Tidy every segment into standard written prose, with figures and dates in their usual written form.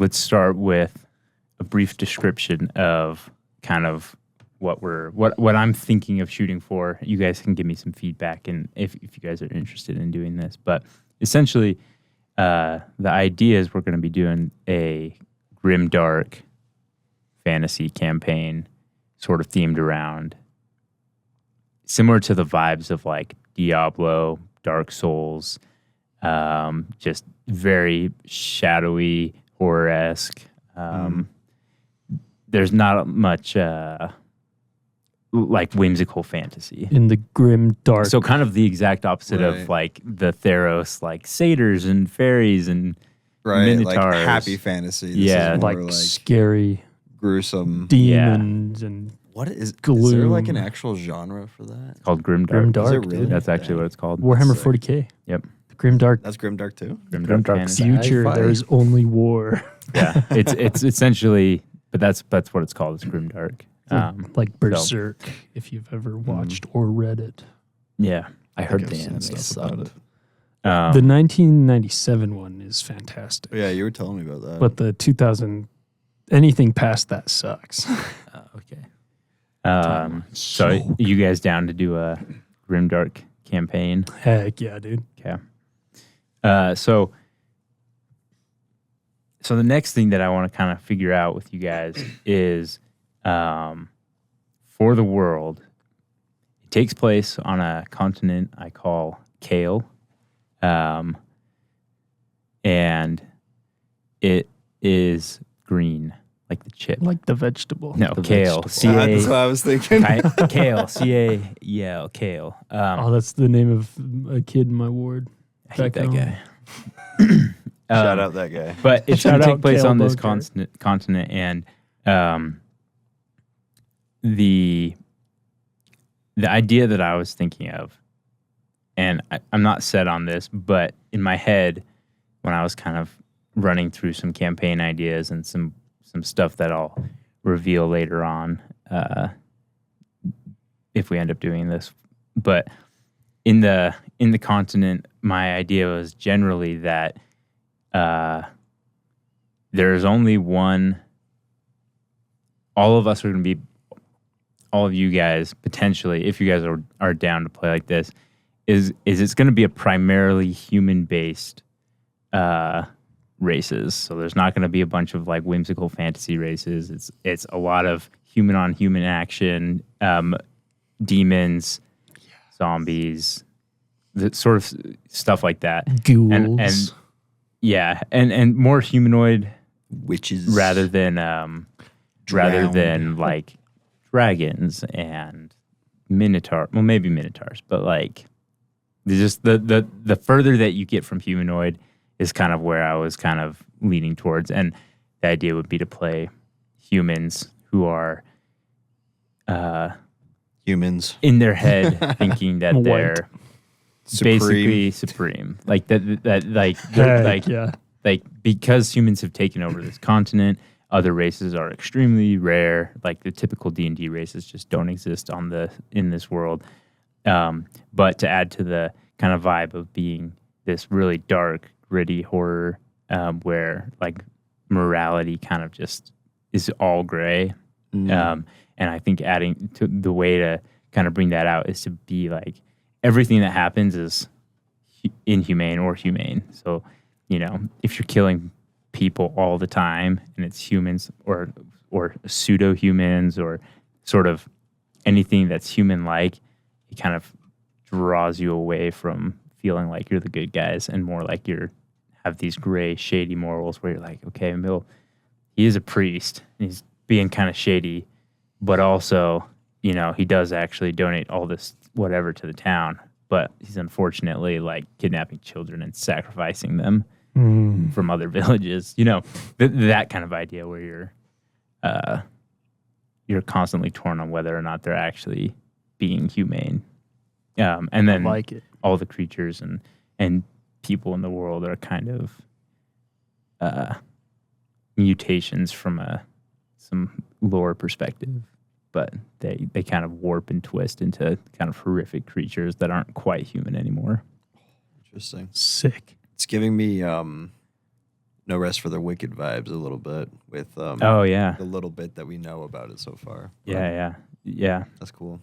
let's start with a brief description of kind of what I'm thinking of shooting for. You guys can give me some feedback, and if you guys are interested in doing this. But essentially, the idea is we're going to be doing a grimdark fantasy campaign, sort of themed around similar to the vibes of like Diablo, Dark Souls, just very shadowy, horror-esque. There's not much like whimsical fantasy in the grim dark. So kind of the exact opposite of like the Theros, like satyrs and fairies and minotaurs. Like happy fantasy. This Yeah. is more like scary gruesome demons and what is gloom. Is there like an actual genre for that? It's called grimdark. Grimdark, Is it really? dude. That's actually what it's called. Warhammer Sick. 40K. Yep. Grimdark That's grimdark too. Grimdark fantasy. future. Sci-fi. There's only war. Yeah, it's essentially, but that's what it's called. It's grimdark. Like Berserk, if you've ever watched or read it. Yeah, I heard I've the seen anime stuff about sucked. The 1997 one is fantastic. Yeah, you were telling me about that. But the 2000, anything past that sucks. okay. So you guys down to do a grimdark campaign? Heck yeah, dude. Okay. So the next thing that I want to kind of figure out with you guys is, for the world, it takes place on a continent I call Kale, and it is green, like the chip. Like the vegetable. No, The Kale. vegetable. That's what I was thinking. Kale. C-A-E-L. Kale. Oh, that's the name of a kid in my ward. I hate back that home. guy. Shout out that guy. But it's Shout going to out take place Kale on this Bunker. continent, and the idea that I was thinking of, and I'm not set on this, but in my head, when I was kind of running through some campaign ideas and some stuff that I'll reveal later on, if we end up doing this, but in the continent, my idea was generally that there's only one. All of us are going to be, all of you guys potentially, if you guys are down to play like this, is it's going to be a primarily human-based races. So there's not going to be a bunch of like whimsical fantasy races. It's a lot of human on human action, demons, zombies, the sort of stuff like that. Ghouls. And yeah, and more humanoid Witches. rather than Drowned. like dragons and minotaur. Well, maybe minotaurs, but like just the further that you get from humanoid is kind of where I was kind of leaning towards, and the idea would be to play humans who are humans. in their head thinking that White. they're basically supreme, like that like Heck like yeah. like because humans have taken over this continent, other races are extremely rare. Like the typical D&D races just don't exist in this world. But to add to the kind of vibe of being this really dark, gritty horror, where like morality kind of just is all gray. And I think adding to the way to kind of bring that out is to be like everything that happens is inhumane or humane. So, you know, if you're killing people all the time and it's humans or pseudo humans or sort of anything that's human like, it kind of draws you away from feeling like you're the good guys and more like you're have these gray shady morals where you're like, okay, he is a priest and he's being kind of shady, but also, you know, he does actually donate all this whatever to the town, but he's unfortunately like kidnapping children and sacrificing them from other villages, you know, that kind of idea where you're constantly torn on whether or not they're actually being humane. And then like it. all the creatures and people in the world are kind of mutations from some lore perspective, but they kind of warp and twist into kind of horrific creatures that aren't quite human anymore. Interesting. Sick. It's giving me No Rest for the Wicked vibes a little bit with Oh yeah, the little bit that we know about it so far. But yeah. that's cool.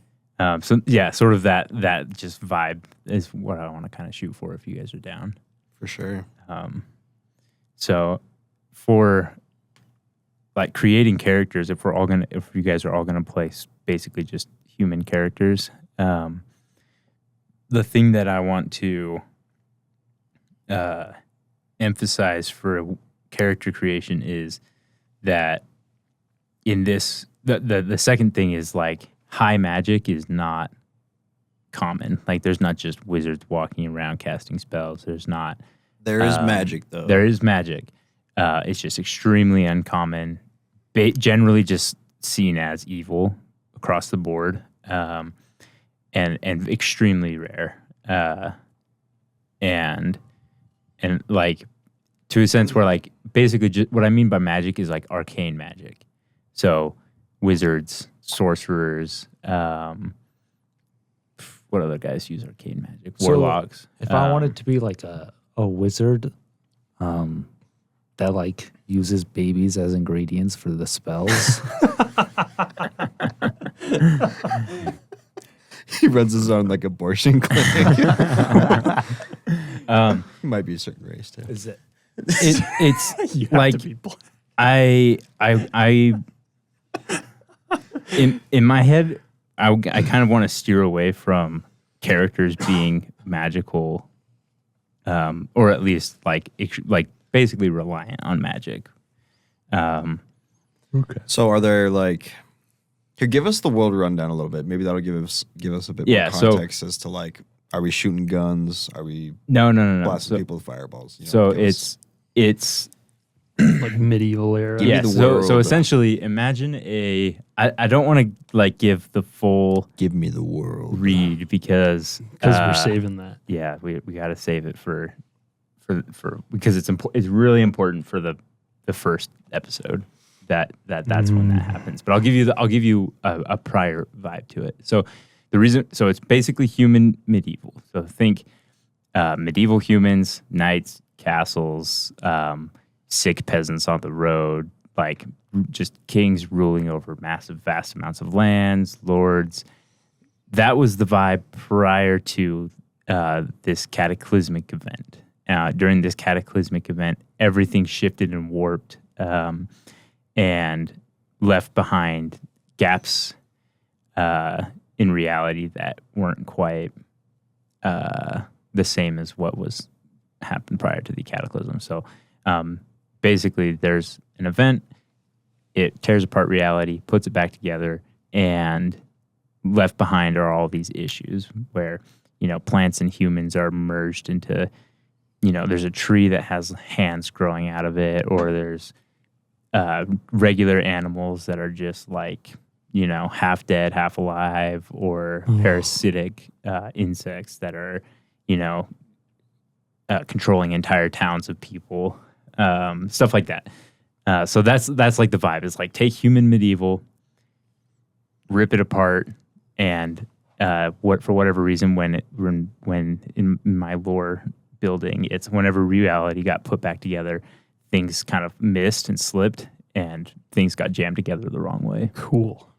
So yeah, sort of that just vibe is what I want to kind of shoot for if you guys are down. For sure. So for like creating characters, if you guys are all gonna play basically just human characters, the thing that I want to emphasize for character creation is that in this, the second thing is like high magic is not common. Like there's not just wizards walking around casting spells. There is magic though. There is magic. It's just extremely uncommon. Generally just seen as evil across the board, and extremely rare. And like to a sense where like basically just what I mean by magic is like arcane magic. So wizards, sorcerers, what other guys use arcane magic? Warlocks. So if I wanted to be like a wizard that like uses babies as ingredients for the spells. He runs his own like abortion clinic. Might be a certain race too. Is it? It's You have like to be I in my head I kind of want to steer away from characters being magical, or at least like basically reliant on magic. Okay. So are there like, here, give us the world rundown a little bit. Maybe that'll give us a bit more so- context as to like, are we shooting guns? Are we No. blasting people with fireballs? You know, So give us- it's Like medieval era. me yeah. the So world. essentially, imagine I don't want to like give the full give me the world. read because We're saving that. yeah, we got to save it for because it's it's really important for the first episode that's when that happens. But I'll give you a prior vibe to it. So it's basically human medieval. So think medieval humans, knights, castles, sick peasants on the road, like just kings ruling over vast amounts of lands, lords. That was the vibe prior to this cataclysmic event. During this cataclysmic event, everything shifted and warped, and left behind gaps in reality that weren't quite the same as what was happened prior to the cataclysm. So basically, there's an event, it tears apart reality, puts it back together, and left behind are all these issues where, plants and humans are merged into, there's a tree that has hands growing out of it, or there's regular animals that are just like, half dead, half alive, or parasitic insects that are, controlling entire towns of people, stuff like that. So that's like the vibe. It's like take human medieval, rip it apart, and for whatever reason, when in my lore building, it's whenever reality got put back together, things kind of missed and slipped, and things got jammed together the wrong way. Cool.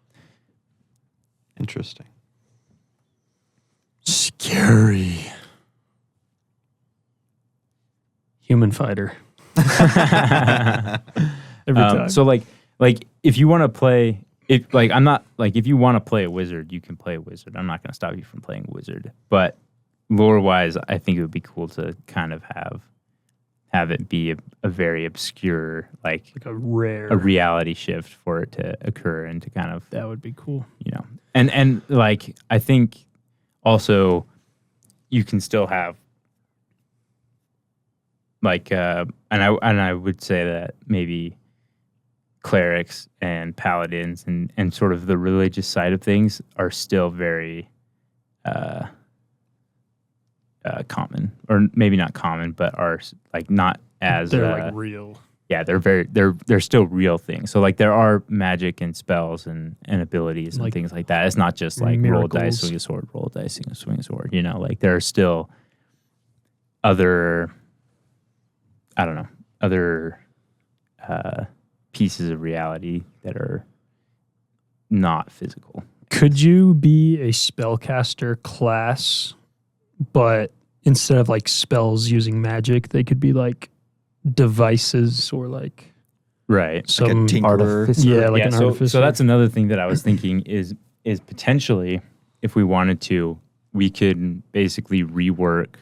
Interesting. Scary. Human fighter. Every time. So like if you want to play, if you want to play a wizard, you can play a wizard. I'm not going to stop you from playing a wizard, but lore wise, I think it would be cool to kind of have it be a very obscure, like a rare, a reality shift for it to occur and to kind of, that would be cool. And like I think also you can still have like and I would say that maybe clerics and paladins and sort of the religious side of things are still very common, or maybe not common, but are like not as They're like real. Yeah, they're still real things. So like there are magic and spells and abilities and Like things like that. It's not just like roll dice, miracles. swing a sword, roll dice, swing a sword. Like there are still other, I don't know, pieces of reality that are not physical. Could you be a spellcaster class, but instead of like spells using magic, they could be like devices or like Right. some like a tinkerer. artificer. yeah, like an so, artificer. so that's another thing that I was thinking is potentially, if we wanted to, we could basically rework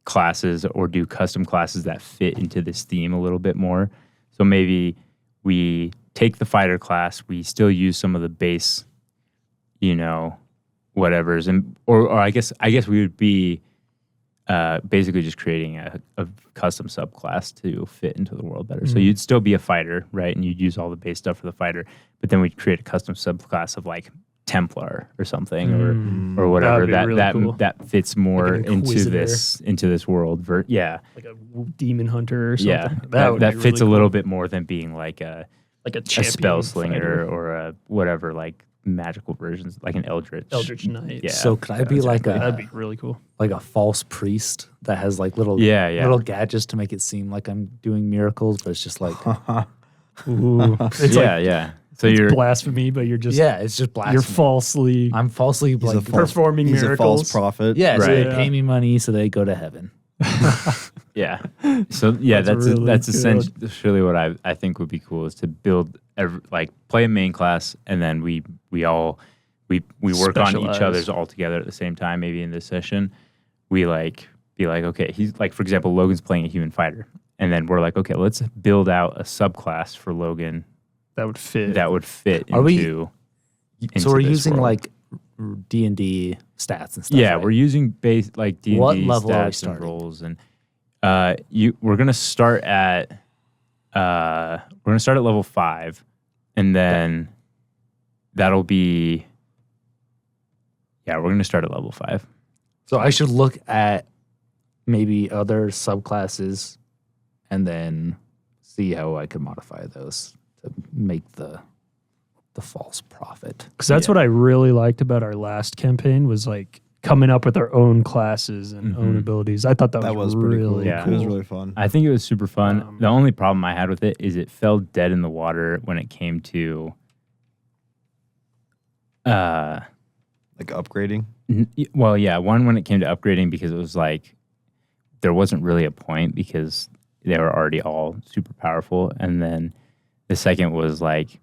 classes or do custom classes that fit into this theme a little bit more. So maybe we take the fighter class, we still use some of the base, whatevers, and or I guess we would be basically just creating a custom subclass to fit into the world better. So you'd still be a fighter, right? And you'd use all the base stuff for the fighter, but then we'd create a custom subclass of like Templar or something or whatever That'd be really cool. that fits more Like an into Inquisitor. this world. Like a demon hunter or something. Yeah, would that be fits really a little cool. bit more than being like a Like a champion spell slinger fighter. or a whatever, like magical versions, like an Eldritch. Knight. Yeah. So could I be like That'd be really cool. a false priest that has like little Yeah. gadgets to make it seem like I'm doing miracles, but it's just like Ooh. It's like yeah. So it's you're blasphemy, but you're just it's just blasphemy. you're falsely I'm falsely He's a like false- performing he's miracles. a false prophet. so they Right. pay me money so they go to heaven. yeah. So yeah, That's that's really that's good. essentially what I think would be cool is to build play a main class and then we work on Specialize. each other's all together at the same time. Maybe in this session, we be like, okay, he's like, for example, Logan's playing a human fighter, and then we're like, okay, let's build out a subclass for Logan that would fit. that would fit Are we- into So we're this using world. like D&D stats and stuff. Yeah, right? we're using base like D&D What level are we stats and starting? roles, and we're gonna start at level 5, and then that'll be we're gonna start at level 5. So I should look at maybe other subclasses and then see how I can modify those to make the false prophet. Because that's what I really liked about our last campaign was like coming up with our own classes and own abilities. I thought that was pretty cool. really Yeah. It was really fun. I think it was super fun. The only problem I had with it is it fell dead in the water when it came to Like upgrading. one when it came to upgrading, because it was like there wasn't really a point because they were already all super powerful, and then the second was like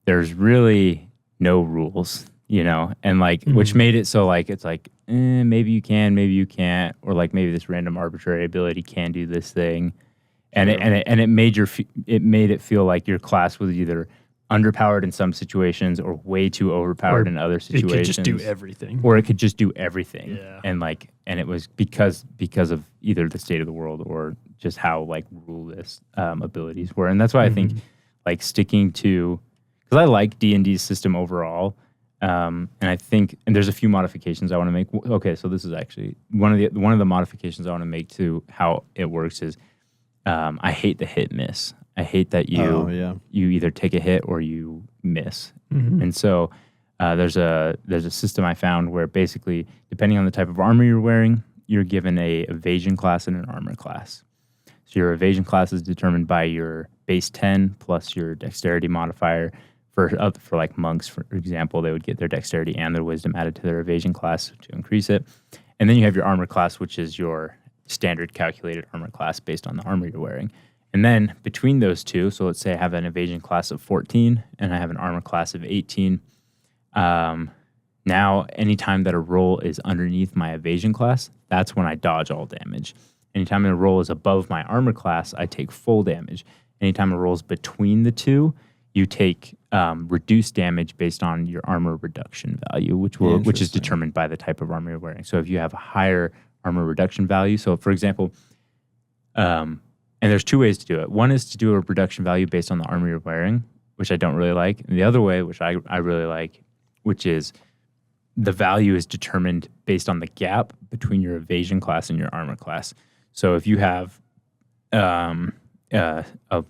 there's really no rules, and like which made it so like it's like maybe you can, maybe you can't, or like maybe this random arbitrary ability can do this thing, and it made it feel like your class was either underpowered in some situations or way too overpowered Or in other It situations. could just do everything. Or it could just do everything. Yeah. And it was because of either the state of the world or just how like ruleless abilities were. And that's why I think like sticking to, because I like D&D's system overall. And I think, and there's a few modifications I want to make. Okay, so this is actually one of the modifications I want to make to how it works is I hate the hit miss. I hate that you either take a hit or you miss. And so there's a system I found where basically, depending on the type of armor you're wearing, you're given a evasion class and an armor class. So your evasion class is determined by your base 10 plus your dexterity modifier. For like monks, for example, they would get their dexterity and their wisdom added to their evasion class to increase it. And then you have your armor class, which is your standard calculated armor class based on the armor you're wearing. And then between those two, so let's say I have an evasion class of 14 and I have an armor class of 18. Now, anytime that a roll is underneath my evasion class, that's when I dodge all damage. Anytime a roll is above my armor class, I take full damage. Anytime a roll is between the two, you take reduced damage based on your armor reduction value, which is Interesting. determined by the type of armor you're wearing. So if you have a higher armor reduction value, so for example, and there's two ways to do it. One is to do a reduction value based on the armor you're wearing, which I don't really like. And the other way, which I really like, which is the value is determined based on the gap between your evasion class and your armor class. So if you have a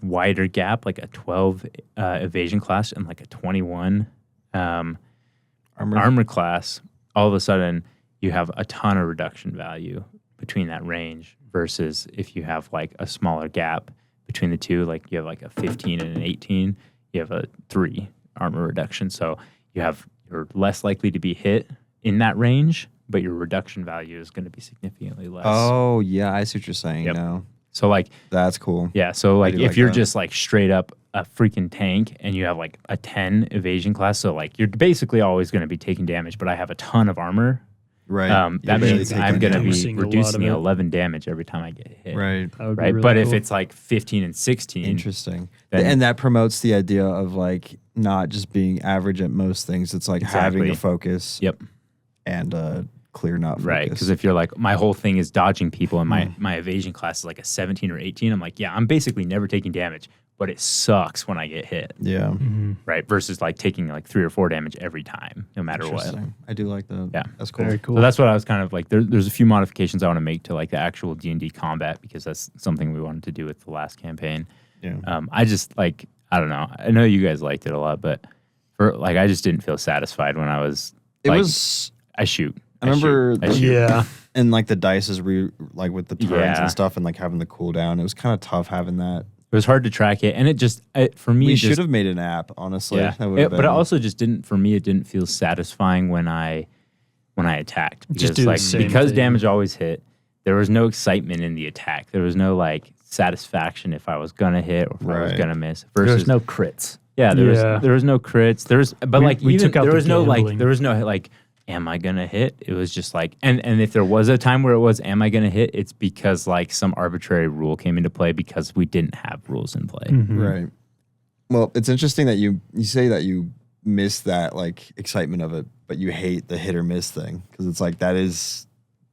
wider gap, like a 12 evasion class and like a 21 armor class, all of a sudden you have a ton of reduction value between that range versus if you have like a smaller gap between the two, like you have like a 15 and an 18, you have a 3 armor reduction. So you're less likely to be hit in that range, but your reduction value is going to be significantly less. Oh, yeah, I see what you're saying now. So like that's cool. Yeah, so like if like you're that. just like straight up a freaking tank and you have like a 10 evasion class, so like you're basically always going to be taking damage, but I have a ton of armor. Right. That You're means taking I'm going to damage. be Reducing a lot reducing of it. 11 damage every time I get hit. Right. That would be Right. really But if cool. it's like 15 and 16, Interesting. Then- And that promotes the idea of like not just being average at most things. It's like having Exactly. a focus yep. and clear not focus. Right. Because if you're like, my whole thing is dodging people and my evasion class is like a 17 or 18, I'm like, yeah, I'm basically never taking damage, but it sucks when I get hit. Yeah. Right. Versus like taking like 3 or 4 damage every time, no matter what. Interesting. I do like that. Yeah. That's cool. Very cool. So that's what I was kind of like. There's a few modifications I want to make to like the actual D&D combat because that's something we wanted to do with the last campaign. Yeah. I just like, I don't know. I know you guys liked it a lot, but for like I just didn't feel satisfied when I was. It like, was I shoot. I remember I shoot. yeah. and like the dice is like with the turns Yeah. and stuff and like having the cooldown. It was kind of tough having that. It was hard to track it, and it just for me. We it should just, have made an app, honestly. Yeah, That would've but it been- also just didn't. For me, it didn't feel satisfying when I attacked because Just do the like same because thing. damage always hit. There was no excitement in the attack. There was no like satisfaction if I was gonna hit or if I was Right. gonna miss. Versus There's no crits. yeah, Yeah. there was no crits. There was, but We- like we even took out there the was no like gambling. there was no like. Am I gonna hit? It was just like, and if there was a time where it was, am I gonna hit? It's because like some arbitrary rule came into play because we didn't have rules in play. Right. Well, it's interesting that you say that you miss that like excitement of it, but you hate the hit or miss thing because it's like that is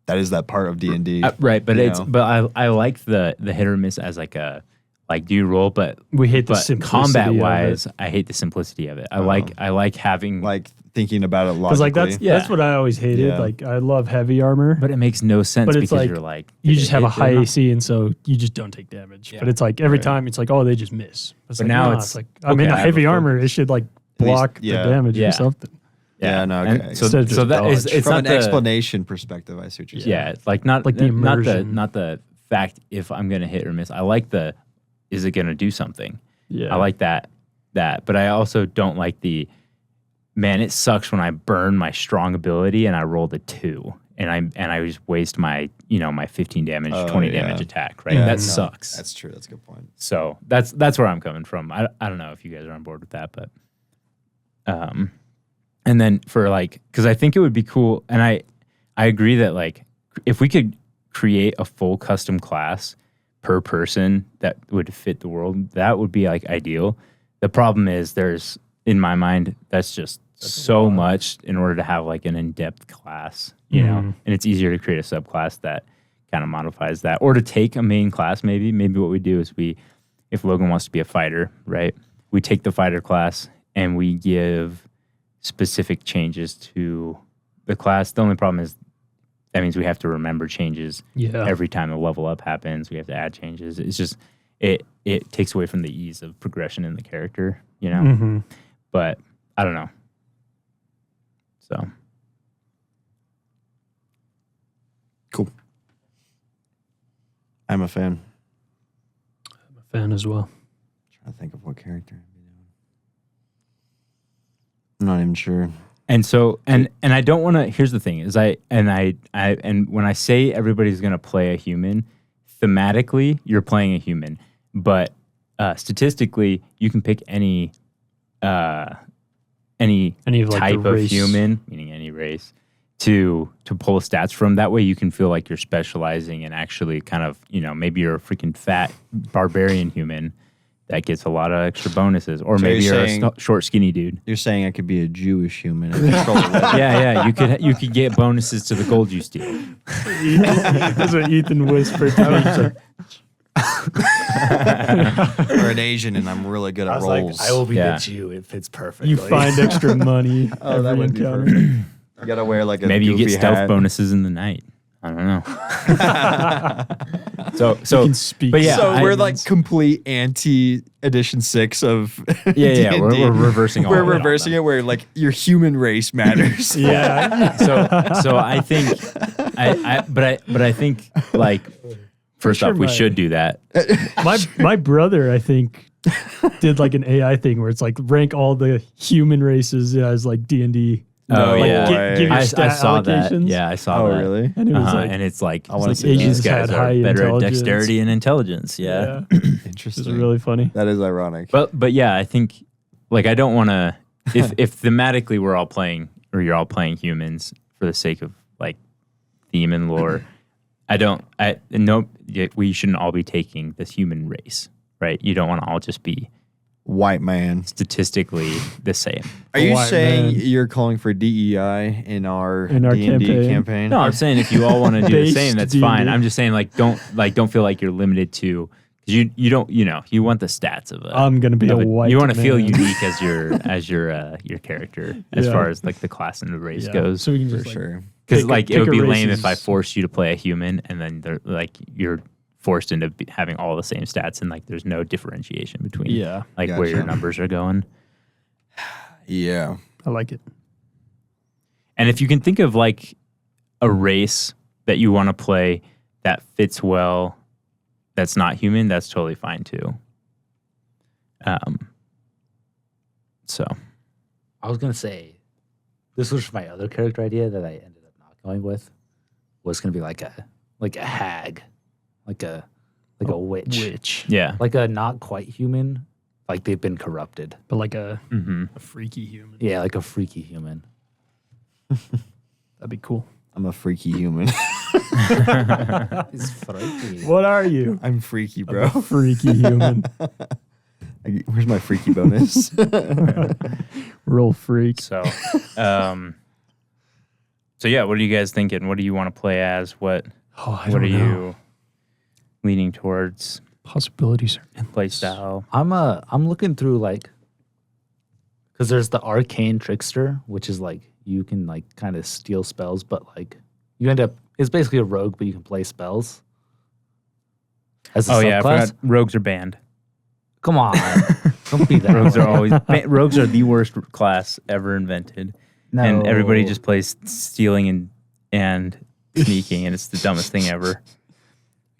that part of D&D. Right, but you it's know? but I like the hit or miss as like a like do you roll, but We hate the but simplicity combat of wise, it. I hate the simplicity of it. I like having like thinking about it logically. Because like that's what I always hated. Yeah. Like I love heavy armor, but it makes no sense But it's because like, you're like you did just it have a hit? Did it high not? AC, and so you just don't take damage. Yeah. But it's like every Right. time it's like, oh, they just miss. It's But like, now nah, it's- like I mean, okay, a I have heavy a armor, it should like block yeah. the damage Yeah. or something. Yeah, no, And okay. so Instead of so just that is dodge. it's from not an the, explanation perspective, I see what you're saying. Yeah, it's like not Like the not immersion. not the fact if I'm gonna hit or miss. I like the is it gonna do something. Yeah, I like that, but I also don't like the man. It sucks when I burn my strong ability and I rolled a 2, and I just waste my my 15 damage, Oh, 20 yeah. damage attack. Right, Yeah, that no, sucks. That's true. That's a good point. So that's where I'm coming from. I don't know if you guys are on board with that, but and then for like because I think it would be cool, and I agree that like if we could create a full custom class per person that would fit the world, that would be like ideal. The problem is there's in my mind that's just so much in order to have like an in-depth class, you know, and it's easier to create a subclass that kind of modifies that or to take a main class. Maybe what we do is if Logan wants to be a fighter, right, we take the fighter class and we give specific changes to the class. The only problem is that means we have to remember changes yeah. every time the level up happens. We have to add changes. It's just it takes away from the ease of progression in the character, you know. Mm-hmm. But I don't know. So Cool. I'm a fan. I'm a fan as well. Trying to think of what character I'd be doing. I'm not even sure. and so and I don't want to. Here's the thing: is I when I say everybody's going to play a human, thematically you're playing a human, but statistically you can pick any Any of like type the of race. human, meaning any race, to pull stats from. That way you can feel like you're specializing and actually kind of, maybe you're a freaking fat barbarian human that gets a lot of extra bonuses. Or So maybe you're you're saying- a short, skinny dude. You're saying I could be a Jewish human and control the weather. Yeah, you could get bonuses to the gold you steal. That's what Ethan whispered to me. He's like, or an Asian and I'm really good at rolls. be Yeah. the Jew. It fits perfectly. you find extra money Oh, that every would be encounter. perfect. You gotta wear like a Maybe you get goofy stealth hat. bonuses in the night. I don't know. so can speak. but yeah, So I- we're like complete anti edition 6 of yeah, D&D. we're reversing all We're of it on reversing them. it where like your human race matters. Yeah. So I think But I think like first sure off, we my- should do that. My brother, I think, did like an AI thing where it's like rank all the human races as like D&D. Oh, like, yeah. give your I stat saw that. allocations. Yeah, I saw Oh, that. really? And it was like, And it's like, I wanna like see that. these Asians guys had are high better at intelligence. dexterity and intelligence. Yeah. It's Interesting. really funny. That is ironic. But yeah, I think like I don't want to if thematically we're all playing or you're all playing humans for the sake of like theme and lore, we shouldn't all be taking this human race, right? You don't want to all just be White man. statistically the same. Are you White saying man. you're calling for DEI in our D&D campaign? campaign? No, I'm saying if you all want to do the Based same, that's D&D. fine. I'm just saying don't feel like you're limited to because you don't you want the stats of it. I'm gonna be a white. You want to feel man. unique as your character as Yeah. far as like the class and the race Yeah. goes. So we can For just like, sure. Because pick a- like it pick would a be race lame if is- I forced you to play a human and then you're forced into having all the same stats and like there's no differentiation between Yeah, like where your Gotcha. numbers are going. Yeah. I like it. And if you can think of like a race that you want to play that fits well, that's not human, that's totally fine too. So I was gonna say, this was my other character idea that I ended up not going with. Was gonna be like a hag, like a witch, Witch, yeah. like a not quite human, like they've been corrupted. but like a Mm-hmm. freaky human. Yeah, like a freaky human. That'd be cool. I'm a freaky human. It's freaky. What are you? I'm freaky, A bro. freaky human. Where's my freaky bonus? Real freak. So so yeah, what are you guys thinking? What do you want to play as? What Oh, I what are don't know. you leaning towards? Possibilities are endless. Play style. I'm looking through like, because there's the arcane trickster, which is like you can like kind of steal spells, but like you end up it's basically a rogue, but you can play spells. As a Oh yeah, I subclass. forgot. Rogues are banned. Come on, don't be that. Rogues way. are always rogues are the worst class ever invented, and everybody No. just plays stealing and sneaking, and it's the dumbest thing ever.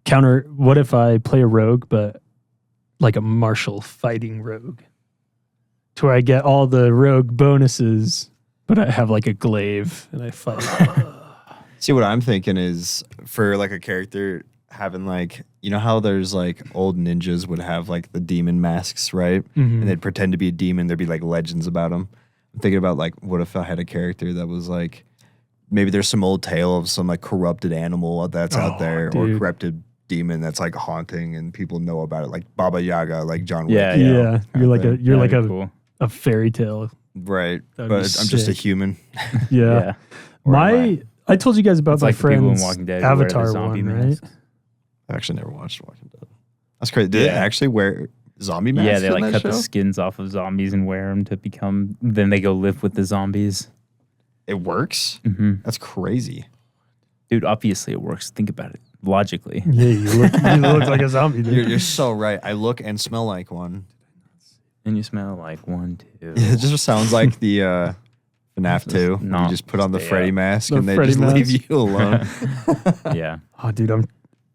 Counter. What if I play a rogue, but like a martial fighting rogue, to where I get all the rogue bonuses, but I have like a glaive and I fight. See, what I'm thinking is for like a character having like, you know how there's like old ninjas would have like the demon masks, right? Mhm. And they'd pretend to be a demon. There'd be like legends about them. I'm thinking about like, what if I had a character that was like, maybe there's some old tale of some like corrupted animal that's out Oh, there or dude. corrupted demon that's like haunting and people know about it, like Baba Yaga, like John Wick. Yeah, you know, Yeah, kind you're of like thing. a you're like That'd a, be cool. a fairy tale. right. That'd But be I'm just a sick. human. Yeah. Or am My I told you guys about It's my like the people in friend's Walking Dead who wear the Avatar zombie one, right? masks. I actually never watched Walking Dead. That's crazy. Did they Yeah. actually wear zombie masks? Yeah, they in like that cut show? the skins off of zombies and wear them to become. Then they go live with the zombies. It works? Mm-hmm. That's crazy. Dude, obviously it works. Think about it logically. Yeah, you look like a zombie, dude. You're so right. I look and smell like one. And you smell like 1, 2. It just sounds like the FNAF 2. No, You just put on the stay Freddy up. mask The and they Freddy just leave mask. you alone. Yeah. Oh, dude,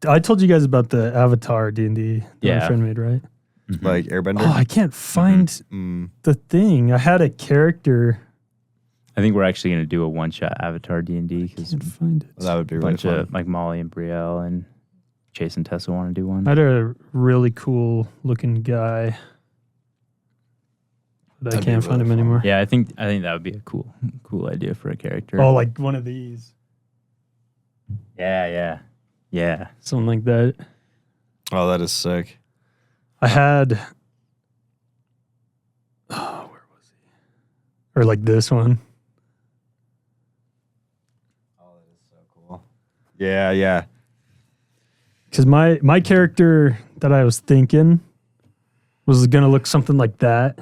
I told you guys about the Avatar D&D that Yeah. my friend made, right? Mhm. Like Airbender. Oh, I can't find Mm. the thing. I had a character. I think we're actually going to do a one-shot Avatar D&D because Can't find it. Well, that would be a really bunch fun. of like Molly and Brielle and Chase and Tessa want to do one. I had a really cool looking guy, but I That'd be can't find really him fun. anymore. Yeah, I think that would be a cool idea for a character. Oh, like one of these, yeah. something like that. Oh, that is sick. I had. Oh, where was he? Or like this one. Oh, that is so cool. Yeah, yeah. Because my character that I was thinking was gonna look something like that,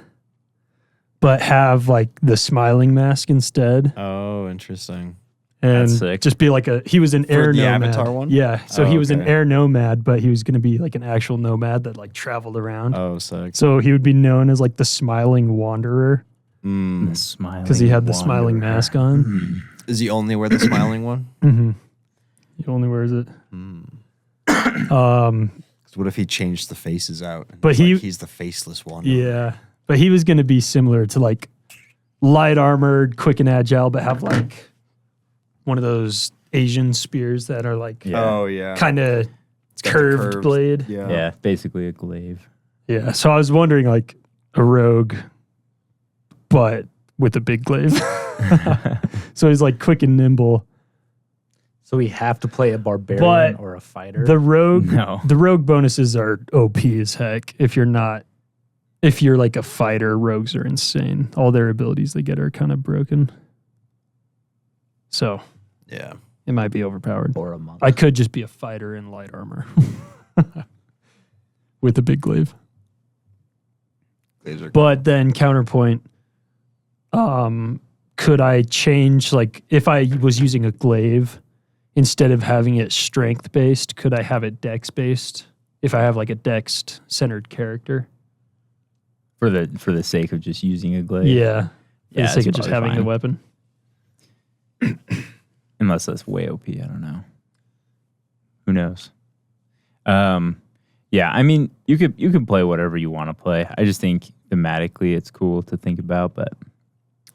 but have like the smiling mask instead, Oh, interesting. and That's sick. just be like he was an air the nomad. Avatar one? Yeah, so Oh, he was an okay. air nomad, but he was gonna be like an actual nomad that like traveled around. Oh, sick. So he would be known as like the smiling wanderer Mm. The smiling because he had the smiling wanderer. mask on. Is he only wear the smiling one? hmm He only wears it. So what if he changed the faces out? And But it's he- like he's the faceless one. Yeah. But he was going to be similar to like light armored, quick and agile, but have like one of those Asian spears that are like Yeah. Oh yeah. kind of It's got the curved curves. blade. Yeah. Yeah, basically a glaive. Yeah. So I was wondering like a rogue, but with a big glaive. So he's like quick and nimble. So we have to play a barbarian But or a fighter. The rogue, No. the rogue bonuses are OP as heck. If you're like a fighter, rogues are insane. All their abilities they get are kind of broken. So Yeah. it might be overpowered. or a monk. I could just be a fighter in light armor with a big glaive. Glaives are But then counterpoint, could I change, like if I was using a glaive, instead of having it strength based, could I have it dex based? If I have like a dex centered character? For the sake of just using a glaive. Yeah. For Yeah, the sake it's of just probably having the fine. weapon. Unless that's way OP, I don't know. Who knows? Yeah, I mean, you could play whatever you want to play. I just think thematically it's cool to think about, but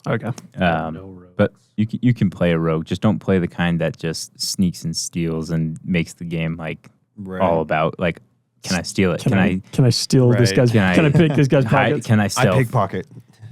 Okay. No rogues. but you can play a rogue. Just don't play the kind that just sneaks and steals and makes the game like right. all about like, can I steal it? Can Can I steal this Right. guy's? Can Can I- I pick this guy's hide? pockets? Can I I stealth? pickpocket.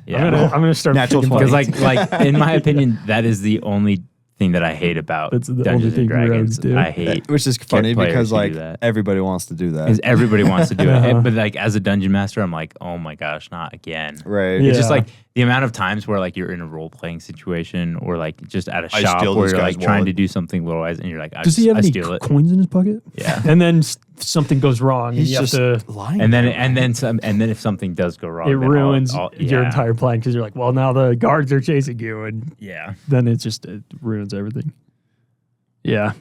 Yeah. I'm gonna start Natural picking 20. Because like in my opinion, that is the only thing that I hate about That's the only Dungeons thing and Dragons. rogues do. I hate Which is funny players because who do like that. everybody wants to do that. because everybody wants to do it. Uh-huh. But like as a dungeon master, I'm like, oh my gosh, not again. Right. Yeah. It's just like the amount of times where like you're in a role playing situation or like just at a I shop steal where this you're guy's like trying to wallet. do something otherwise, and you're like, Does he have I any steal it. coins in his pocket? Yeah. And then something goes wrong, He's and you have just to. lying. And then to and then if something does go wrong, It then ruins your yeah. entire plan because you're like, well, now the guards are chasing you, and Yeah. then it ruins everything. Yeah,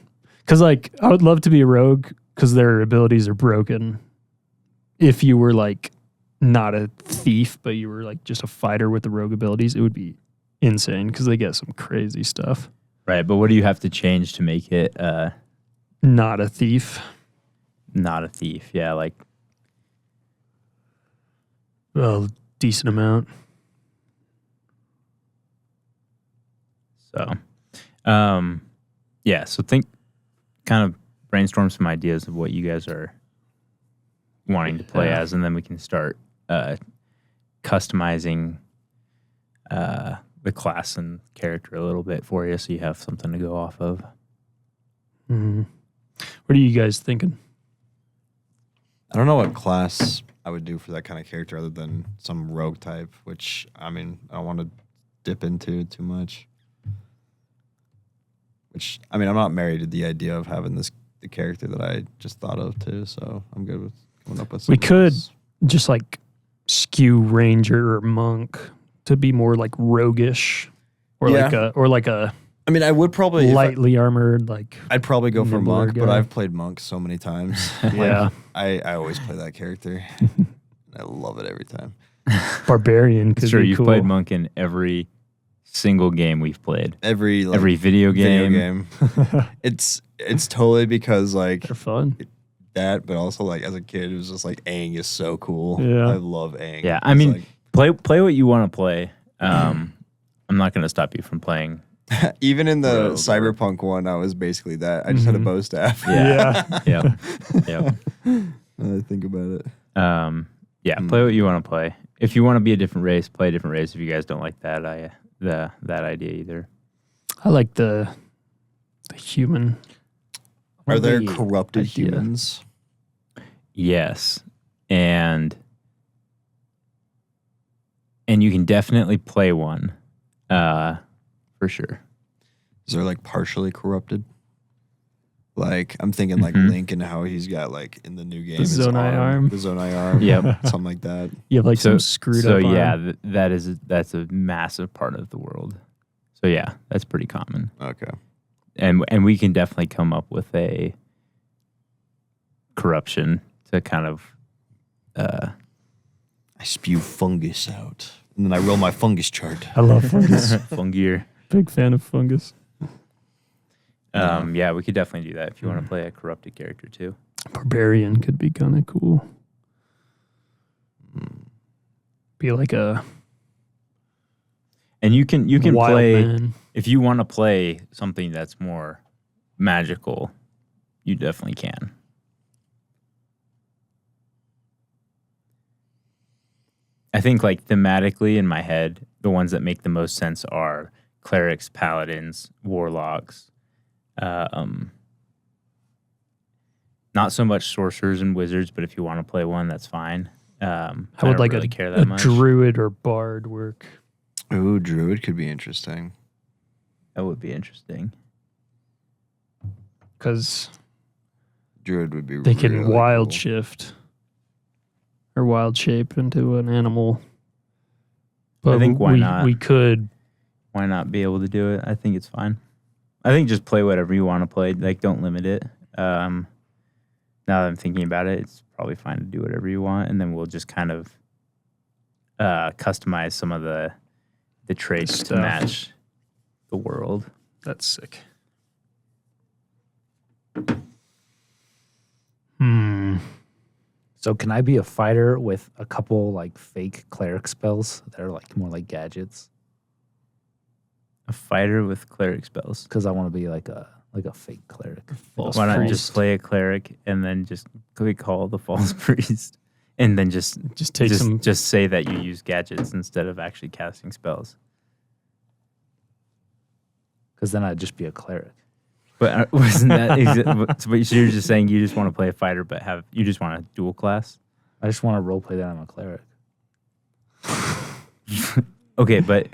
because like I would love to be a rogue because their abilities are broken. If you were like not a thief, but you were like just a fighter with the rogue abilities, it would be insane because they get some crazy stuff. Right. But what do you have to change to make it Not a thief. not a thief? Yeah. Like Well, decent amount. so. Yeah. So kind of brainstorm some ideas of what you guys are wanting to play Yeah. as, and then we can start customizing the class and character a little bit for you, so you have something to go off of. Mm-hmm. What are you guys thinking? I don't know what class I would do for that kind of character other than some rogue type, which I mean I don't want to dip into too much. Which I mean I'm not married to the idea of having the character that I just thought of too, so I'm good with coming up with. We something could else. just like skew ranger or monk to be more like roguish, or Yeah. like a I mean I would probably if I- lightly armored like I'd probably go for nimbler monk, but guy. I've played monk so many times. Yeah. I always play that character. I love it every time. barbarian. Could Sure, be you've cool. played monk in every single game we've played. Every Every video game. game. It's totally because like They're fun. that, but also like as a kid, it was just like Aang is so cool. Yeah. I love Aang. Yeah, I It's mean, play what you want to play. I'm not going to stop you from playing. like, even in the Rogue or- cyberpunk one, I was basically that. I just had a Mhm. bow staff. Yeah. Yeah. Yep. Now that I think about it. Yeah, play what you want to play. If you want to be a different race, play a different race. If you guys don't like that, that idea either. I like the human. Are there Maybe corrupted idea. humans? Yes, and you can definitely play one, for sure. Is there like partially corrupted? Like I'm thinking like Mhm. Link and how he's got like in the new game his Zonai arm. the Zonai arm, Yep. something like that. You have like some screwed so up. yeah, arm. that's a massive part of the world. So yeah, that's pretty common, Okay. and we can definitely come up with a corruption to kind of I spew fungus out, and then I roll my fungus chart. I love fungus. fungier. Big fan of fungus. Yeah, we could definitely do that if you want to play a corrupted character too. Barbarian could be kind of cool. Be like a And you can wild play man. if you want to play something that's more magical, you definitely can. I think like thematically in my head, the ones that make the most sense are clerics, paladins, warlocks. Not so much sorcerers and wizards, but if you want to play one, that's fine. How I would don't like really a, care a that much. druid or bard work? Ooh, druid could be interesting. That would be interesting. Because Druid would be they can really wild cool. shift or wild shape into an animal. But I think why not? We could. Why not be able to do it? I think it's fine. I think just play whatever you want to play. Like, don't limit it. Now that I'm thinking about it, it's probably fine to do whatever you want, and then we'll just kind of customize some of the traits to Stuff. match the world. That's sick. So can I be a fighter with a couple like fake cleric spells that are like more like gadgets? A fighter with cleric spells. Because I want to be like a fake cleric. False Why not priest. just play a cleric and then just call the false priest, and then just take some. just say that you use gadgets instead of actually casting spells. Because then I'd just be a cleric. But wasn't that? So you're just saying you just want to play a fighter, but you just want a dual class? I just want to roleplay that I'm a cleric. Okay, but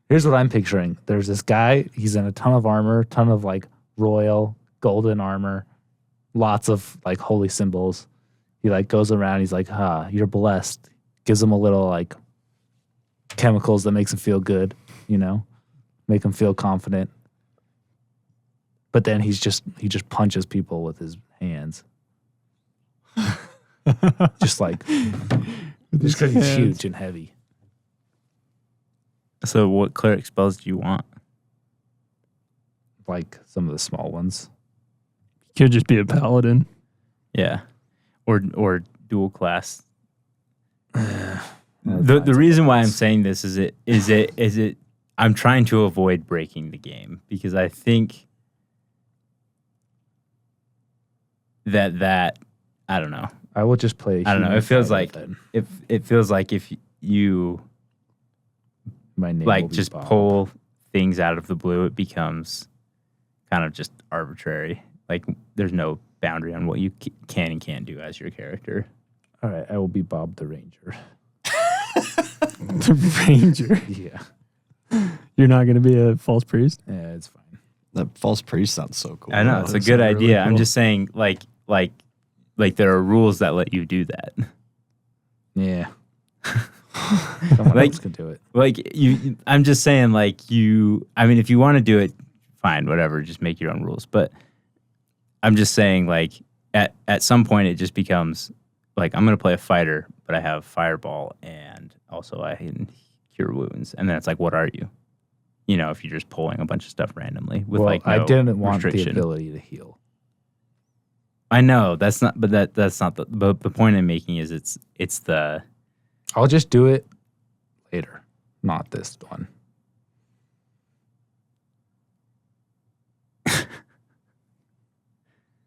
Here's what I'm picturing. There's this guy. He's in a ton of armor, ton of like royal golden armor, lots of like holy symbols. He like goes around. He's like, you're blessed. Gives him a little like chemicals that makes him feel good, make him feel confident. But then he just punches people with his hands. Just like, just because he's huge and heavy. so what cleric spells do you want? Like some of the small ones. Could just be a paladin. Yeah, or dual class. The reason why I'm saying this is it I'm trying to avoid breaking the game because I think that I don't know. I will just play. I don't know. It feels like then. it feels like if you My name will like be just Bob. pull things out of the blue, it becomes kind of just arbitrary. Like there's no boundary on what you can and can't do as your character. All right, I will be Bob the Ranger. The ranger. Yeah, You're not going to be a false priest? yeah, it's fine. That false priest sounds so cool. I know it's a does good sound really idea. I'm cool. just saying, like there are rules that let you do that. Yeah, someone Like- else can do it. Like I'm just saying, like you. I mean, if you want to do it, fine, whatever. Just make your own rules. But I'm just saying, like at some point, it just becomes like I'm going to play a fighter, but I have fireball and also I can cure wounds, and then it's like, what are you? If you're just pulling a bunch of stuff randomly with Well, like no I didn't want the restriction. ability to heal. I know that's not, but that's not the point I'm making is it's the I'll just do it later, not this one.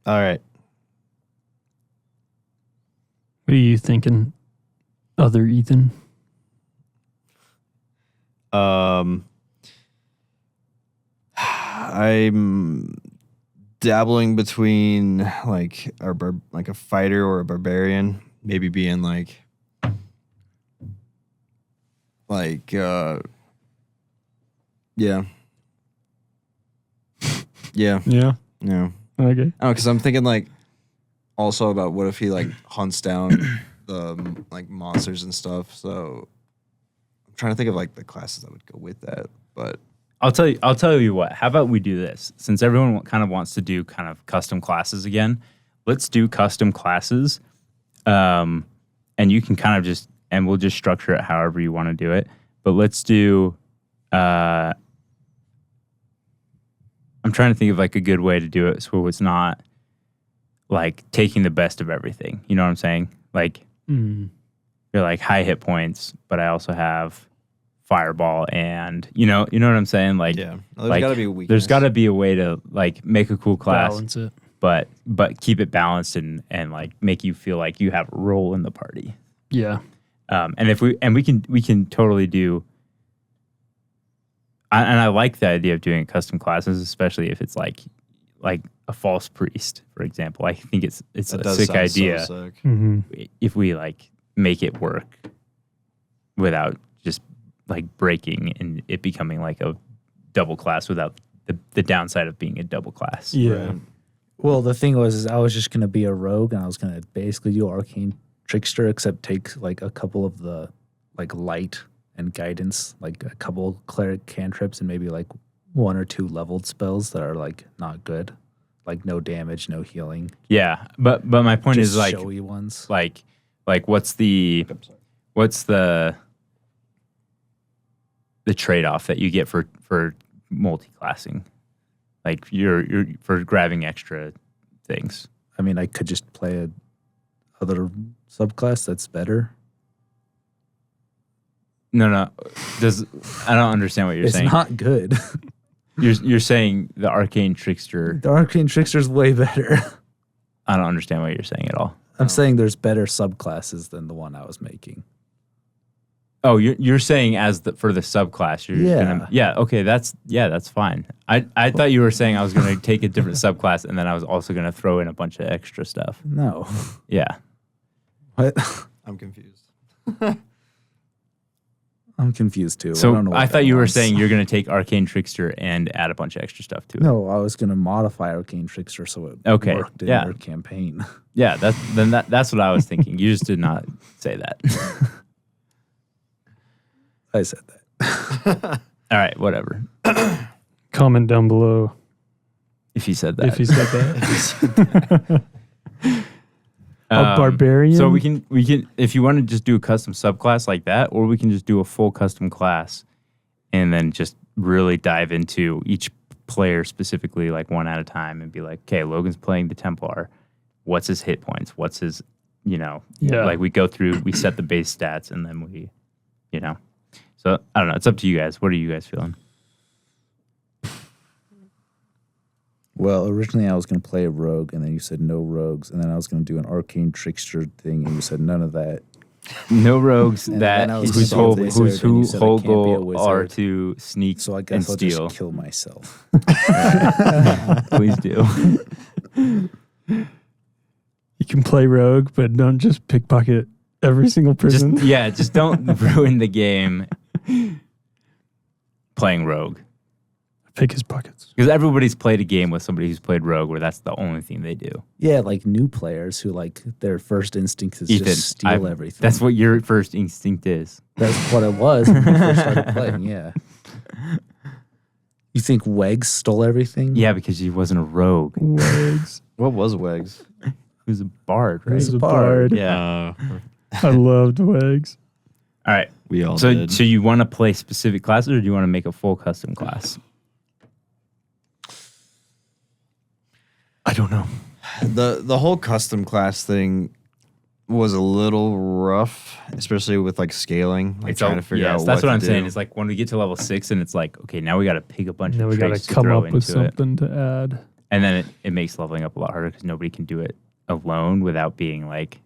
All right. What are you thinking, other Ethan? I'm dabbling between like like a fighter or a barbarian, maybe being like yeah. Yeah. Yeah. Yeah. Okay. Oh, because I'm thinking like also about what if he like hunts down the like monsters and stuff. So I'm trying to think of like the classes that would go with that. But I'll tell you what. How about we do this? Since everyone kind of wants to do kind of custom classes again, let's do custom classes. And you can kind of and we'll just structure it however you want to do it. But let's do I'm trying to think of like a good way to do it so it's not like taking the best of everything. You know what I'm saying? Like you're like high hit points, but I also have fireball and you know what I'm saying? Like Yeah. There's like, gotta be a weakness. there's gotta be a way to like make a cool class, Balance it. but keep it balanced and like make you feel like you have a role in the party. Yeah. And if we can totally do. And I like the idea of doing custom classes, especially if it's like a false priest, for example. I think it's That a does sick sound so idea sick. if we like make it work without just like breaking and it becoming like a double class without the downside of being a double class. Yeah. Right. Well, the thing was, is I was just gonna be a rogue, and I was gonna basically do arcane trickster, except take like a couple of the like light and guidance, like a couple cleric cantrips, and maybe like 1 or 2 leveled spells that are like not good, like no damage, no healing. Yeah, but my point Just is like showy ones. like what's the trade-off that you get for multi-classing? Like you're for grabbing extra things. I mean, I could just play a other subclass that's better. No. I don't understand what you're It's saying. not good. You're saying the arcane trickster. The arcane trickster's way better. I don't understand what you're saying at all. I'm saying there's better subclasses than the one I was making. Oh, you're saying for the subclass. Okay, that's fine. I thought you were saying I was going to take a different subclass and then I was also going to throw in a bunch of extra stuff. No. Yeah. What? I'm confused. I'm confused too. So I don't know. I thought you were saying you're going to take arcane trickster and add a bunch of extra stuff to it. No, I was going to modify arcane trickster so it worked in your campaign. Yeah, that's what I was thinking. You just did not say that. I said that. All right, whatever. Comment down below If you said that. if you said that. A barbarian. So we can if you want to just do a custom subclass like that, or we can just do a full custom class and then just really dive into each player specifically, like one at a time, and be like, okay, Logan's playing the Templar. What's his hit points? What's his, like we go through, we set the base stats, and then we, So I don't know. It's up to you guys. What are you guys feeling? Well, originally I was going to play a rogue, and then you said no rogues, and then I was going to do an arcane trickster thing, and you said none of that. No rogues And that then I was whose gonna whole be a wizard, and you said I whole can't be a goal wizard. are to sneak So I and guess I'll steal. just kill myself. Please do. You can play rogue, but don't just pickpocket every single person. Just don't ruin the game playing rogue. Pick his pockets. Because everybody's played a game with somebody who's played rogue where that's the only thing they do. Yeah, like new players who like their first instinct is Ethan, just steal everything. That's what your first instinct is. That's what it was when I first started playing, yeah. You think Wegs stole everything? Yeah, because he wasn't a rogue. Wags. What was Wegs? He was a bard, right? He's a bard. Yeah. I loved Wags. All right. We all So did. you want to play specific classes, or do you want to make a full custom class? I don't know. The whole custom class thing was a little rough, especially with like scaling, like trying to figure out that's what to I'm do. saying. It's like when we get to level 6 and it's like, okay, now we got to pick a bunch Now of we got traits to to come throw up with into it. something to add. And then it makes leveling up a lot harder because nobody can do it alone without being like,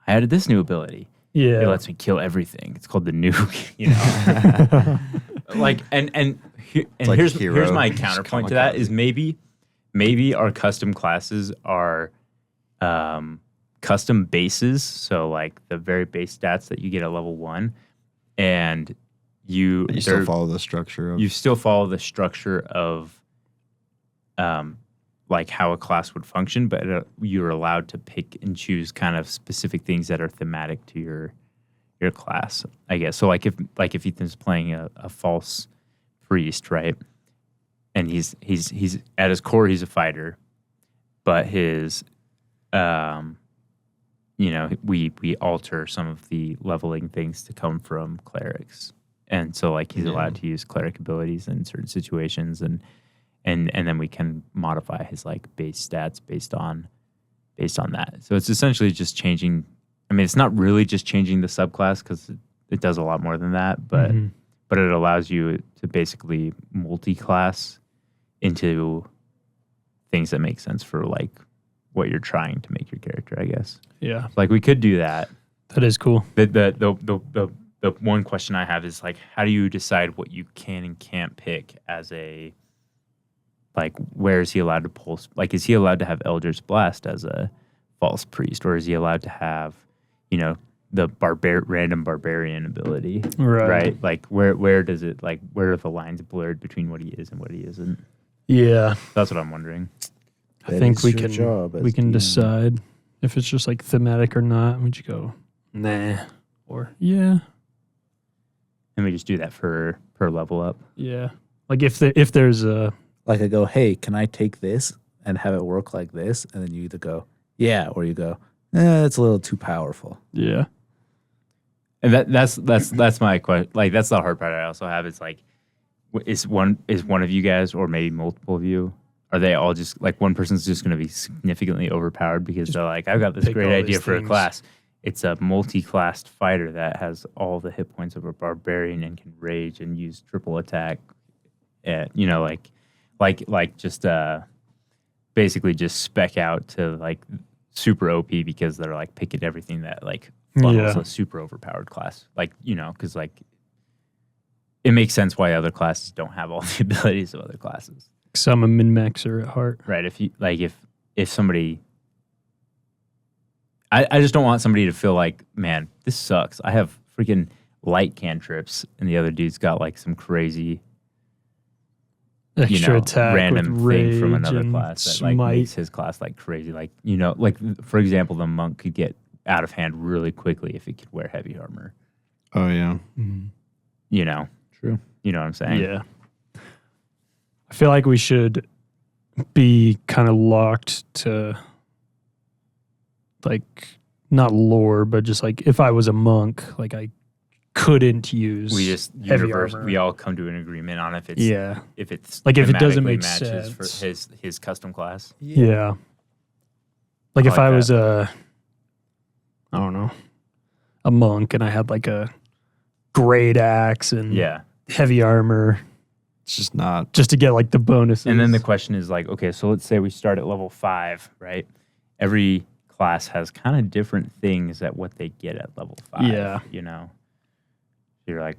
I added this new ability. Yeah. It lets me kill everything. It's called the nuke, like like here's Hero. my Just counterpoint come to that like is maybe our custom classes are custom bases, so like the very base stats that you get at level 1, and But you still they're- follow the structure of you still follow the structure of like how a class would function, but you're allowed to pick and choose kind of specific things that are thematic to your class, I guess. So like if Ethan's playing a false priest, right? And he's at his core he's a fighter, but his we alter some of the leveling things to come from clerics. And so like he's allowed to use cleric abilities in certain situations, and and then we can modify his like base stats based on that. So it's essentially just changing. I mean, it's not really just changing the subclass because it does a lot more than that, but it allows you to basically multi-class into things that make sense for like what you're trying to make your character, I guess. Yeah. Like we could do that. That is cool. The one question I have is like, how do you decide what you can and can't pick as a, like, where is he allowed to pull? Like, is he allowed to have Eldritch Blast as a false priest, or is he allowed to have, you know, the random barbarian ability? Right. Like, where does it, like, where are the lines blurred between what he is and what he isn't? Yeah. That's what I'm wondering. I think we can decide if it's just like thematic or not. Would you go, nah, or yeah? And we just do that per level up. Yeah. Like if there's a, Like I go, hey, can I take this and have it work like this? And then you either go, yeah, or you go, it's a little too powerful. yeah. And that's my question. Like that's the hard part I also have. It's like, is one of you guys, or maybe multiple of you, are they all just like one person's just going to be significantly overpowered because they're like, I've got this pick great all idea these for a things. class. It's a multi-classed fighter that has all the hit points of a barbarian and can rage and use triple attack. You know, like just basically just spec out to like super OP because they're like picking everything that like funnels Yeah. a super overpowered class. Like, you know, because like it makes sense why other classes don't have all the abilities of other classes. Because I'm a min-maxer at heart. Right. If you like if somebody I just don't want somebody to feel like, man, this sucks. I have freaking light cantrips and the other dude's got like some crazy Extra attack random with thing from rage another and class that like smite. makes his class like crazy. Like, you know, like for example, the monk could get out of hand really quickly if it could wear heavy armor. Oh yeah. You know? True. You know what I'm saying? Yeah. I feel like we should be kind of locked to like not lore, but just like if I was a monk, like I couldn't use We just heavy armor. we all come to an agreement on if it's Like, if it doesn't thematically make matches for sense. his custom class. Yeah. Like I if like I that. was I don't know, a monk and I had like a great axe and Yeah. heavy armor It's just not. just to get like the bonuses. And then the question is like, okay, so let's say we start at level 5, right? Every class has kind of different things at what they get at level 5. Yeah. You know? You're like,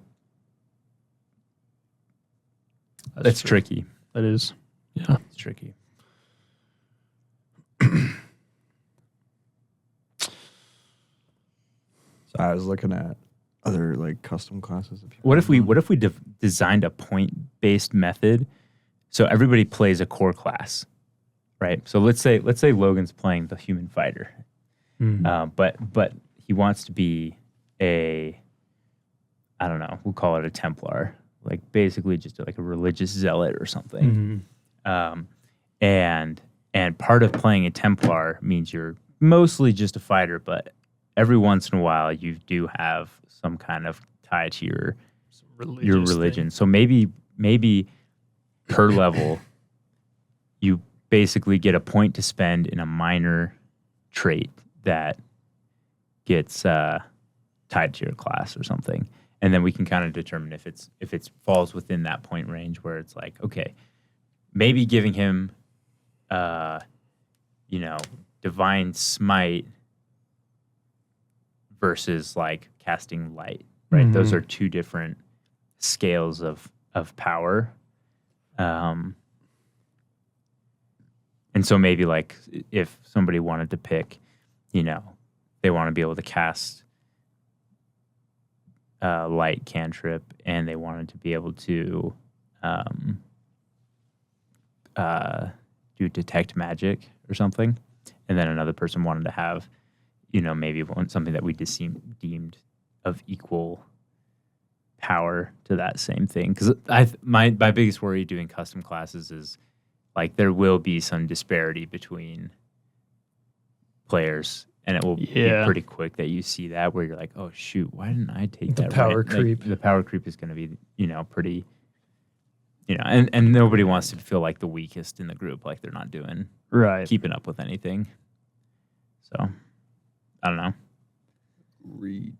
that's true. tricky. That is. Yeah. It's tricky. So I was looking at other like custom classes. What if we designed a point-based method so everybody plays a core class, right? So let's say Logan's playing the human fighter, but he wants to be a, I don't know, we'll call it a Templar, like basically just like a religious zealot or something. And part of playing a Templar means you're mostly just a fighter, but every once in a while you do have some kind of tie to your religion. So maybe per level you basically get a point to spend in a minor trait that gets tied to your class or something. And then we can kind of determine if it falls within that point range where it's like, okay, maybe giving him divine smite versus like casting light, right? Those are two different scales of power. And so maybe like if somebody wanted to pick, you know, they want to be able to cast light cantrip and they wanted to be able to do detect magic or something. And then another person wanted to have, you know, maybe something that we deemed of equal power to that same thing. Because my biggest worry doing custom classes is like there will be some disparity between players, and it will be pretty quick that you see that where you're like, oh shoot, why didn't I take that? Power Like, creep. the power creep is going to be, you know, pretty you know, and nobody wants to feel like the weakest in the group, like they're not Right. keeping up with anything. So, I don't know. Read.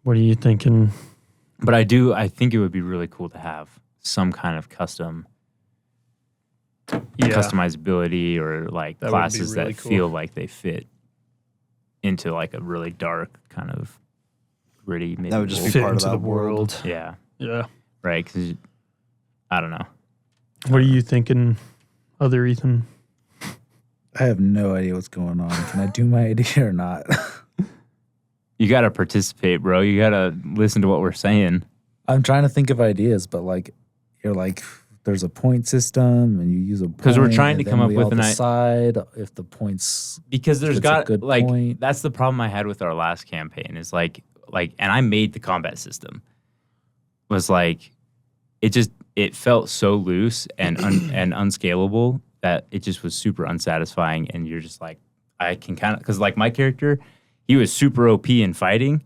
What are you thinking? But I think it would be really cool to have some kind of customizability or like That would be classes really that cool. feel like they fit into like a really dark kind of gritty. Maybe That would just be world. Fit part of into that the world. Yeah, Yeah. right. Because I don't know. What are you thinking, other Ethan? I have no idea what's going on. Can I do my idea or not? You got to participate, bro. You got to listen to what we're saying. I'm trying to think of ideas, but like you're like there's a point system and you use a point. 'Cause we're trying to and come then up we with all an decide if the points. Because there's That's a got good like point. that's the problem I had with our last campaign is like and I made the combat system was like it felt so loose and and unscalable that it just was super unsatisfying, and you're just like I can kind of because like my character, he was super OP in fighting,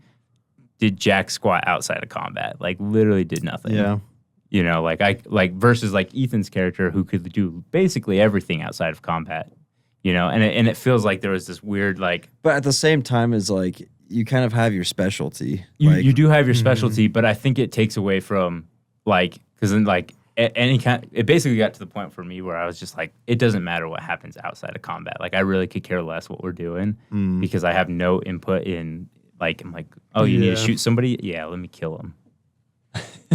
did jack squat outside of combat, like literally did nothing. Yeah. You know, like versus like Ethan's character who could do basically everything outside of combat. You know, and it feels like there was this weird like But at the same time, is like you kind of have your specialty. you do have your specialty, but I think it takes away from like because then like any kind. It basically got to the point for me where I was just like, it doesn't matter what happens outside of combat. Like I really could care less what we're doing because I have no input in. Like I'm like, oh, you need to Yeah. shoot somebody? Yeah, let me kill him.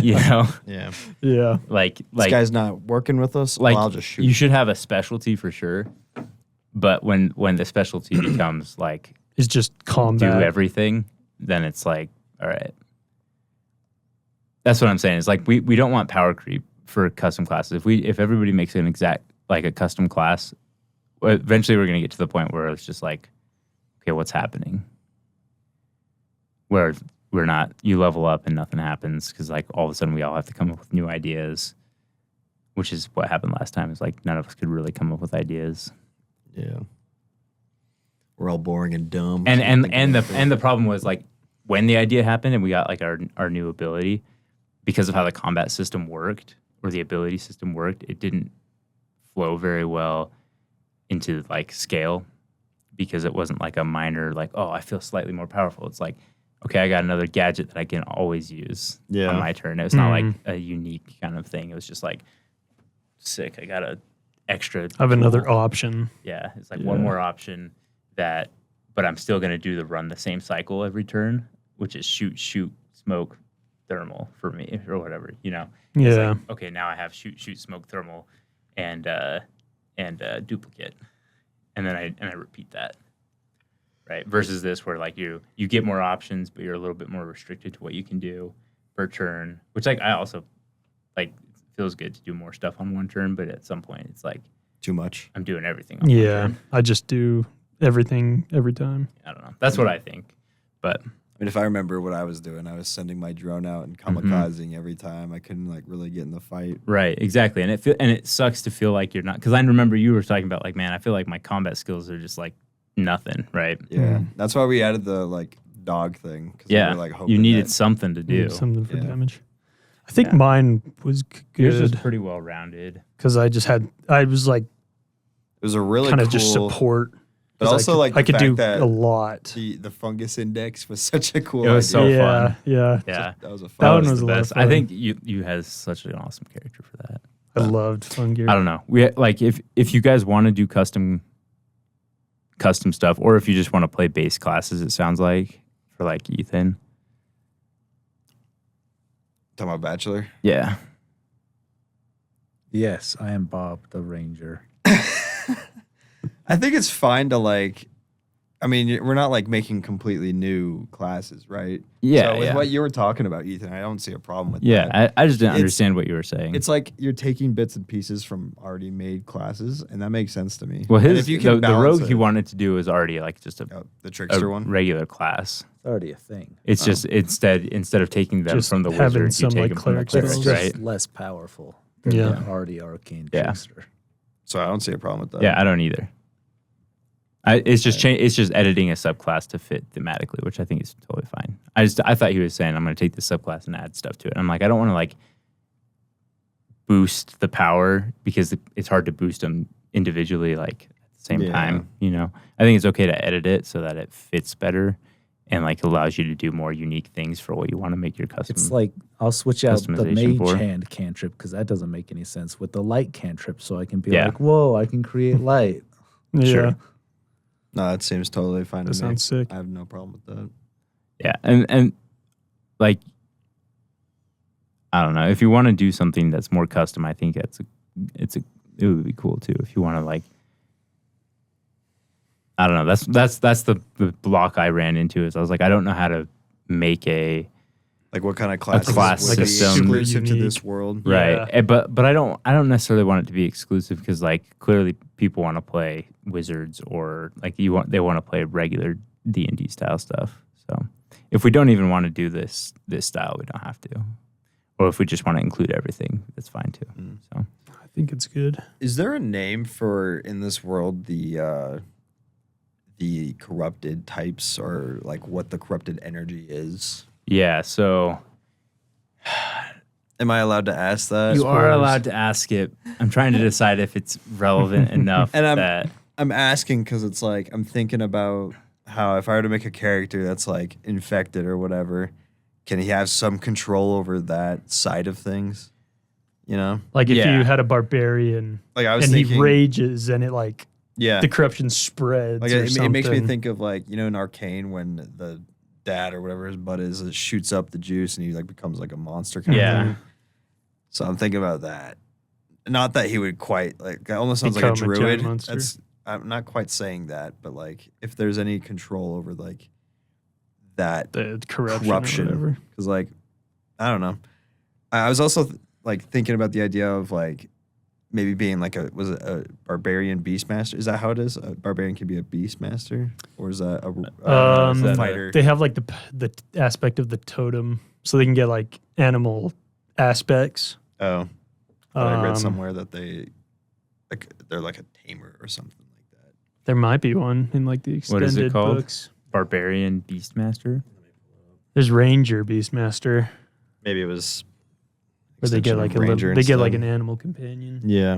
You know, Yeah. Yeah. like This guy's not working with us. like Well, I'll just shoot. you should have a specialty for sure. But when the specialty becomes like It's just do combat. everything, then it's like, all right. That's what I'm saying. It's like we don't want power creep for custom classes. If everybody makes an exact like a custom class, eventually we're gonna get to the point where it's just like, okay, what's happening? Where we're not, you level up and nothing happens because like all of a sudden we all have to come up with new ideas, which is what happened last time. Is like none of us could really come up with ideas. Yeah. We're all boring and dumb. And the problem was like when the idea happened and we got like our new ability, because of how the combat system worked or the ability system worked, it didn't flow very well into like scale because it wasn't like a minor like, oh, I feel slightly more powerful. It's like, okay, I got another gadget that I can always use on my turn. It was not like a unique kind of thing. It was just like, sick, I got a extra I have another tool. option. Yeah, it's like one more option that, but I'm still going to do the same cycle every turn, which is shoot, smoke, thermal for me or whatever, you know? It's Yeah. like, okay, now I have shoot, smoke, thermal, and duplicate. And then I repeat that. Right? Versus this where like you get more options, but you're a little bit more restricted to what you can do per turn, which like I also like it feels good to do more stuff on one turn, but at some point it's like too much. I'm doing everything on one Yeah. turn. I just do everything every time. I don't know. That's what I think. But I mean, if I remember what I was doing, I was sending my drone out and kamikazing every time. I couldn't like really get in the fight. right, exactly. And it sucks to feel like you're not, because I remember you were talking about like, man, I feel like my combat skills are just like nothing, right? Yeah, that's why we added the like dog thing. 'Cause Yeah, we were, like, hoping you needed that- something to do. Something for Yeah. damage. I think Yeah. mine was Yours was good pretty well rounded. because I was like It was a really kind cool, of just support. but 'Cause also I like could the do fact that a lot. the fungus index was such a cool. It was idea. so yeah, fun. yeah. Yeah, That was a That fun. one was was the a lot of best. I fun. think you had such an awesome character for that. I loved Fun Gear. I don't know. We like if you guys want to do custom stuff, or if you just want to play base classes, it sounds like for like Ethan. Talking about Bachelor. Yeah, Yes, I am Bob the Ranger. I think it's fine to like. I mean, we're not like making completely new classes, right? yeah, So with yeah. what you were talking about, Ethan, I don't see a problem with that. Yeah, I just didn't It's- understand what you were saying. It's like you're taking bits and pieces from already made classes, and that makes sense to me. well, And his if you can the balance rogue he it- wanted to do was already like just the a trickster one. regular class. It's already a thing. It's just instead of taking them Just from the having wizard, you some, take like, them from the cleric But it's cleric, just right? less powerful than Yeah. the already arcane Yeah. trickster. So I don't see a problem with that. Yeah, I don't either. It's just it's just editing a subclass to fit thematically, which I think is totally fine. I thought he was saying I'm going to take this subclass and add stuff to it. And I'm like, I don't want to like boost the power because it's hard to boost them individually like at the same time. You know, I think it's okay to edit it so that it fits better and like allows you to do more unique things for what you want to make your custom. It's like I'll switch out the customization mage for. hand cantrip because that doesn't make any sense with the light cantrip. So I can be Yeah. like, whoa, I can create light. Yeah. Sure. No, that seems totally fine That to me. sounds sick. I have no problem with that. Yeah, and like I don't know if you want to do something that's more custom. I think it would be cool too if you want to like. I don't know. That's the block I ran into is I was like I don't know how to make a Like what kind of classes class would be system. exclusive to Unique. this world? right, Yeah. but I don't necessarily want it to be exclusive because like clearly people want to play wizards or like they want to play regular D&D style stuff. So if we don't even want to do this style, we don't have to. Or if we just want to include everything, that's fine too. So I think it's good. Is there a name for in this world the corrupted types or like what the corrupted energy is? yeah, so Am I allowed to ask that? you are allowed to ask it. I'm trying to decide if it's relevant enough And that I'm asking because it's like I'm thinking about how if I were to make a character that's like infected or whatever, can he have some control over that side of things? You know, Like if Yeah. you had a barbarian like I was and thinking, he rages and it like yeah, the corruption spreads. like or it makes me something. think of like in Arcane when the dad or whatever his butt is it shoots up the juice and he like becomes like a monster kind Yeah. of thing. So I'm thinking about that. Not that he would quite like that almost sounds like a Become a giant druid. monster. That's I'm not quite saying that, but like if there's any control over like that the corruption. corruption. Or whatever. Because like I don't know. I was also like thinking about the idea of like maybe being like was it a barbarian beastmaster? Is that how it is? A barbarian can be a beastmaster, or is that Um, a fighter? They have like the aspect of the totem, so they can get like animal aspects. Oh, I read Um, somewhere that they're like a tamer or something like that. There might be one in like the What extended is it called? books. Barbarian Beastmaster. There's Ranger Beastmaster, Maybe it was where they get extension like of a ranger little, they get like instead. an animal companion. Yeah.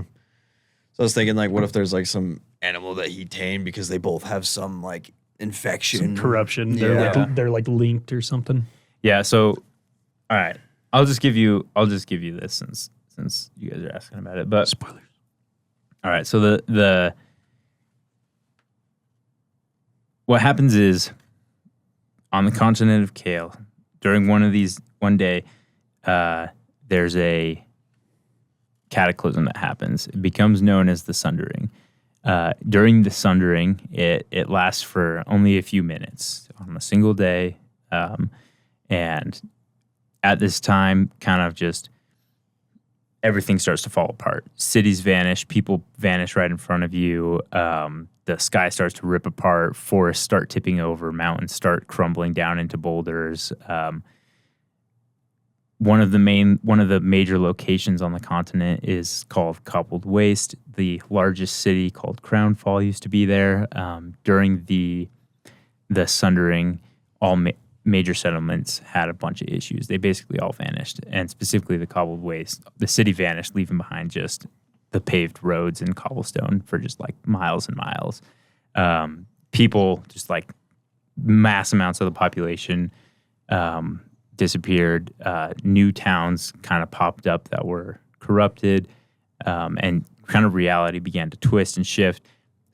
So I was thinking like, what if there's like some animal that he tamed because they both have some like infection, Some corruption. Yeah. They're like linked or something. Yeah. So, all right, I'll just give you this since you guys are asking about it. But Spoilers. all right, so the what happens is on the continent of Kale during one day, there's a cataclysm that happens. It becomes known as the Sundering. During the Sundering, it lasts for only a few minutes on a single day, and at this time, kind of just everything starts to fall apart. Cities vanish, people vanish right in front of you. The sky starts to rip apart. Forests start tipping over. Mountains start crumbling down into boulders. One of the major locations on the continent is called Cobbled Waste. The largest city called Crownfall used to be there. During the Sundering, all major settlements had a bunch of issues. They basically all vanished, and specifically the Cobbled Waste. The city vanished, leaving behind just the paved roads and cobblestone for just like miles and miles. People, just like mass amounts of the population, disappeared. New towns kind of popped up that were corrupted, and kind of reality began to twist and shift.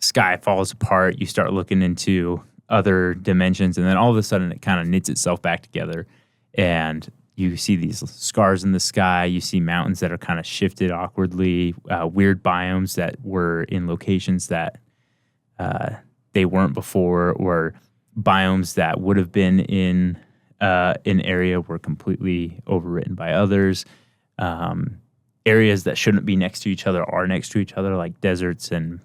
Sky falls apart. You start looking into other dimensions, and then all of a sudden it kind of knits itself back together, and you see these scars in the sky. You see mountains that are kind of shifted awkwardly, weird biomes that were in locations that they weren't before, or biomes that would have been in an area were completely overwritten by others. Areas that shouldn't be next to each other are next to each other, like deserts and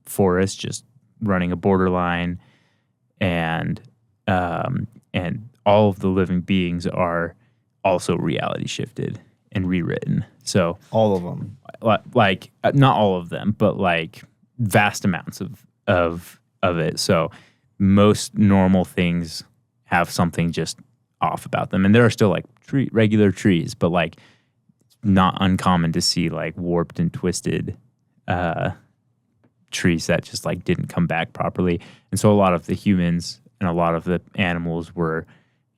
forests just running a borderline. And all of the living beings are also reality shifted and rewritten. So all of them. like not all of them, but like vast amounts of it. So most normal things have something just off about them, and there are still like regular trees, but like not uncommon to see like warped and twisted trees that just like didn't come back properly. And so a lot of the humans and a lot of the animals were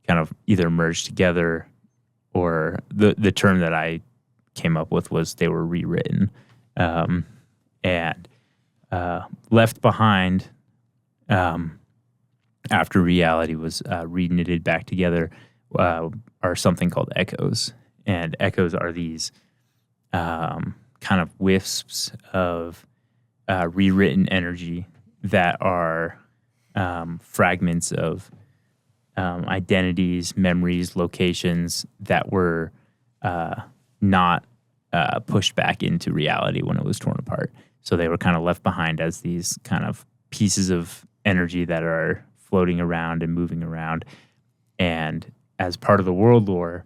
kind of either merged together, or the term that I came up with was they were rewritten and left behind after reality was reknitted back together are something called echoes. And echoes are these kind of wisps of rewritten energy that are fragments of identities, memories, locations that were not pushed back into reality when it was torn apart. So they were kind of left behind as these kind of pieces of energy that are floating around and moving around. And as part of the world lore,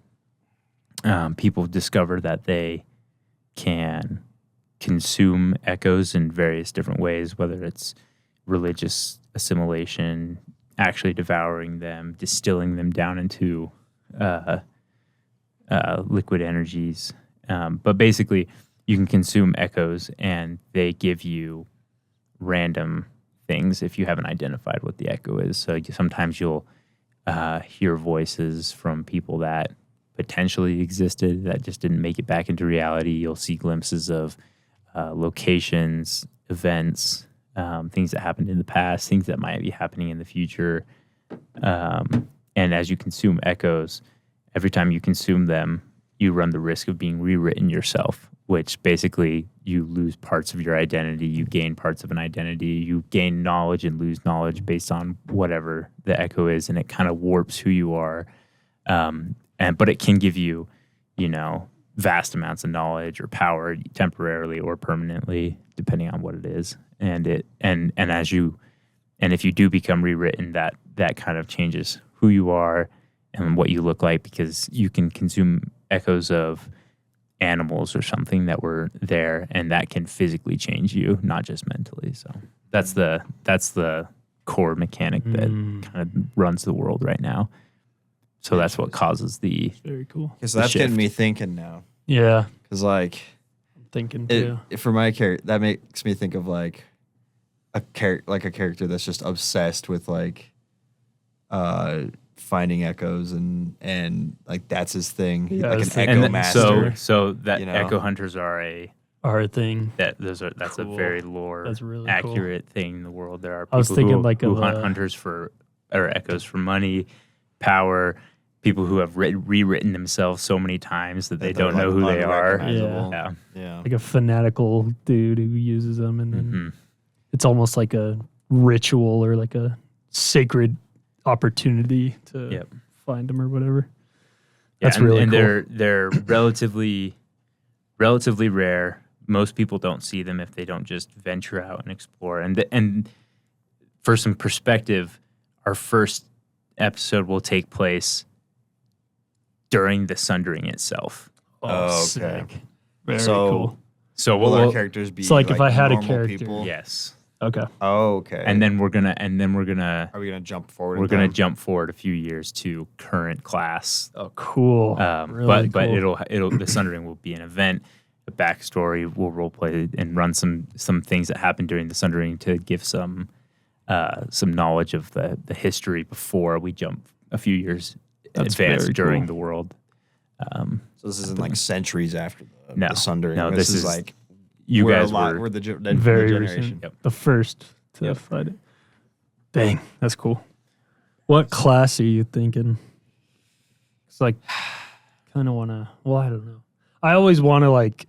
people discover that they can consume echoes in various different ways, whether it's religious assimilation, actually devouring them, distilling them down into liquid energies. But basically, you can consume echoes, and they give you random things if you haven't identified what the echo is. So sometimes you'll hear voices from people that potentially existed that just didn't make it back into reality. You'll see glimpses of locations, events, things that happened in the past, things that might be happening in the future. And as you consume echoes, every time you consume them, you run the risk of being rewritten yourself, which basically you lose parts of your identity, you gain parts of an identity, you gain knowledge and lose knowledge based on whatever the echo is, and it kind of warps who you are. But it can give you, vast amounts of knowledge or power temporarily or permanently, depending on what it is. And if you do become rewritten, that kind of changes who you are and what you look like, because you can consume echoes of animals or something that were there, and that can physically change you, not just mentally. So that's the core mechanic that kind of runs the world right now. So that's what causes the Very cool. Okay, so that's shift. getting me thinking now. Yeah, Because like I'm thinking too. for my character, that makes me think of like a character that's just obsessed with like finding echoes and like that's his thing. Yeah, like it's an the- echo and master. So that you know. echo hunters are Our thing. that's Cool. a very lore That's really accurate thing in the world. There are I was people thinking who, like who of hunt hunters or echoes for money, power. People who have rewritten themselves so many times that they don't know who they are. unrecognizable. Yeah. Yeah. like a fanatical dude who uses them, and then Mhm. it's almost like a ritual or like a sacred opportunity to Yep. find them or whatever. Yeah, That's really and cool. they're relatively rare. Most people don't see them if they don't just venture out and explore. And for some perspective, our first episode will take place during the Sundering itself. Oh, okay. sick. Very So- cool. So Will we'll our characters be So, like, if I had a normal character- people? yes, Okay. Oh, okay. and then we're gonna are we gonna jump forward? we're in gonna time? jump forward a few years to current class. Oh, cool. Really But cool. it'll the Sundering will be an event, a backstory. We'll role play and run some things that happened during the Sundering to give some knowledge of the history before we jump a few years That's advanced very during cool. the world. So this isn't like centuries after No. the Sundering. No, this this is is- like You we're guys a lot. were We're the Very generation. recent. Yep. The first to Yep. fight it. Dang, that's cool. What class are you thinking? It's like, kind of want to. Well, I don't know. I always want to like,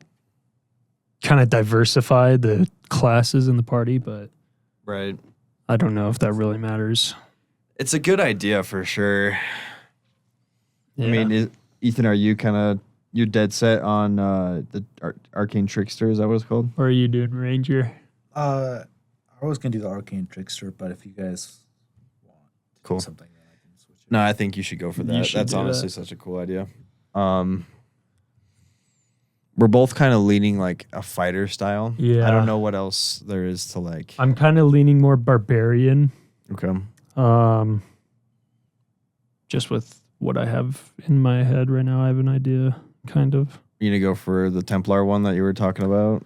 kind of diversify the classes in the party, but Right. I don't know if that really matters. It's a good idea for sure. Yeah. I mean, Ethan, are you you're dead set on the Arcane Trickster? Is that what it's called? or are you doing Ranger? I was gonna do the Arcane Trickster, but if you guys want to Cool. do something, then I can switch it. No, I think you should go for You that. should That's do honestly that. such a cool idea. We're both kind of leaning like a fighter style. Yeah. I don't know what else there is to like. I'm kind of leaning more barbarian. Okay. Just with what I have in my head right now, I have an idea, kind of. You gonna go for the Templar one that you were talking about?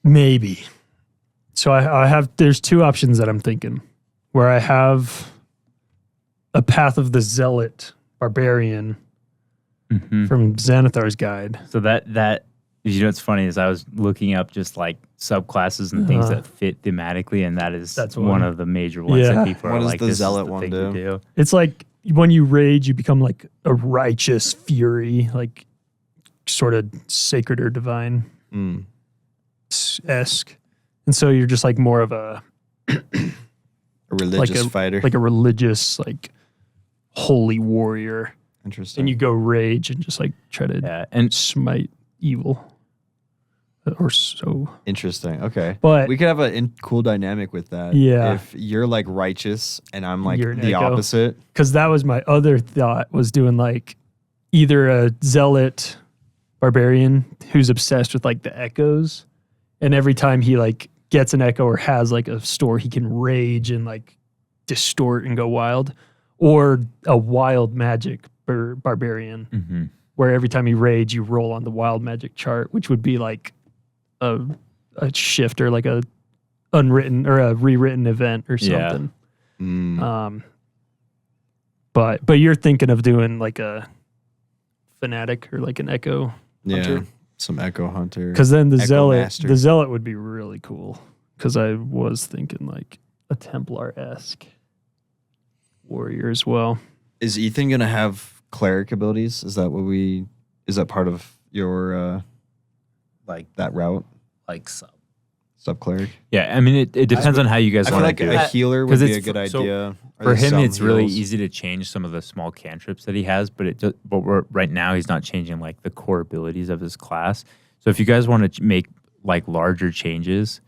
Maybe. So I have, there's two options that I'm thinking, where I have a Path of the Zealot Barbarian from Xanathar's Guide. So that you know what's funny is I was looking up just like subclasses and things that fit thematically, and that's one of the major ones that people What are does like. the This Zealot is the one thing to do? It's like when you rage, you become like a righteous fury, like sort of sacred or divine esque. And so you're just like more of a religious fighter. like a religious, like holy warrior. Interesting. And you go rage and just like try to and smite evil. Or so. Interesting. Okay. But we could have a cool dynamic with that. Yeah. If you're like righteous and I'm like You're an the echo. opposite. because that was my other thought, was doing like either a zealot barbarian who's obsessed with like the echoes, and every time he like gets an echo or has like a store, he can rage and like distort and go wild, or a wild magic barbarian where every time you rage you roll on the wild magic chart, which would be like a shift or like a unwritten or a rewritten event or something. But you're thinking of doing like a fanatic or like an echo hunter. Some echo hunter. Because then the Echo Master. zealot would be really cool. Because I was thinking like a Templar-esque warrior as well. Is Ethan gonna have cleric abilities? Is that part of your Like that route? like sub. Sub cleric? yeah, I mean it depends on how you guys I feel want to like do a it. healer 'Cause would be it's a good so idea. Or For there's him, some it's really heals. easy to change some of the small cantrips that he has, but right now he's not changing like the core abilities of his class. So if you guys want to make like larger changes,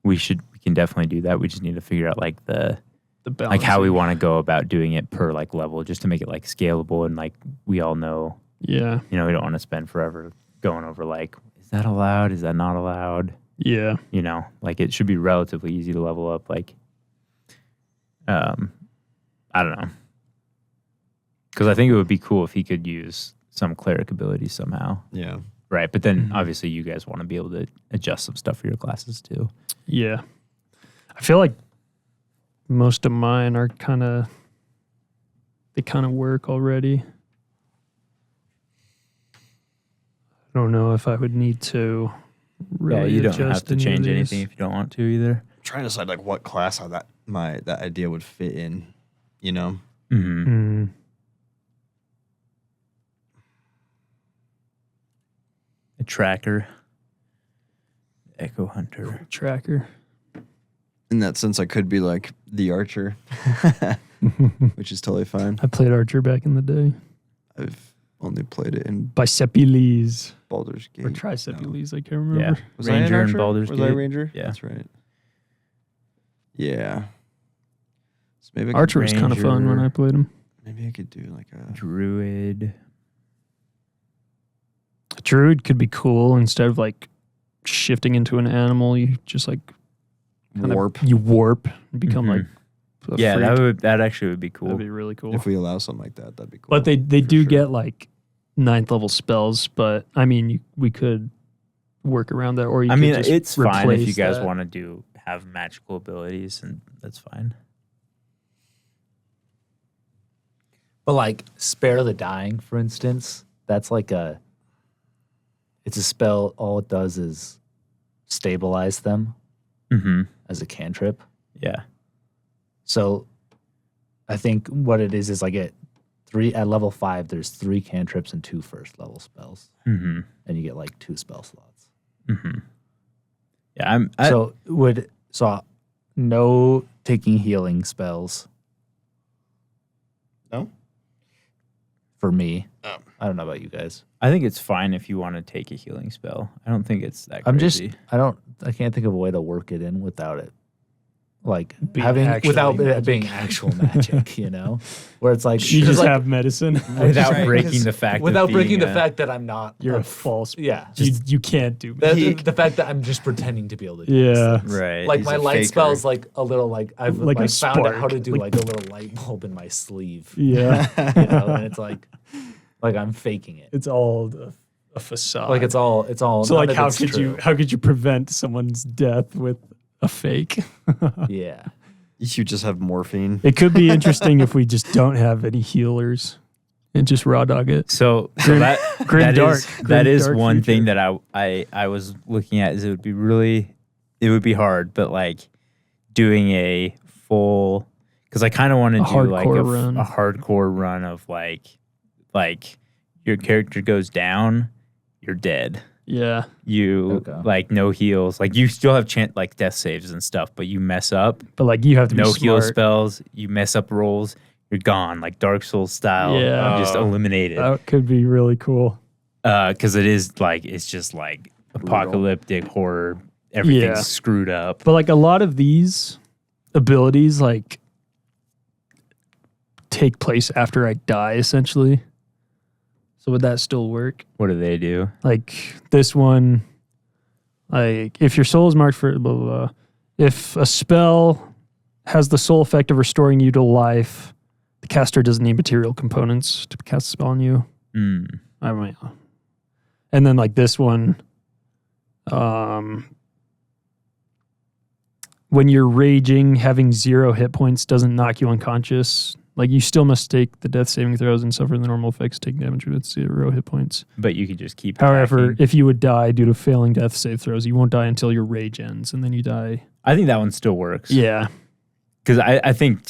we can definitely do that. We just need to figure out like the The like how we balancing. want to go about doing it per like level, just to make it like scalable, and like we all know, Yeah. we don't want to spend forever going over like, is that allowed? Is that not allowed? Yeah. Like it should be relatively easy to level up. Like, I don't know. Because I think it would be cool if he could use some cleric abilities somehow. Yeah. Right. But then obviously you guys want to be able to adjust some stuff for your classes too. Yeah. I feel like most of mine are they kind of work already. I don't know if I would need to really you don't have adjust to any of change these. anything if you don't want to either. I'm trying to decide like what class that idea would fit in, you know? Mm-hmm. A tracker. Echo hunter. Tracker. In that sense, I could be like the archer, which is totally fine. I played Archer back in the day. I've only played it in Bicepules. Baldur's Gate. Or Tricepules, I can't remember. Yeah. Was I an Ranger and archer? Baldur's Was Gate. I Ranger? Yeah. That's right. Yeah. So maybe I could, Archer was kind of fun when I played him. maybe I could do like a Druid. Druid could be cool. Instead of like shifting into an animal, you just like warp you warp and become like a Yeah, freak. that actually would be cool. That'd be really cool. if we allow something like that. That'd be cool. But they do sure. get like 9th level spells. But I mean, we could work around that, or you I could mean, just it's fine if you replace guys that. want to have magical abilities, and that's fine. But like Spare the Dying, for instance, that's like it's a spell. All it does is stabilize them as a cantrip. Yeah. So I think what it is like at level 5, there's 3 cantrips and 2 first level spells. Mm-hmm. And you get like 2 spell slots. Mm-hmm. Yeah, So no taking healing spells. No? For me. Oh. I don't know about you guys. I think it's fine if you want to take a healing spell. I don't think it's that crazy. I can't think of a way to work it in without it. Like Being having actually without it magic. being actual magic, you know? Where it's like You just like, have medicine. without Right, breaking 'cause the fact without of breaking being the fact that I'm not You're a false. yeah. You can't do The fact that I'm just pretending to be able to do these Yeah. things. right. Like He's my a light faker. spells like a little like I've Like like a found out how spark. to do Like- like a little light bulb in my sleeve. Yeah. You know? And it's like I'm faking it. It's all a facade. Like it's all. so none like of how it's could true. you prevent someone's death with a fake? Yeah. You just have morphine. It could be interesting if we just don't have any healers and just raw dog it. So Grim that dark. is Grim dark one future. thing that I was looking at is it would be hard, but like doing a full, because I kind of want to do like hardcore run. a hardcore run of like your character goes down, you're dead. Yeah, You Okay. like no heals, like you still have like death saves and stuff, but you mess up, but like you have to no be heal smart. spells, you mess up rolls, you're gone, like Dark Souls style, Yeah. just eliminated. That could be really cool. Because it is like it's just like apocalyptic horror. Everything's Yeah. screwed up. But like a lot of these abilities, like take place after I die, essentially. So would that still work? What do they do? Like this one, like if your soul is marked for blah, blah, blah. If a spell has the sole effect of restoring you to life, the caster doesn't need material components to cast a spell on you. Mm. I mean, and then like this one, when you're raging, having 0 hit points doesn't knock you unconscious. Like you still must take the death saving throws and suffer the normal effects, take damage with 0 hit points. But you could just keep. However, attacking. if you would die due to failing death save throws, you won't die until your rage ends, and then you die. I think that one still works. Yeah, Because I think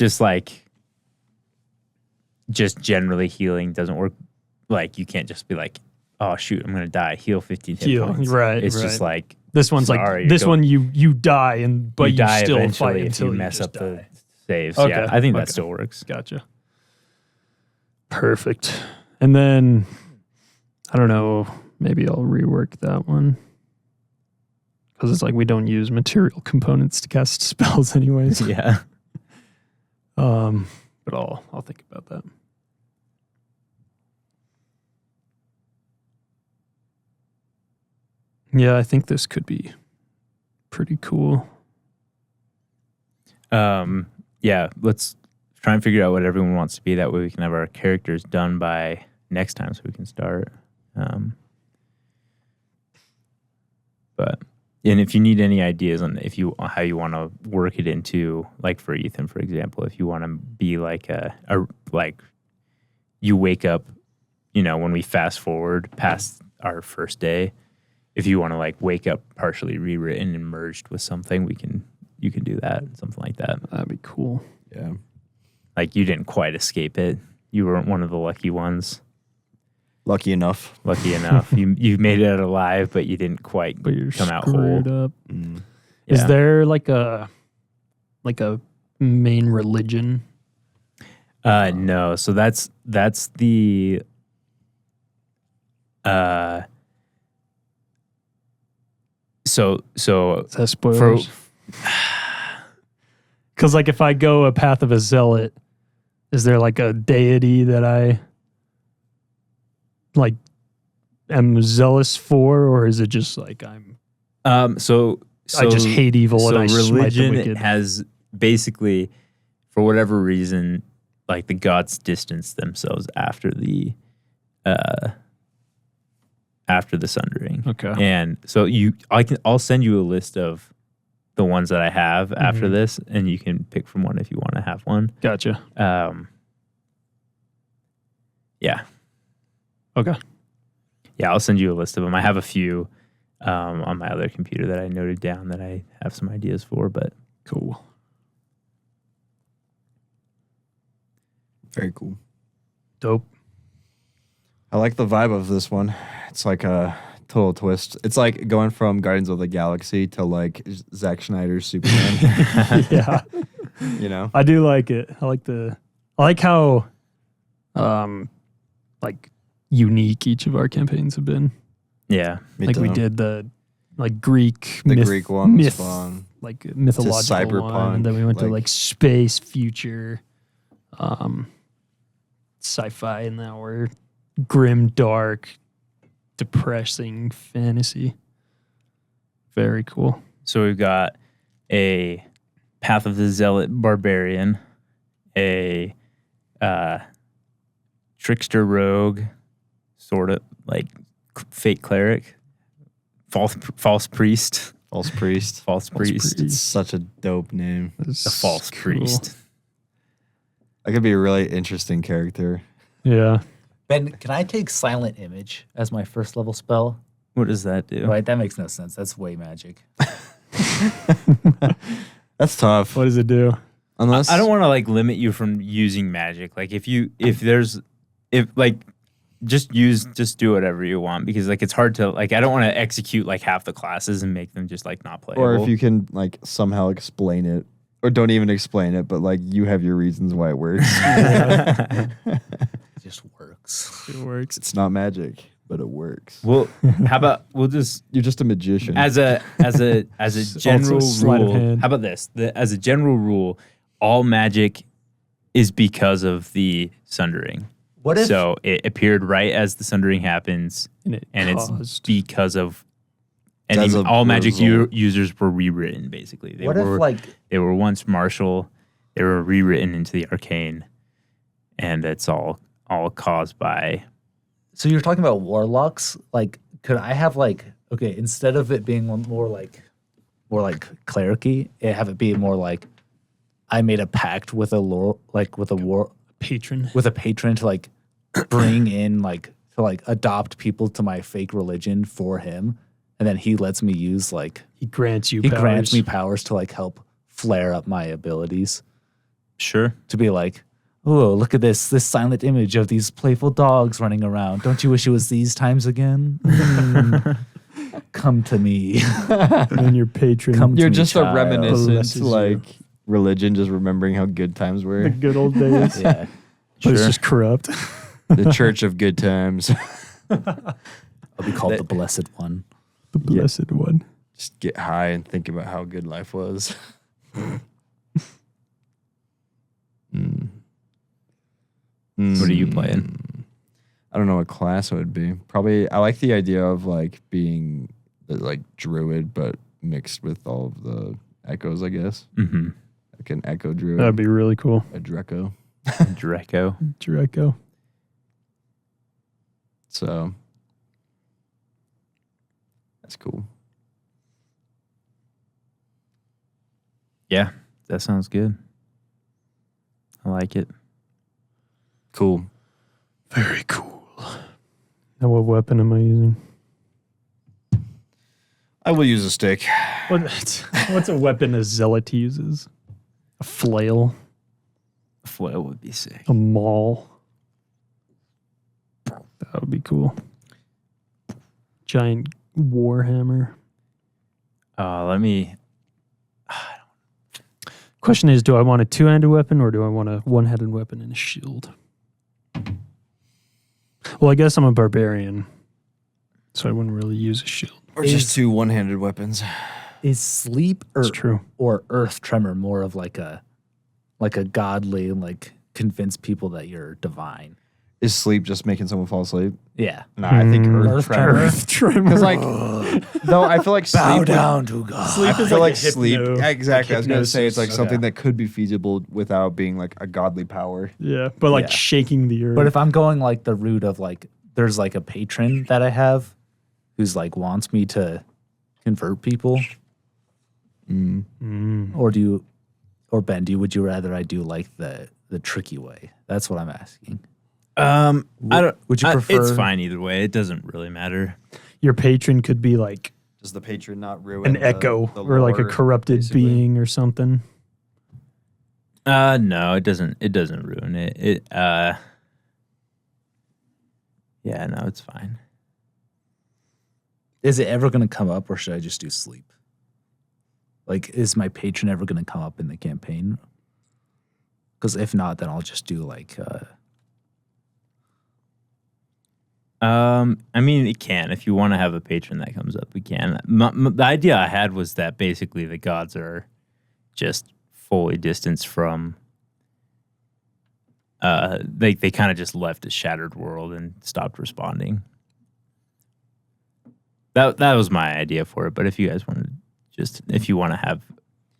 just generally healing doesn't work. Like you can't just be like, oh shoot, I'm gonna die. Heal 15 hit Heal, points. right, It's right. just like this one's Sorry, like this go- one you die and but you, die still eventually fight if until you you mess just up the die. saves. Okay, Yeah, I think that okay. still works. Gotcha. Perfect. And then I don't know, maybe I'll rework that one. Because it's like we don't use material components to cast spells anyways. Yeah. But I'll think about that. Yeah, I think this could be pretty cool. Yeah, let's try and figure out what everyone wants to be. That way we can have our characters done by next time so we can start. But and if you need any ideas on how you want to work it into, like for Ethan, for example, if you want to be like like you wake up, when we fast forward past our first day, if you want to like wake up partially rewritten and merged with something, you can do that, something like that. That'd be cool. Yeah. Like you didn't quite escape it. You weren't one of the lucky ones. Lucky enough. Lucky enough, you made it out alive, but you didn't quite But you're come out whole. screwed up. Mm. Is Yeah. there like a main religion? No. So that's the so Is that spoilers? Because like if I go a path of a zealot, is there like a deity that I like am zealous for, or is it just like so I just hate evil so and I smite the religion wicked? has basically, for whatever reason, like the gods distance themselves after the sundering. Okay. And so I'll send you a list of the ones that I have after Mhm. this, and you can pick from one if you want to have one. Gotcha. Yeah. Okay. Yeah, I'll send you a list of them. I have a few on my other computer that I noted down that I have some ideas for, but Cool. Very cool. Dope. I like the vibe of this one. It's like a total twist. It's like going from Guardians of the Galaxy to like Zack Snyder's Superman. Yeah. I do like it. I like how like unique each of our campaigns have been. yeah. Me like we too. did the like Greek The myth, Greek one was myth, fun. like mythological one. And then we went to like- like space, future, sci-fi, and now we're grim, dark, depressing fantasy. Very cool. So we've got a Path of the Zealot Barbarian, a Trickster Rogue, sort of like fake cleric, false priest, False priest. false priest, It's such a dope name. the false priest. That could be a really interesting character. Yeah. Ben, can I take Silent Image as my first level spell? What does that do? Right, that makes no sense. That's way magic. That's tough. What does it do? Unless I don't want to like limit you from using magic. Like if just do whatever you want, because like it's hard to like I don't want to execute like half the classes and make them just like not playable. or if you can like somehow explain it, or don't even explain it, but like you have your reasons why it works. It just works. It works. It's not magic, but it works. well, how about we'll just You're just a magician. as a general sleight of rule. hand. How about this? As a general rule, all magic is because of the sundering. What if So it appeared right as the sundering happens, And it's caused- because of As a all magic result. users were rewritten. Basically, they what were if like they were once martial, they were rewritten into the arcane, and it's all caused by. so you're talking about warlocks? Like, could I have like okay, instead of it being more like clericy, have it be more like I made a pact with a patron. patron to like bring in like to like adopt people to my fake religion for him, and then he lets me use like He grants you he powers. grants me powers to like help flare up my abilities. Sure. To be like, oh, look at this silent image of these playful dogs running around. Don't you wish it was these times again? Come to me. And then your patron. Come You're to me, just a child. reminiscence, Blesses you. like religion, just remembering how good times the were. good old days. Yeah. But it's Sure. just corrupt. The church of good times. I'll be called the blessed one. The blessed one. Just get high and think about how good life was. What are you playing? I don't know what class it would be. Probably, I like the idea of like being like druid, but mixed with all of the echoes, I guess. Mm-hmm. Like an echo druid, That'd be really cool. a Dreco. Draco. Draco. So that's cool. Yeah, that sounds good. I like it. Cool. Very cool. Now, what weapon am I using? I will use a stick. What's a weapon a zealot uses? A flail, Flail would be sick. a maul. That would be cool. Giant warhammer. Let me. Question is, do I want a two-handed weapon or do I want a one-handed weapon and a shield? Well, I guess I'm a barbarian, so I wouldn't really use a shield. Or just two one-handed weapons. Is sleep It's true. or earth tremor more of like a godly, like convince people that you're divine? Is sleep just making someone fall asleep? Yeah. No, I think Earth tremor. Earth tremor. Because like, no, I feel like Bow sleep. down to God. I is feel like like a sleep. hypno- Exactly. I was gonna say it's like hypnosis. something that could be feasible without being like a godly power. Yeah, but like Yeah. shaking the earth. But if I'm going like the route of like, there's like a patron that I have who's like wants me to convert people, or Ben, would you rather I do like the tricky way? That's what I'm asking. I don't. Would you It's prefer- fine either way. It doesn't really matter. your patron could be like Does the patron not ruin an echo or like a lore, corrupted basically? being or something. No, it doesn't. It doesn't ruin it. Yeah, no, it's fine. Is it ever going to come up, or should I just do sleep? Like, is my patron ever going to come up in the campaign? Because if not, then I'll just do like. I mean, it can. If you want to have a patron that comes up, we can. The idea I had was that basically the gods are just fully distanced from. They kind of just left a shattered world and stopped responding. That was my idea for it. But if you guys want to if you want to have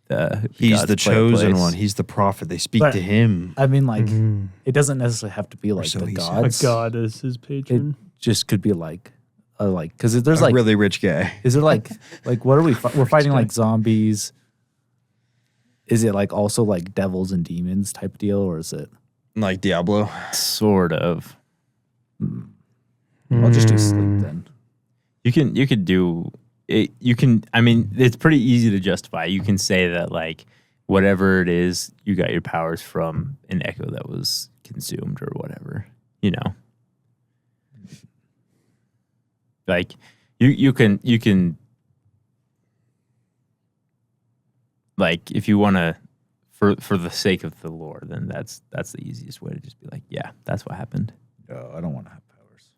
the He's gods the play a chosen place. one. He's the prophet. They speak But- to him. I mean, like, Mhm. it doesn't necessarily have to be like so the he said. A gods. god is his It patron. just could be like like because there's a like really rich guy. is it like what are we we're fighting like zombies? Is it like also like devils and demons type deal, or is it? Like Diablo. Sort of. I'll just do sleep then. You could do it. You can. I mean, it's pretty easy to justify. You can say that like whatever it is, you got your powers from an echo that was consumed or whatever. You know, like you can like if you want to. For the sake of the lore, then that's the easiest way to just be like, yeah, that's what happened. No, I don't want to have powers.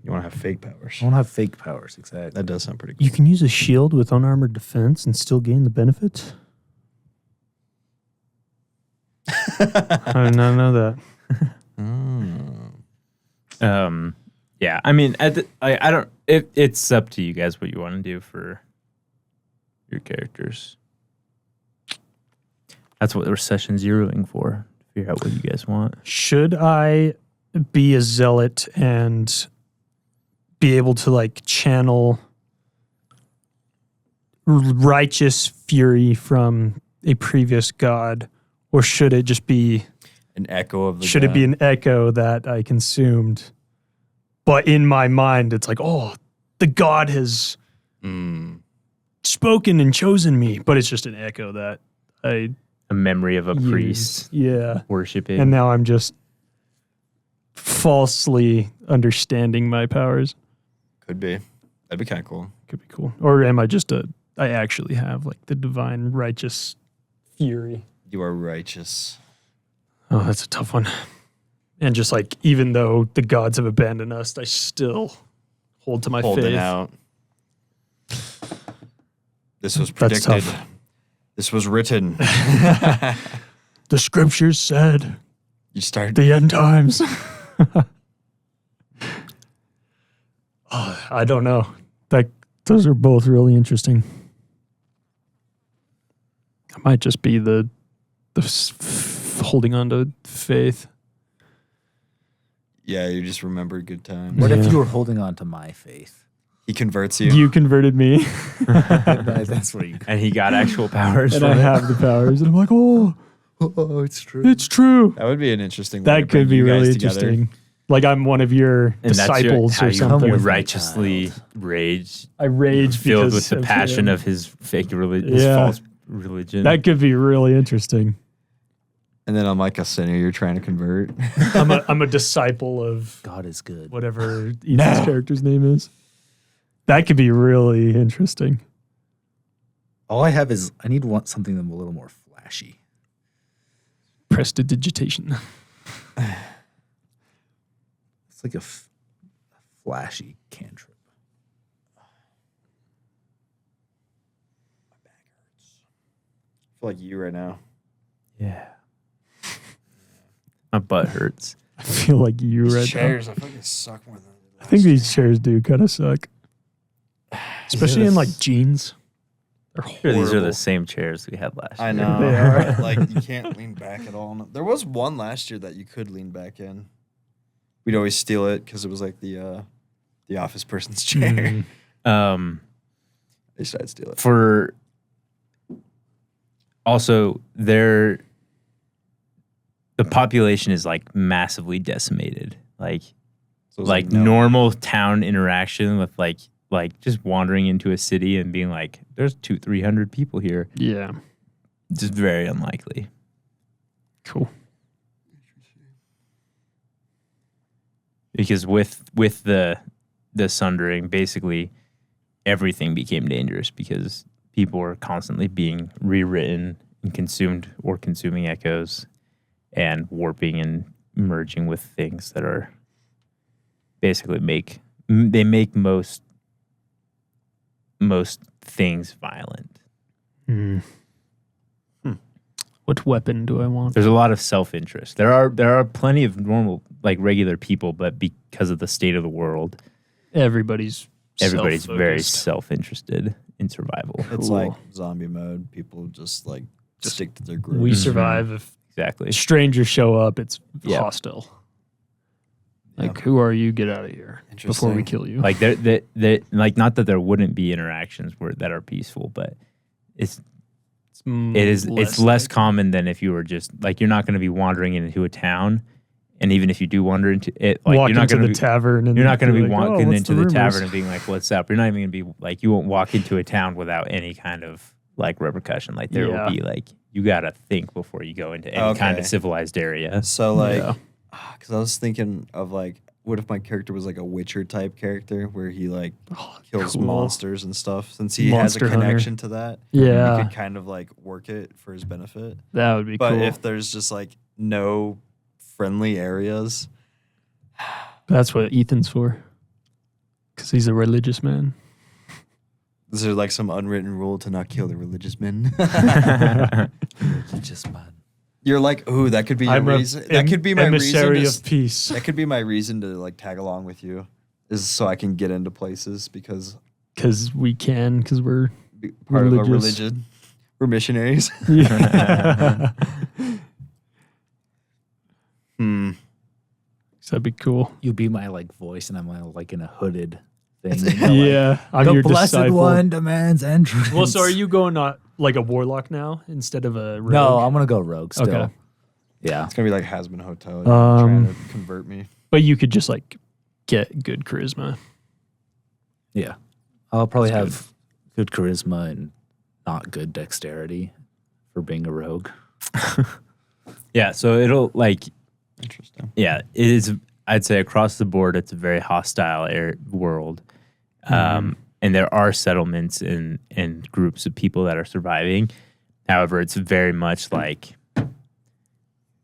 You want to have fake powers. I want to have fake powers. Exactly. That does sound pretty cool. You can use a shield with unarmored defense and still gain the benefits. I did not know that. Yeah, I mean, I don't. It's up to you guys what you want to do for your characters. That's what we're session zeroing for. Figure out what you guys want. Should I be a zealot and be able to like channel righteous fury from a previous god, or should it just be An echo of the should it be an echo that I consumed? But in my mind, it's like, oh, the god has spoken and chosen me, but it's just an echo that I A memory of a used. priest Yeah. worshiping. And now I'm just falsely understanding my powers. Could be. That'd be kind of cool. Could be cool. Or am I just I actually have like the divine righteous fury. You are righteous. Oh, that's a tough one. And just like, even though the gods have abandoned us, I still hold to my Holding faith. out. This was That's predicted. tough. This was written. The scriptures said You start. the end times. Oh, I don't know. Those are both really interesting. I might just be the holding on to faith. Yeah, you just remember good times. What if Yeah. you were holding on to my faith? He converts you. You converted me, That's where you. and he got actual powers and from I it. have the powers, and I'm like, oh, Oh, it's true. it's true. That would be an interesting. way to That could bring be you guys really together. interesting. Like I'm one of your And that's disciples how or you, something. you with me, righteously child. rage, I rage filled because with the of passion him. of his fake religion, his Yeah. false religion. That could be really interesting. And then I'm like a sinner you're trying to convert. I'm a disciple of God is good. whatever Ethan's character's name is. That could be really interesting. All I have is I need something a little more flashy. Prestidigitation. It's like a flashy cantrip. I feel like you right now. yeah. My butt hurts. I feel like you right chairs, I fucking suck more than now. I think these chairs do kind of suck. Especially in like jeans. They're Sure, horrible. these are the same chairs we had last I year. know. They are. Like you can't lean back at all. There was one last year that you could lean back in. We'd always steal it because it was like the office person's chair. Mm. They tried to steal it. For also the population is like massively decimated. Like So it was no. normal town interaction with like just wandering into a city and being like, there's 200-300 people here. Yeah. Just very unlikely. Cool. Because with the sundering, basically everything became dangerous because people were constantly being rewritten and consumed or consuming echoes and warping and merging with things that are basically make most things violent. Mm. What weapon do I want? There's a lot of self-interest. There are plenty of normal, like regular people, but because of the state of the world, Everybody's very self-focused. self-interested in survival. It's Cool. like zombie mode. People just stick to their group. We survive if Exactly. strangers show up. It's Yeah. hostile. Like, who are you? Get out of here before we Interesting. kill you. Like they like not that there wouldn't be interactions that are peaceful, but it's less common than if you were just like you're not going to be wandering into a town, and even if you do wander into it, like walk you're not into going the to tavern. And you're not going to be like, walking what's into the rumors? tavern and being like, "What's up?" You're not even going to be like you won't walk into a town without any kind of like repercussion. Like there will be like you got to think before you go into any kind of civilized area. So like, because I was thinking of like, what if my character was like a Witcher type character where he like kills cool. monsters and stuff? Since he Monster has a hunter. connection to that, Yeah. he could kind of like work it for his benefit. That would be But cool. if there's just like no friendly areas, That's what Ethan's for. Because he's a religious man. is there like some unwritten rule to not kill the religious men? Religious man. You're like, ooh, that could be your I'm reason. That could be my reason. emissary To, of peace. that could be my reason to like tag along with you, is so I can get into places because Because we can, because we're part of a Religious. religion. We're missionaries. yeah. That'd be cool. You be my like voice, and I'm like in a hooded thing. You know, like, Yeah, I'm the your blessed disciple. one demands entrance. Well, so are you going like a warlock now instead of a rogue? No, I'm gonna go rogue still. Okay. Yeah. It's gonna be like Hasbin Hotel, trying to convert me. But you could just like get good charisma. Yeah. I'll probably have good charisma and not good dexterity for being a rogue. Yeah, so it'll like Interesting. yeah, it is. I'd say across the board, it's a very hostile world, and there are settlements and groups of people that are surviving. However, it's very much like,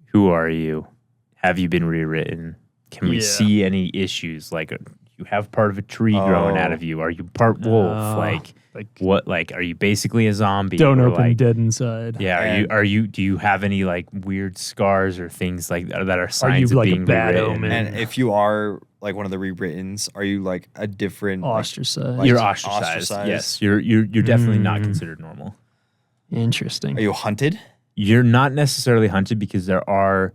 who are you? Have you been rewritten? Can we Yeah. see any issues? Like, you have part of a tree growing out of you. Are you part wolf? Like what? Like, are you basically a zombie? Don't Or, open like, dead inside. yeah, And- are you do you have any like weird scars or things like that are signs you of like a being bad rewritten? omen? And if you are like one of the rewrittens, are you like a different? like- Ostracized. like- You're ostracized. ostracized? Yes, you're definitely not considered normal. Interesting. are you hunted? You're not necessarily hunted because there are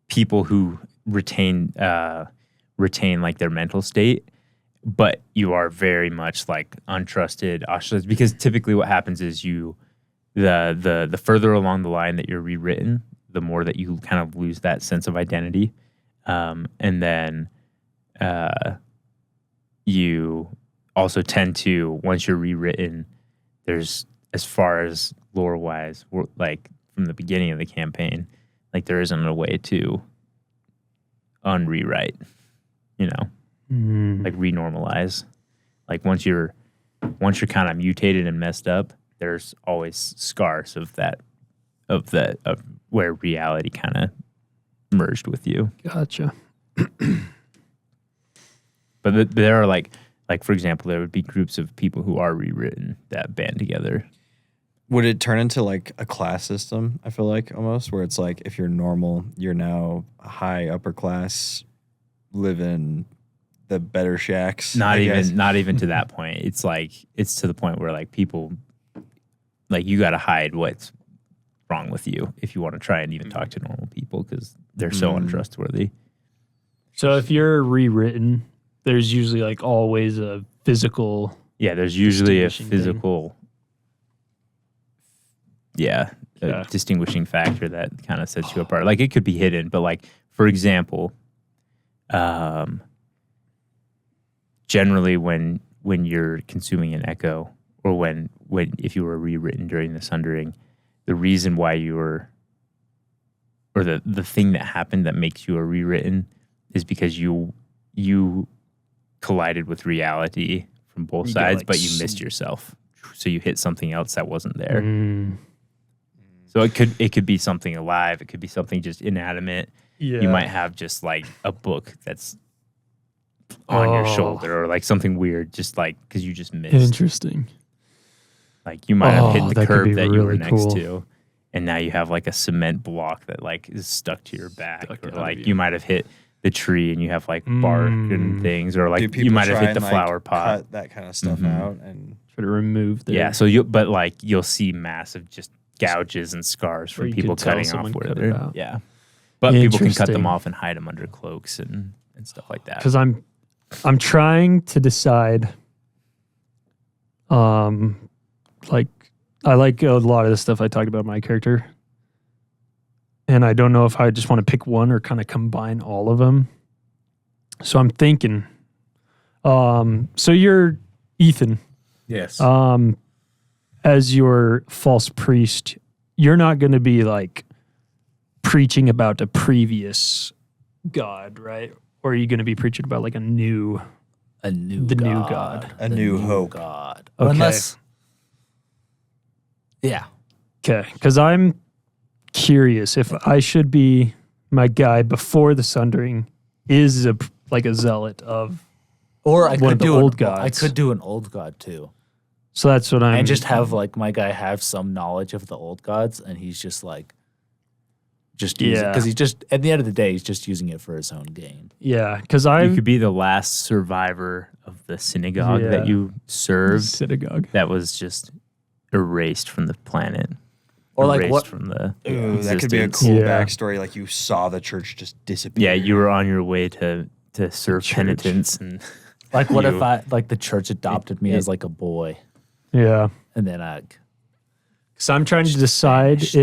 people who retain like their mental state, but you are very much like untrusted, ostracized. Because typically, what happens is the further along the line that you're rewritten, the more that you kind of lose that sense of identity, and then you also tend to, once you're rewritten, there's, as far as lore wise, like from the beginning of the campaign, like there isn't a way to unrewrite, like renormalize. Like once you're kind of mutated and messed up, there's always scars of where reality kind of merged with you. Gotcha. But there are like for example, there would be groups of people who are rewritten that band together. Would it turn into like a class system? I feel like almost where it's like if you're normal, you're now high upper class, live in the better shacks. Not I guess. even to that point. It's like it's to the point where like people, like you got to hide what's wrong with you if you want to try and even talk to normal people because they're so untrustworthy. So if you're rewritten, there's usually like always a physical. Yeah, there's usually a Distinguishing thing. physical, a distinguishing factor that kind of sets you apart. Like it could be hidden, but like for example, generally when you're consuming an echo, or when if you were rewritten during the sundering, the reason why you were, or the thing that happened that makes you a rewritten is because you collided with reality from both You got, sides, like, but you missed yourself. So you hit something else that wasn't there. Mm. So it could be something alive. It could be something just inanimate. Yeah. You might have just like a book that's on your shoulder, or like something weird, just like because you just missed. Interesting. Like you might have hit the that could be curb that you were really next cool. to, and now you have like a cement block that like is stuck to your back, Stuck or out of like you. you might have hit the tree and you have like bark and things, or Do like people you might have try hit the and, flower like, pot. cut that kind of stuff out and Try to remove the. Yeah, so but like you'll see massive just gouges and scars Or from you people could tell cutting off someone where cut it they're out. yeah. But people can cut them Interesting. off and hide them under cloaks and and stuff like that. Because I'm trying to decide. Like I like a lot of the stuff I talked about my character, and I don't know if I just want to pick one or kind of combine all of them. So I'm thinking. So you're Ethan. Yes. As your false priest, you're not going to be like preaching about a previous god, right? Or are you going to be preaching about like the new god, A new hope. God. Okay. Unless, yeah. Okay, because I'm curious if I should be my guy before the Sundering is like a zealot of. Or I One could of the do old I gods. could do an old god too, So that's what I'm. and just have like my guy have some knowledge of the old gods, and he's just like, just use it Yeah. because he's just at the end of the day he's just using it for his own gain. Yeah, because you I could be the last survivor of the synagogue that Yeah. you served synagogue. that was just erased from the planet. Or like erased what? from the Ooh, that could be a existence. cool Yeah. backstory. Like you saw the church just disappear. Yeah, you were on your way to serve penitence, and Like what if you- I like the church adopted me as like a boy, Yeah, and then I because I'm trying to decide vanished.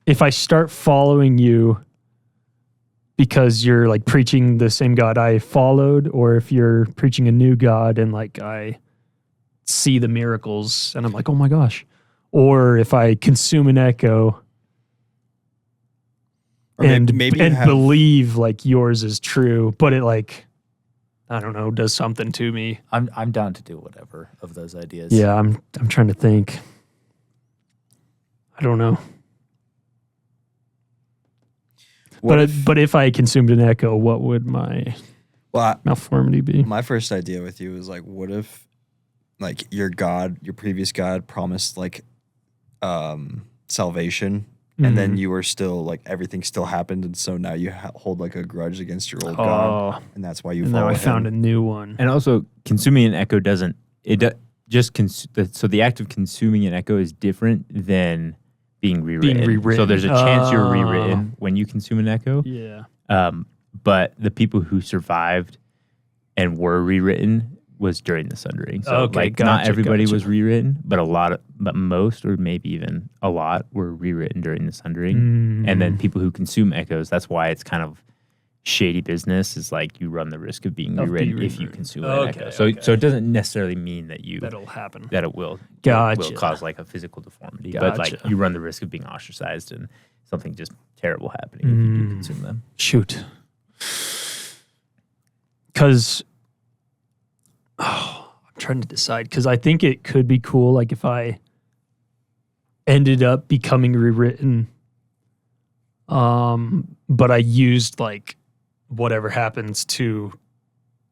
if I start following you because you're like preaching the same God I followed, or if you're preaching a new God and like I see the miracles and I'm like, oh my gosh, or if I consume an echo Or and maybe you and have- believe like yours is true, but it like I don't know does something to me. I'm down to do whatever of those ideas. Yeah, I'm trying to think. I don't know. But if I consumed an echo, what would my Well, malformity be? my first idea with you was like, what if, like, your god, your previous god, promised like salvation, and then you were still like everything still happened, and so now you hold like a grudge against your old god, Oh, and that's why you and follow now I him. found a new one. and also consuming an echo doesn't it do, just so the act of consuming an echo is different than being rewritten. rewritten. So there's a chance you're Oh. rewritten when you consume an echo. Yeah. But the people who survived and were rewritten was during the Sundering. So Okay, like not gotcha, everybody gotcha. was rewritten, but but most or maybe even a lot were rewritten during the Sundering. Mm. And then people who consume echoes, that's why it's kind of shady business, is like you run the risk of being Of being rewritten if you rewritten. consume an Okay, echo. So okay. so it doesn't necessarily mean that That'll happen. that it will Gotcha. cause like a physical deformity. But like Gotcha. you run the risk of being ostracized and something just terrible happening if you do consume them. Shoot. Because I'm trying to decide. Because I think it could be cool, like if I ended up becoming rewritten, but I used like whatever happens to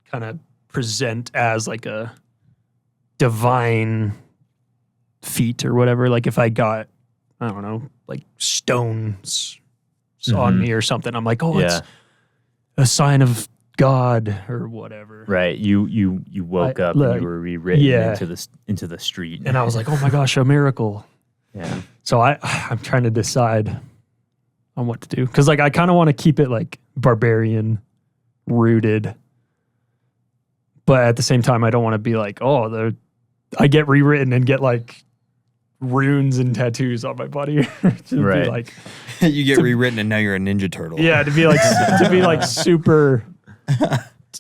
kind of present as like a divine feat or whatever. Like if I got, I don't know, like stones on me or something, I'm like, oh, it's a sign of God or whatever. Right. You woke up like, and you were rewritten yeah. into the street. And I was like, oh my gosh, a miracle. yeah. So I'm trying to decide on what to do. Because like I kind of want to keep it like barbarian rooted. But at the same time, I don't want to be like, oh, I get rewritten and get like runes and tattoos on my body. To Right. be like, You get rewritten, and now you're a Ninja Turtle. yeah, to be like super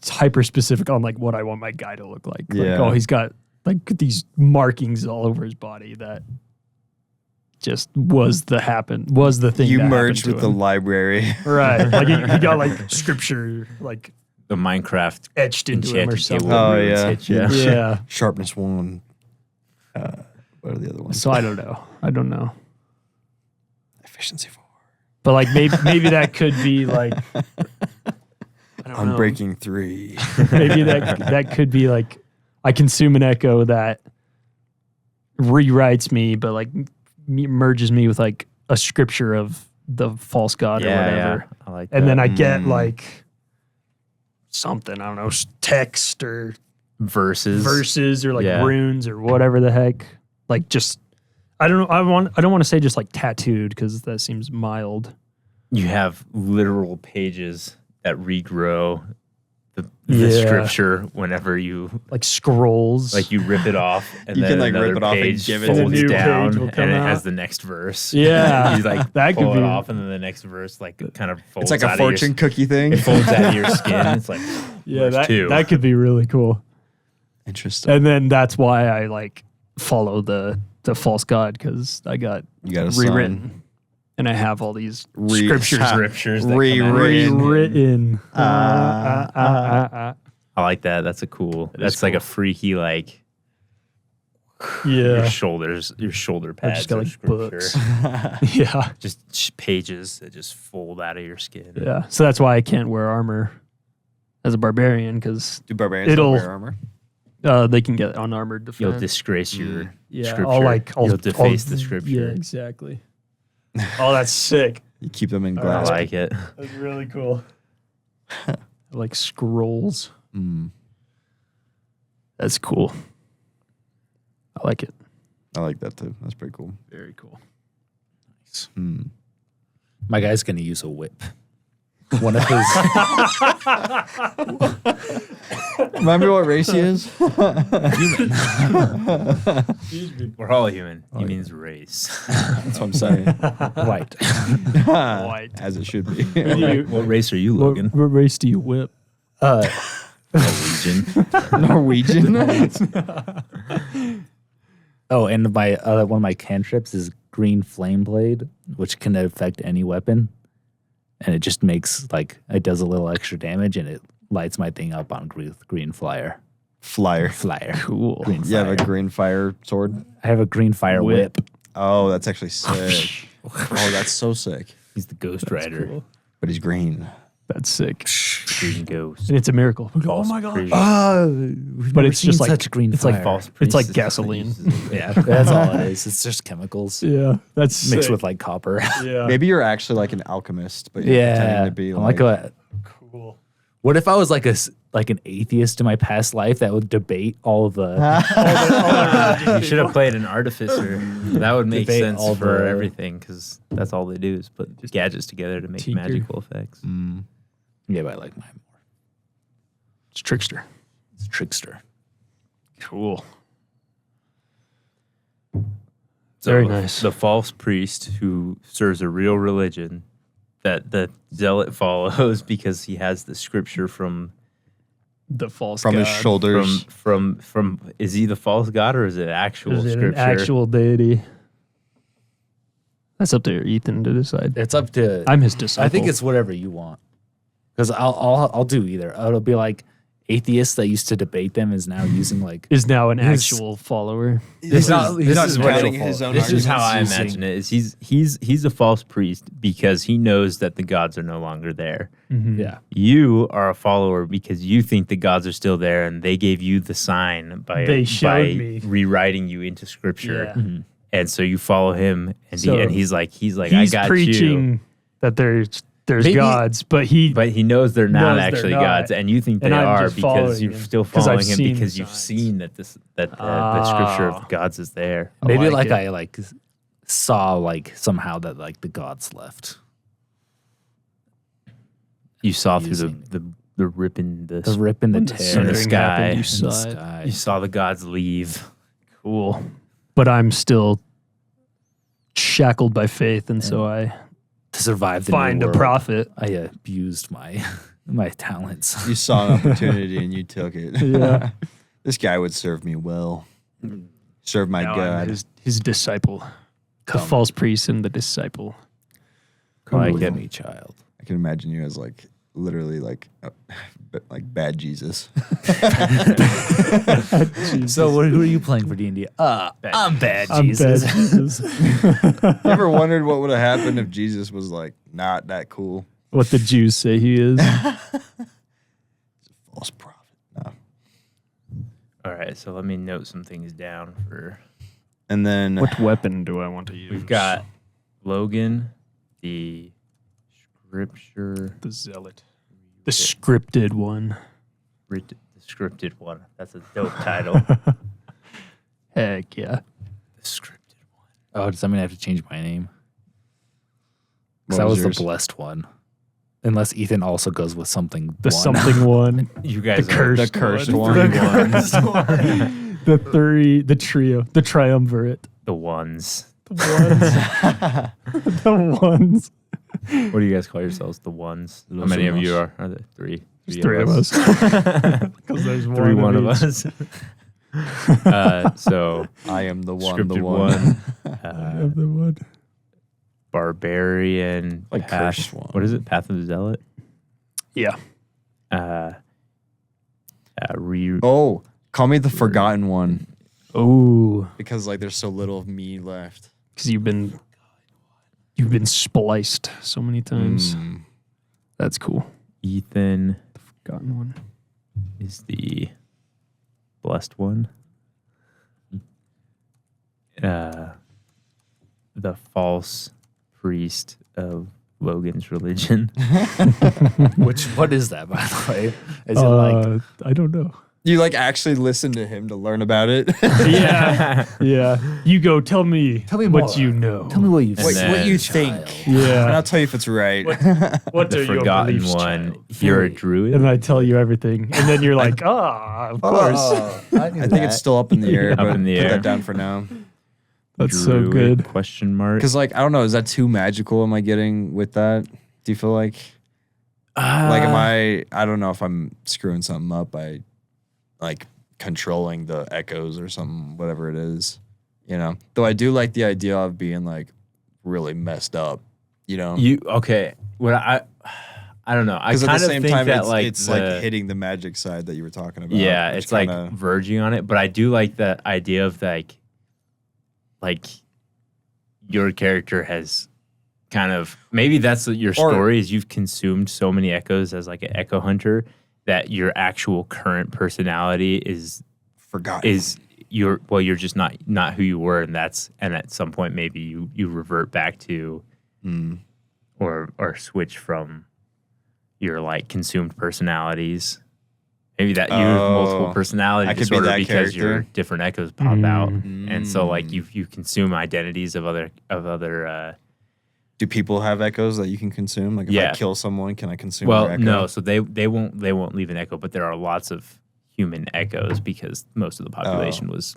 hyper specific on like what I want my guy to look like. Like, Yeah. oh, he's got like these markings all over his body that just was the thing. You that merged happened with to the him. library. Right. Like he got like scripture like The Minecraft etched into him or enchanted something. table Oh, runes yeah. hit ya. Yeah. Sharpness 1. What are the other ones? So I don't know. Efficiency 4. But like maybe that could be like I don't know. Unbreaking 3. Maybe that could be like I consume an echo that rewrites me, but like merges me with like a scripture of the false god or whatever. I like And that. then I get like something, I don't know, text or verses or like Yeah. runes or whatever the heck. Like just I don't know. I don't want to say just like tattooed because that seems mild. You have literal pages that regrow the Yeah. scripture whenever you Like scrolls. like you rip it off and You then can, like, rip another it off and page give it to folds the new down page will and come it out. has the next verse. Yeah, you like that pull could it be- off and then the next verse like kind of folds It's like out a fortune cookie thing. It folds out of your skin. It's like yeah, verse 2. that could be really cool. Interesting. And then that's why I like follow the false god, because I got You got a rewritten. And I have all these scriptures scriptures that come out. Rewritten. rewritten. I like that. That's a cool. That's like a freaky like your Yeah. shoulders, your shoulder pads. just got, are like, scripture. books. Yeah. Just pages that just fold out of your skin. Yeah. So that's why I can't wear armor as a barbarian, because Do barbarians It'll- wear armor? they can get unarmored defense. You'll disgrace your yeah, scripture. I'll You'll deface the scripture. Yeah, exactly. Oh, that's sick. You keep them in I glass. like it. That's really cool. I like scrolls. Mm, That's cool. I like it. I like that too. That's pretty cool. Very cool. Mm. My guy's gonna use a whip. One of his Remember what race he is? We're all human. He means race. That's what I'm saying. white. White. As it should be. What race are you, What, Logan? what race do you whip? Norwegian. Norwegian. Oh, and my one of my cantrips is green flame blade, which can affect any weapon, and it just makes like it does a little extra damage, and it lights my thing up on green flyer. Flyer. Cool. Green You have fire. a green fire sword? I have a green fire Whip. whip. Oh, that's actually sick. Oh, that's so sick. He's the Ghost Rider. Cool. But he's green. That's sick. Green Ghost. And it's a miracle. Oh False my god. priest. But it's just like such green it's fire. like False It's like priest is- gasoline. Yeah, that's all it is. It's just chemicals Yeah, that's mixed sick. with like copper. Yeah. Maybe you're actually like an alchemist, but you're pretending to be I'm like, a, Cool. what if I was like like an atheist in my past life that would debate all of the You should have played an artificer. That would make Debate sense all for the- everything, because that's all they do is put gadgets together to make tinker. magical effects. mm, yeah, but I like mine more. It's trickster. It's trickster. Cool. So Very nice. The false priest who serves a real religion that the zealot follows because he has the scripture from The false from his god. shoulders. from is he the false god or is it actual Is it scripture? an actual deity? That's up to Ethan to decide. It's up to. I'm his disciple. I think it's whatever you want. Because I'll do either. It'll be like atheists that used to debate them is now using like. is now an His- actual follower. He's not is what counting it'll his fall. own This is how I arguments imagine it. Is he's a false priest because he knows that the gods are no longer there. Yeah. You are a follower because you think the gods are still there, and they gave you the sign by They showed me. rewriting you into scripture, Yeah. and so you follow him, and So he's like I He's got preaching you, that there's Maybe- gods, but he but he knows they're not knows they're actually not. gods, and you think they And I'm are just because following you're him. still 'Cause I've following him seen because the you've signs. seen that the scripture of the gods is there. Maybe like like it. I like saw like somehow that like the gods left. You saw through Using- the rip in the The rip and the When the tear in the Thing sky. happened, you In saw the it. sky. You saw the gods leave. cool. But I'm still shackled by faith, and so I To survive the find new a world, prophet. I abused my my talents. You saw an opportunity and you took it. Yeah. This guy would serve me well. Serve my Now I'm God. his disciple, the Come. false priest and the disciple. Like with it. me, child. I can imagine you as like literally like bad Jesus. So who are you playing for D&D? I'm bad, I'm Jesus. bad Jesus. You ever wondered what would have happened if Jesus was like not that cool? What the Jews say he is. False prophet. No. All right, so let me note some things down for. And then What weapon do I want to use? We've got Logan, the scripture, the zealot, the scripted one. the scripted one. That's a dope title. Heck yeah. The scripted one. Oh, does that mean I have to change my name? Because What I was was yours? the blessed one. Unless Ethan also goes with something. The one. something one. You guys The are cursed The cursed one. one. The three, the trio, the triumvirate. The ones. The ones. The ones. What do you guys call yourselves? The ones. How many of you are there? Three. There's three of us. Because there's One of each. us. So I am the one. scripted The one. Of the one. Barbarian. Like Path. cursed one. What is it? Path of the Zealot. Yeah. Oh, call me the forgotten one Oh, because like there's so little of me left. because you've been spliced so many times. That's cool. Ethan Forgotten one. is the blessed one. The false priest of Logan's religion. What is that, by the way? Is it like I don't know. You like actually listen to him to learn about it. Yeah. Yeah. You go. Tell me me what more. you know. Tell me what you And Wait, then- what you child. think? And Yeah. I'll tell you if it's right. What The are your forgotten beliefs, one. child? You're a druid. And I tell you everything, and then you're like, of course. I I think it's still up in the air, Up but in the put air. that down for now. That's so Druid, good. Question mark. Because like I don't know, is that too magical? Am I getting with that? Do you feel like am I don't know if I'm screwing something up by like controlling the echoes or something, whatever it is. You know? Though I do like the idea of being like really messed up, you know? You okay? What I don't know. I Because kind at the of same think time, that it's like hitting the magic side that you were talking about. yeah, which it's like kinda- verging on it. But I do like the idea of like your character has kind of maybe that's your story is you've consumed so many echoes as like an echo hunter that your actual current personality is forgotten. you're just not who you were, and at some point maybe you revert back to or switch from your like consumed personalities. Maybe that you have multiple I personality could be disorder that because your character. different echoes pop out, and so like you consume identities of other. Do people have echoes that you can consume? Like if Yeah. I kill someone, can I consume Well, their echo? no, so they won't leave an echo, but there are lots of human echoes because most of the population was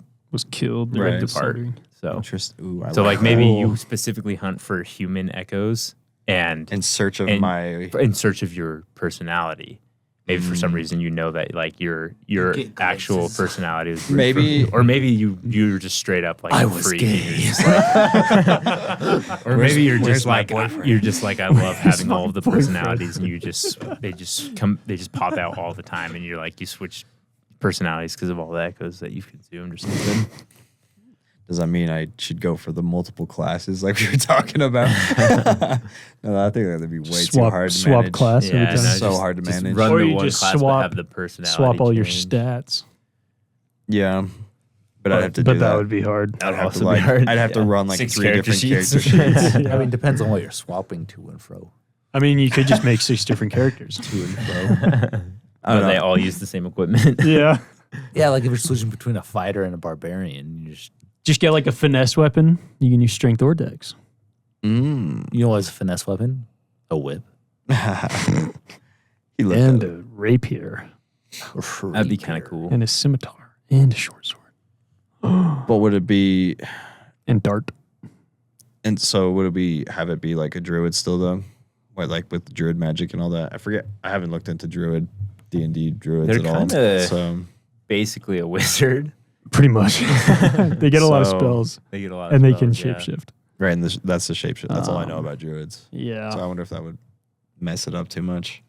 killed. Right. Right. apart. So Ooh, I so like that. maybe Cool. you specifically hunt for human echoes and in search of and- my in search of your personality. Maybe for some reason you know that like your get actual glimpses. personality is Maybe- or maybe you're just straight up like I a was freak gay. and you're just like, or maybe you're where's just my like boyfriend? you're just like I love having all of the boyfriend? personalities and they just pop out all the time and you're like you switch personalities because of all the echoes that you've consumed or something. Does that mean I should go for the multiple classes like we were talking about? No, I think that'd be way too hard to swap manage. class every Yeah, time. no, so just- hard to just manage. Run Or the you one just class but swap- have the personality Swap all your change. stats. Yeah, but I'd have to but do that that. would be hard. That would I'd have also to, be like, hard. I'd have to Yeah. run like 6 3 different character character sheets. I mean, depends on what you're swapping to and fro. I mean, you could just make 6 different characters. To and fro. I don't But they know. all use the same equipment. Yeah. Yeah, like if you're switching between a fighter and a barbarian, you just Just get like a finesse weapon. You can use strength or dex. Mm. you know what's a finesse weapon? A whip. He looked And at a rapier. That'd be kind of cool. And a scimitar. And a short sword. But would it be? And dart. And so would it be? Have it be like a druid still though? What like with druid magic and all that? I forget. I haven't looked into druid D&D druids They're at all. kinda- So Basically a wizard. Pretty much. They get a lot of So- spells. They get a lot of And they can spells, yeah. shapeshift. right, and that's the shapeshift. That's all I know about druids. Yeah. So I wonder if that would mess it up too much.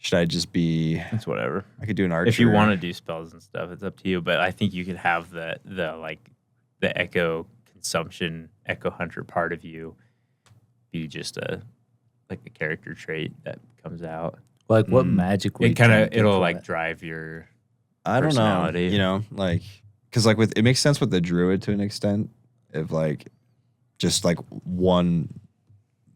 Should I just be? It's whatever. I could do an archer. If you want to do spells and stuff, it's up to you. But I think you could have the echo consumption, echo hunter part of you be just a character trait that comes out. Like what magic? were you It kind trying of to get it'll for like that? drive your. I don't know. personality. You know, like because like with it makes sense with the druid to an extent. If like just like one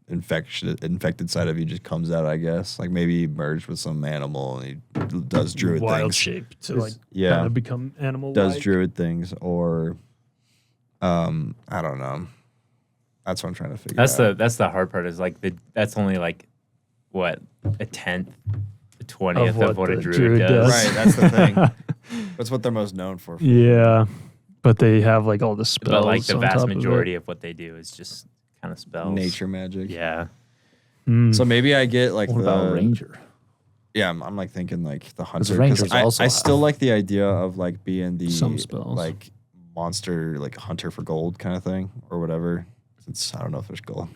infected side of you just comes out, I guess. Like maybe he merged with some animal and he does druid Wild things. shape to like Yeah. kind of become animal. Does druid things or I don't know. That's what I'm trying to figure out. That's the hard part is like that's only like what, a 10th, a 20th of what what a the druid druid does. does. Right, that's the thing. That's what they're most known for. Yeah, but they have like all the spells. But like the on vast top of it. majority of what they do is just kind of spells. Nature magic. Yeah. So maybe I get like What the about ranger? Yeah, I'm like thinking like the hunter. rangers I also still have like the idea of like being the some spells. like monster like hunter for gold kind of thing or whatever. Since I don't know if there's gold.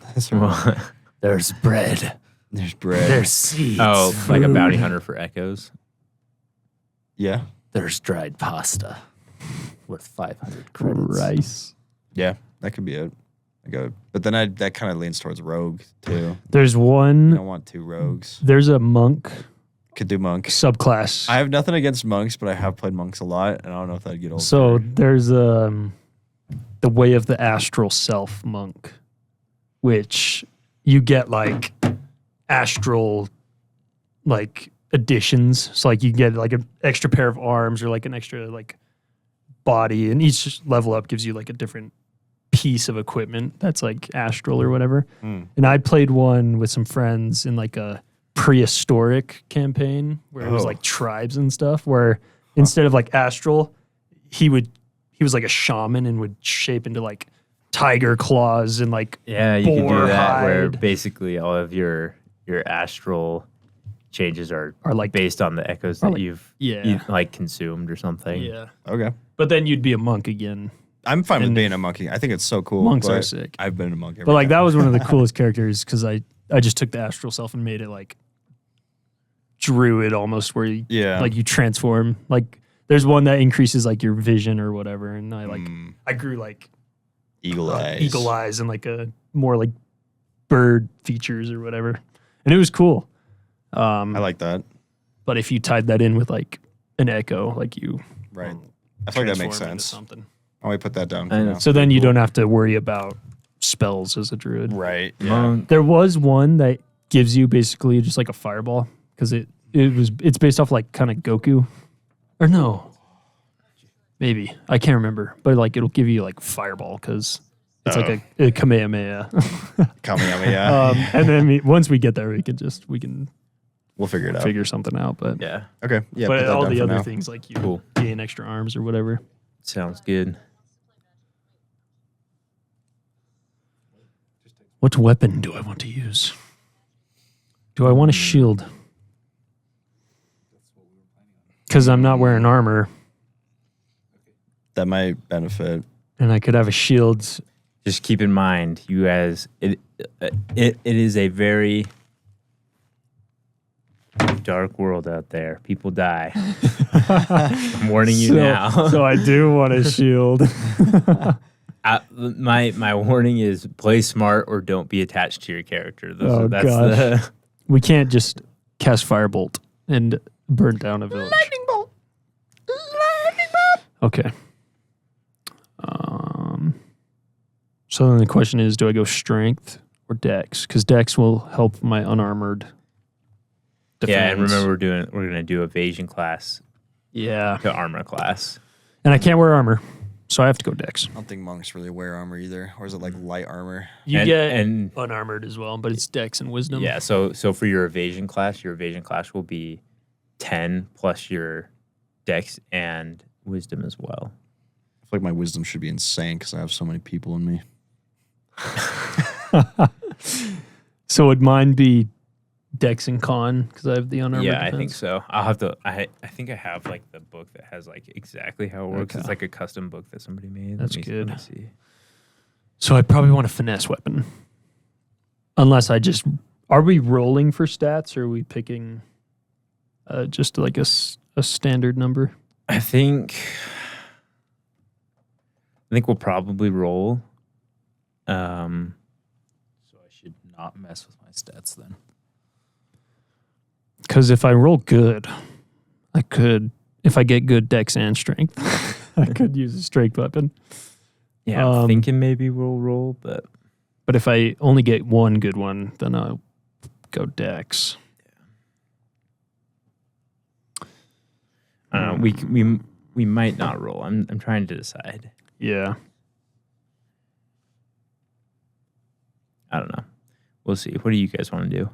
There's bread. There's bread. There's seeds. Oh, like a bounty hunter for echoes. yeah, There's dried pasta worth 500 credits. rice. yeah, that could be it. I go, but then that kind of leans towards rogue too. There's I one. don't want two rogues. There's a monk Could do monk. subclass. I have nothing against monks, but I have played monks a lot, and I don't know if that'd get old. So there's the way of the astral self monk, which you get like astral like additions. So like you get like an extra pair of arms or like an extra like body, and each level up gives you like a different piece of equipment that's like astral or whatever. And I played one with some friends in like a prehistoric campaign where it was like tribes and stuff, where instead of like astral, he was like a shaman and would shape into like tiger claws and like Yeah, you can do boar that where hide. basically all of your astral changes are like- based on the echoes that like- you've Yeah. like consumed or something. Yeah. Okay, But then you'd be a monk again. I'm fine with And being a monkey. I think it's so cool. monks are but sick. I've been a monk. Every But like time. that was one of the coolest characters because I just took the astral self and made it like druid almost, where you, Yeah. like you transform. Like there's one that increases like your vision or whatever, and I grew like eagle eyes. eagle eyes and like a more like bird features or whatever, and it was cool. I like that. But if you tied that in with like an echo, like you Right. I feel like that makes transform into sense. something. I'll put that down for I know. now. So then you don't have to worry about spells as a druid. Right. Yeah. Monk. There was one that gives you basically just like a fireball because it's based off like kind of Goku, or no, maybe I can't remember, but like it'll give you like fireball because it's like a Kamehameha. Kamehameha. And then once we get there, we can We'll figure it out. figure something out. But Yeah, Okay. Yeah. put but that all down the for other now. things like you Cool. gain extra arms or whatever. sounds good. What weapon do I want to use? Do I want a shield? Because I'm not wearing armor, That might benefit. and I could have a shield. Just keep in mind, you guys, it is a very dark world out there. People die. I'm warning you now. So I do want a shield. My warning is play smart or don't be attached to your character. That's gosh. We can't just cast firebolt and burn down a village. Lightning bolt. Okay. So then the question is, do I go strength or dex? Because dex will help my unarmored defense. Yeah, and remember we're gonna do evasion class Yeah. to armor class. And I can't wear armor, so I have to go dex. I don't think monks really wear armor either. Or is it like light armor? You And- get and- unarmored as well, but it's dex and wisdom. Yeah, so for your evasion class will be 10 plus your dex and wisdom as well. I feel like my wisdom should be insane because I have so many people in me. So would mine be dex and con because I have the unarmored Yeah, I defense? think so. I'll have to. I think I have like the book that has like exactly how it works. Okay. It's like a custom book that somebody made. That's Let good. me see. So I probably want a finesse weapon. Unless I just... Are we rolling for stats or are we picking just like a standard number? I think we'll probably roll. So I should not mess with my stats then. Because if I roll good, I could... If I get good dex and strength, I could use a strength weapon. Yeah, I'm thinking maybe we'll roll, but But if I only get one good one, then I'll go dex. I don't know. We might not roll. I'm trying to decide. Yeah. I don't know. We'll see. What do you guys want to do?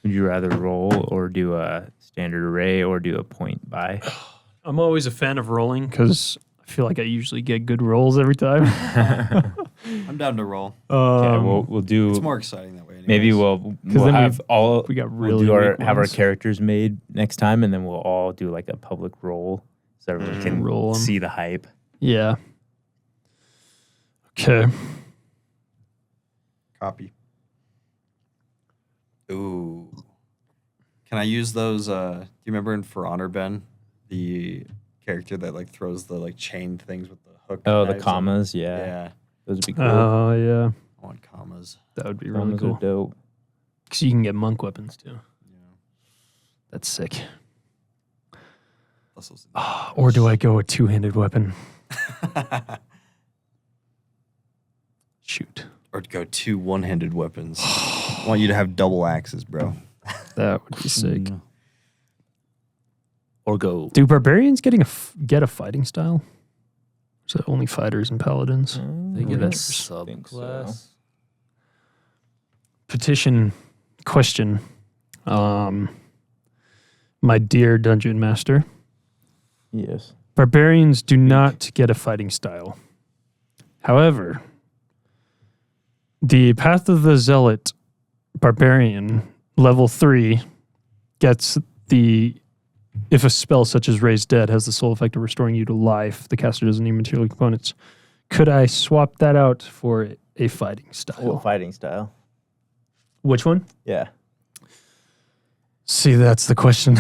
Would you rather roll or do a standard array or do a point buy? I'm always a fan of rolling because I feel like I usually get good rolls every time. I'm down to roll. Okay, we'll do. It's more exciting that way. Anyways. Maybe we'll then have all. we got we'll really do our weak have our ones. characters made next time, and then we'll all do like a public roll so everyone can Roll 'em. see the hype. Yeah. Okay. Copy. Ooh. Can I use those? Do you remember in For Honor, Ben, the character that like throws the like chain things with the hook? Oh, the knives commas, on? yeah. Yeah. Those would be cool. Oh, yeah. I want commas. That would be really Commas cool. are dope. Because you can get monk weapons too. Yeah. That's sick. Plus those- Or do I go a two-handed weapon? Shoot. or go 2 one-handed weapons. I want you to have double axes, bro. That would be sick. Or go. Do barbarians get a fighting style? Or is it only fighters and paladins? They get a think so. subclass. Petition question. My dear dungeon master, Yes. barbarians do not get a fighting style. However, the Path of the Zealot barbarian level 3 gets if a spell such as Raise Dead has the sole effect of restoring you to life, the caster doesn't need material components. Could I swap that out for a fighting style? Fighting style. Which one? Yeah. See, that's the question.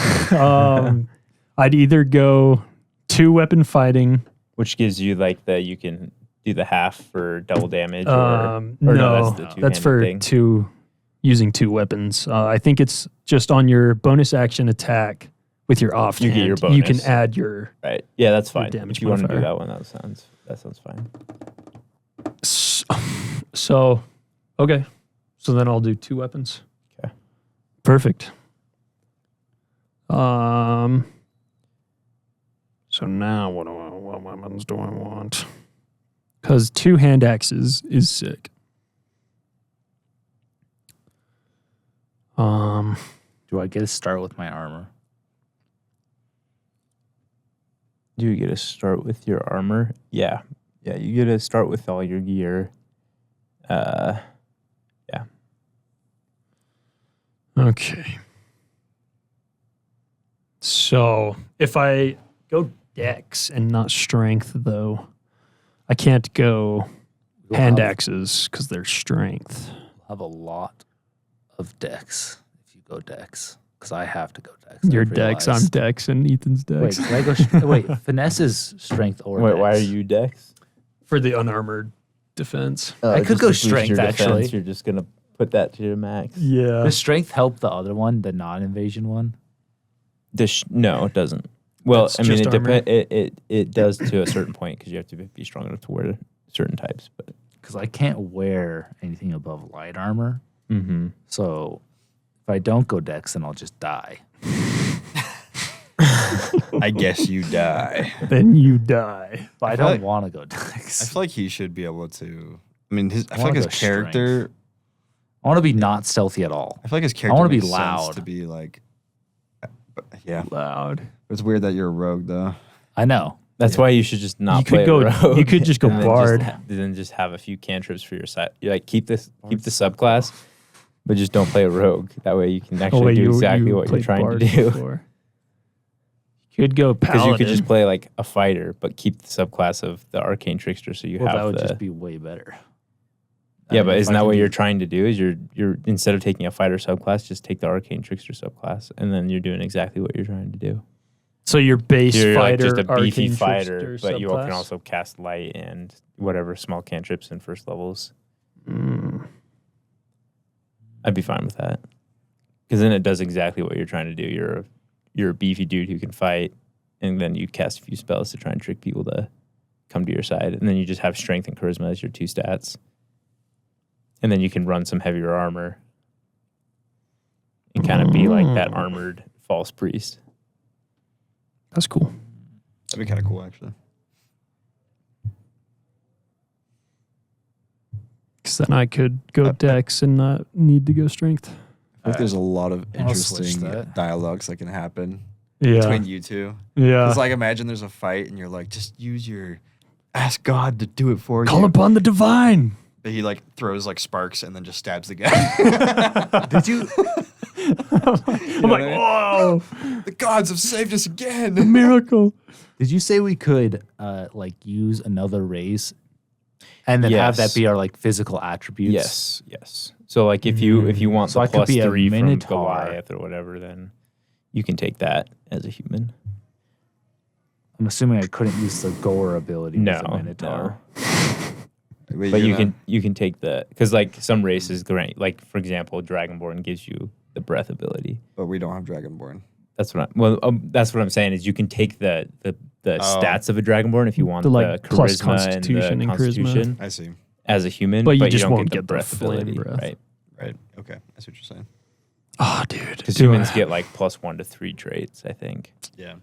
I'd either go 2-weapon fighting. Which gives you like you can do the half for double damage. No, that's the that's two-handed for thing. using 2 weapons. I think it's just on your bonus action attack with your offhand. You get your You can bonus. add your. Right. Yeah, that's fine. damage If you want to do modifier. that one, that sounds fine. So, okay. So then I'll do 2 weapons. Okay. Perfect. So now what weapons do I want? Because 2 hand axes is sick. Do I get to start with my armor? Do you get to start with your armor? Yeah. Yeah, you get to start with all your gear. Yeah. Okay. So if I go dex and not strength, though, I can't go We'll hand have- axes because they're strength. We'll have a lot of dex if you go dex. Because I have to go dex. Your I've dex, I'm realized. dex, and Ethan's Wait, dex. can I go? Wait, finesse is strength or Wait, dex. why are you dex? For the unarmored defense. I could Just go to boost your strength, defense, actually. You're just going to put that to your max. Yeah. Does strength help the other one, the non-invasion one? No, it doesn't. Well, That's I mean, just armor. it does to a certain point because you have to be strong enough to wear certain types. But Because I can't wear anything above light armor. mm-hmm. So if I don't go dex, then I'll just die. I guess you die. Then you die. But I feel don't like- want to go I dex. feel like he should be able to. I mean, I feel wanna like his go character. I want to be not stealthy at all. I feel like his character. wanna be makes sense loud. to be like. But yeah, Loud. it's weird that you're a rogue though. I know. That's why you should just not You play could go. a rogue. You could just go and then bard. then just have a few cantrips for your side. You like keep the subclass, but just don't play a rogue. That way you can actually do exactly what you're played trying to bard do. before. You could go Because paladin. you could just play like a fighter, but keep the subclass of the arcane trickster. So you Well, have that would the just be way better. yeah. I But mean, isn't if I that can what do- you're trying to do? Is you're instead of taking a fighter subclass, just take the arcane trickster subclass, and then you're doing exactly what you're trying to do. So your base You're like fighter, just a beefy arcane fighter, trickster but you subclass? can also cast light and whatever small cantrips in first levels. I'd be fine with that. Because then it does exactly what you're trying to do. You're a beefy dude who can fight, and then you cast a few spells to try and trick people to come to your side. And then you just have strength and charisma as your 2 stats. And then you can run some heavier armor and kind of be like that armored false priest. That's cool. That'd be kind of cool, actually. Because then I could go dex and not need to go strength. I think there's a lot of I'll switch interesting that. dialogues that can happen Yeah. between you two. Yeah. It's like imagine there's a fight and you're like, just use your ask God to do it for Call you. upon the divine. But he like throws like sparks and then just stabs the guy. Did you? I'm like, whoa, The gods have saved us again. miracle. Did you say we could like use another race, and then have that Yes. be our like physical attributes? Yes. So like if you want So the I could plus be a 3 from Minotaur. Goliath or whatever, then you can take that as a human. I'm assuming I couldn't use the Gore ability as a Minotaur. But you can take the, because like some races grant, like for example, Dragonborn gives you the breath ability. But we don't have Dragonborn. That's what that's what I'm saying is you can take the stats of a Dragonborn if you want The, the, like, charisma plus Constitution and and the charisma. Constitution I see. as a human, But you you just don't won't get the get the breath flame ability, breath. right? Right. Okay. That's what you're saying. Oh, dude. Because Do humans I- get like plus 1 to 3 traits, I think. Yeah.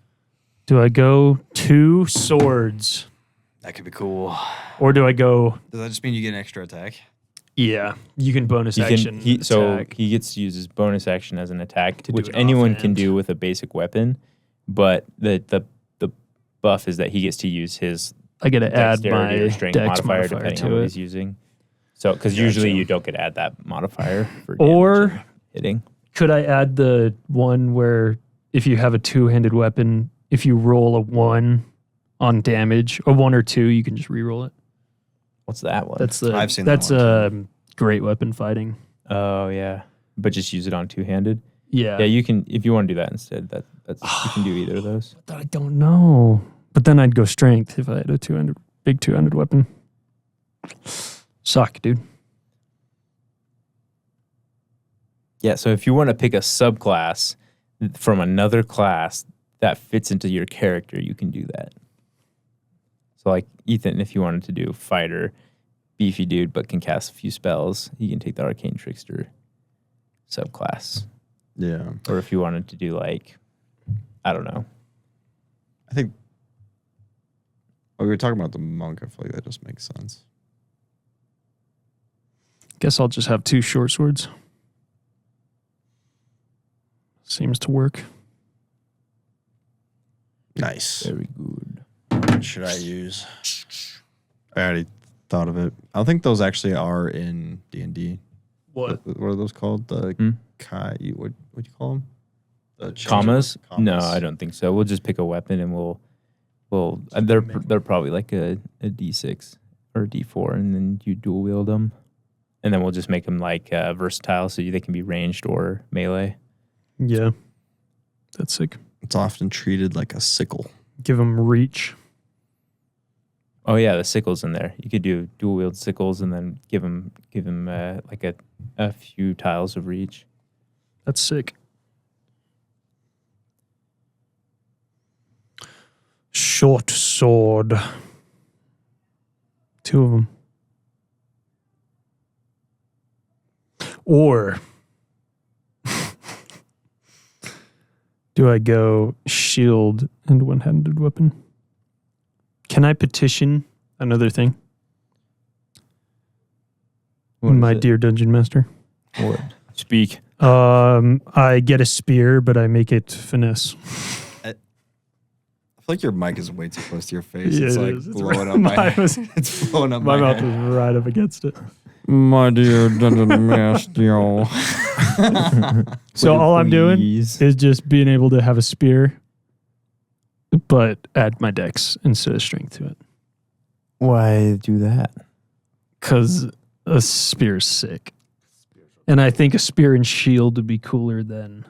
Do I go 2 swords That could be cool. or do I go? Does that just mean you get an extra attack? Yeah, you can bonus action. So attack. he gets to use his bonus action as an attack, To do which an anyone can offhand. do with a basic weapon. But the buff is that he gets to use his I got to add dexterity my or strength dex modifier modifier depending on to what it. he's using. So because usually you don't get to add that modifier for Or- damage and hitting. Could I add the one where if you have a 2-handed weapon, if you roll a 1 on damage, a 1 or 2, you can just re-roll it. What's that one? That's the I've seen that that's one, great weapon fighting. Oh yeah, but just use it on 2-handed. Yeah. Yeah, you can if you want to do that instead. That's you can do either of those. But I don't know. But then I'd go strength if I had a big 200 weapon. Suck, dude. Yeah, so if you want to pick a subclass from another class that fits into your character, you can do that. So like Ethan, if you wanted to do fighter, beefy dude, but can cast a few spells, you can take the Arcane Trickster subclass. Yeah. Or if you wanted to do like, I don't know. I think. Oh, we were talking about the monk. I feel like that just makes sense. Guess I'll just have 2 short swords. Seems to work. Nice. Very good. What should I use? I already thought of it. I don't think those actually are in D&D. What? What are those called? The Hmm? what do you call them? The Commas? No, commas. I don't think so. We'll just pick a weapon and we'll they're probably like a D6 or a D4, and then you dual wield them, and then we'll just make them like versatile, so they can be ranged or melee. Yeah. That's sick. It's often treated like a sickle. Give them reach. Oh yeah, the sickles in there. You could do dual wield sickles and then give them like a few tiles of reach. That's sick. Short sword. 2 of them. Or do I go shield and 1-handed weapon? Can I petition another thing? What is My it? dear dungeon master. What? Speak. I get a spear, but I make it finesse. I feel like your mic is way too close to your face. Yeah, it's it like is. It's blowing right- up my mine was- It's blowing up My my mouth head. was right up against it. My dear dungeon master. So all I'm doing Please. is just being able to have a spear, but add my dex instead of strength to it. Why do that? Because a spear's sick. And I think a spear and shield would be cooler than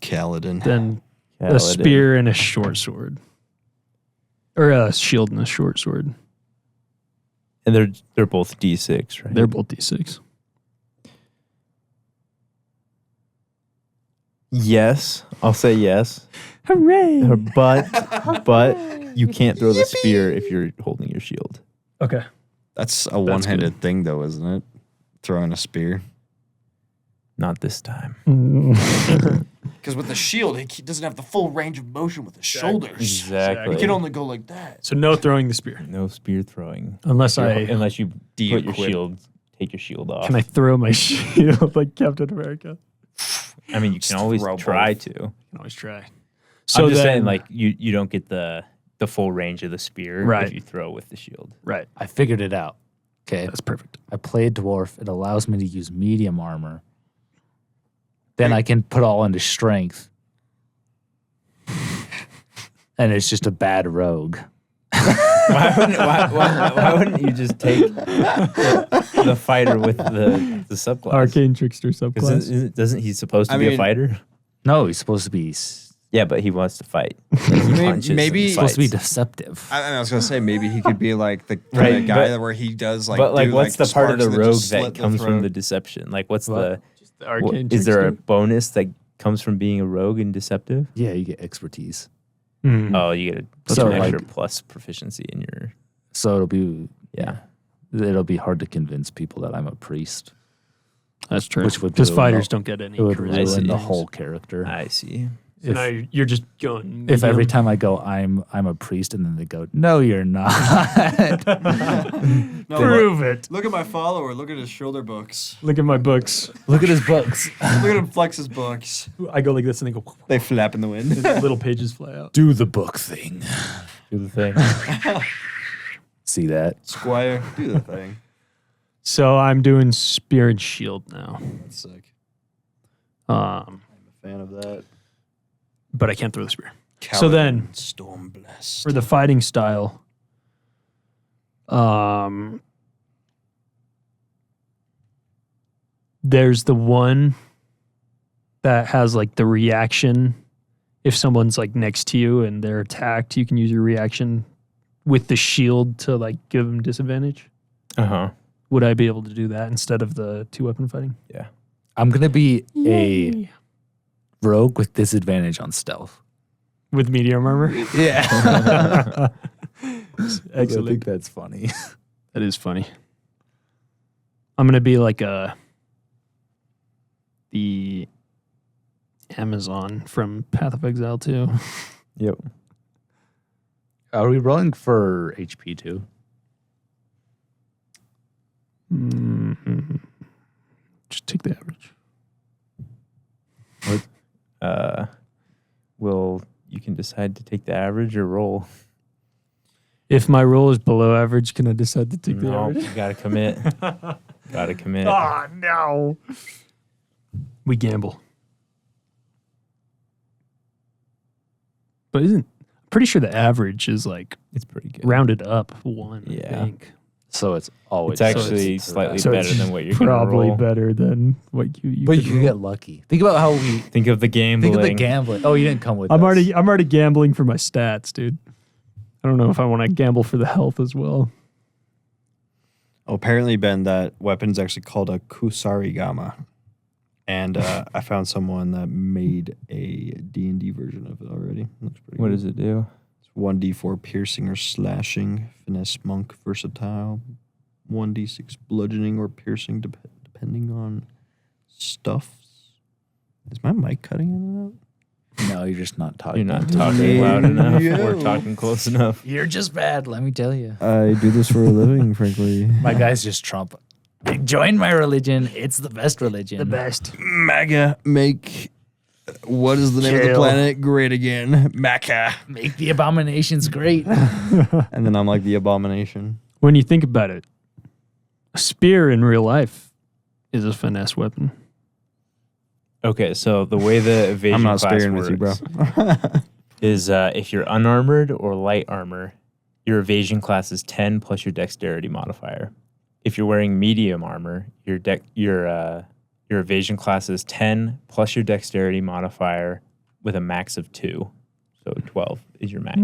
Kaladin. a spear and a short sword. Or a shield and a short sword. And they're both D6, right? They're both D6. Yes, I'll say yes. Hooray! But you can't throw the spear if you're holding your shield. Okay. That's a one-handed thing, though, isn't it? Throwing a spear. Not this time. Because with the shield, he doesn't have the full range of motion with his shoulders. Exactly. He can only go like that. So no throwing the spear. No spear throwing. Unless Unless you Do you put your quit? shield, take your shield off. Can I throw my shield like Captain America? I mean, you can always throw try both. to. Can always try. So I'm just then- saying, like you don't get the full range of the spear Right. if you throw with the shield. Right. I figured it out. Okay. That's perfect. I play a dwarf. It allows me to use medium armor. Then I can put all into strength. And it's just a bad rogue. Why wouldn't you just take the fighter with the subclass? Arcane Trickster 'Cause subclass. doesn't he supposed to I be a mean- fighter? No, he's supposed to be Yeah, but he wants to fight. He punches and maybe- supposed to be fights. deceptive. I was gonna say maybe he could be like the kind Right, of guy but- where he does like. But like, do, what's like, the part of sparks the and then rogue just that slit comes from throat? the deception? Like, what's What? The Arcane is there a Trickster. bonus that comes from being a rogue and deceptive? Yeah, you get expertise. Mm. Oh, you get So, an extra like- plus proficiency in your So it'll be hard to convince people that I'm a priest. That's true. Which would Because ruin fighters the- don't get any It would charisma. I see. ruin the whole character. I see. So now you're just going. If every medium. time I go, I'm a priest, and then they go, no, you're not. No, Prove it. Look at my follower. Look at his shoulder books. Look at my books. Look at his books. Look at him flex his books. I go like this and they go. They flap in the wind. Little pages fly out. Do the book thing. Do the thing. See that? Squire, do the thing. So I'm doing spear and shield now. That's sick. Um, I'm a fan of that. but I can't throw the spear. So then- Storm blessed. For the fighting style, there's the one that has like the reaction. If someone's like next to you and they're attacked, you can use your reaction with the shield to like give them disadvantage. Uh-huh. Would I be able to do that instead of the 2-weapon fighting? Yeah. I'm going to be a rogue with disadvantage on stealth. With medium armor? Yeah. I Excellent. think that's funny. That is funny. I'm gonna be like the Amazon from Path of Exile 2. Yep. Are we rolling for HP too? Mm-hmm. Just take the average. Well, you can decide to take the average or roll. If my roll is below average, can I decide to take the No, average? you gotta commit. Gotta commit. Ah, no. We gamble. But I'm pretty sure the average is like It's pretty good. rounded up 1, Yeah. I think. So it's always. It's actually slightly So better it's than what you're gonna probably roll. better than what you But could you can roll. get lucky. Think about how we. Think of the gambling. Think of the gambling. Oh, you didn't come with I'm us. already gambling for my stats, dude. I don't know if I want to gamble for the health as well. Oh, apparently, Ben, that weapon is actually called a Kusarigama. And I found someone that made a D&D version of it already. Looks pretty What good. does it do? It's 1d4 piercing or slashing, finesse monk versatile, 1d6 bludgeoning or piercing depending on stuffs. Is my mic cutting in and out? No, you're just not talking. You're not talking loud enough. Yo. We're talking close enough. You're just bad, let me tell you. I do this for a living, frankly. My guy's just Trump. Join my religion. It's the best religion. best. MAGA, make what is the name of the Jail. planet great again? MACA. Make the abominations great. And then I'm like the abomination. When you think about it, a spear in real life is a finesse weapon. Okay, so the way the evasion I'm not class sparing works with you, bro. is if you're unarmored or light armor, your evasion class is 10 plus your dexterity modifier. If you're wearing medium armor, your evasion class is 10 plus your dexterity modifier with a max of 2. So 12 is your max.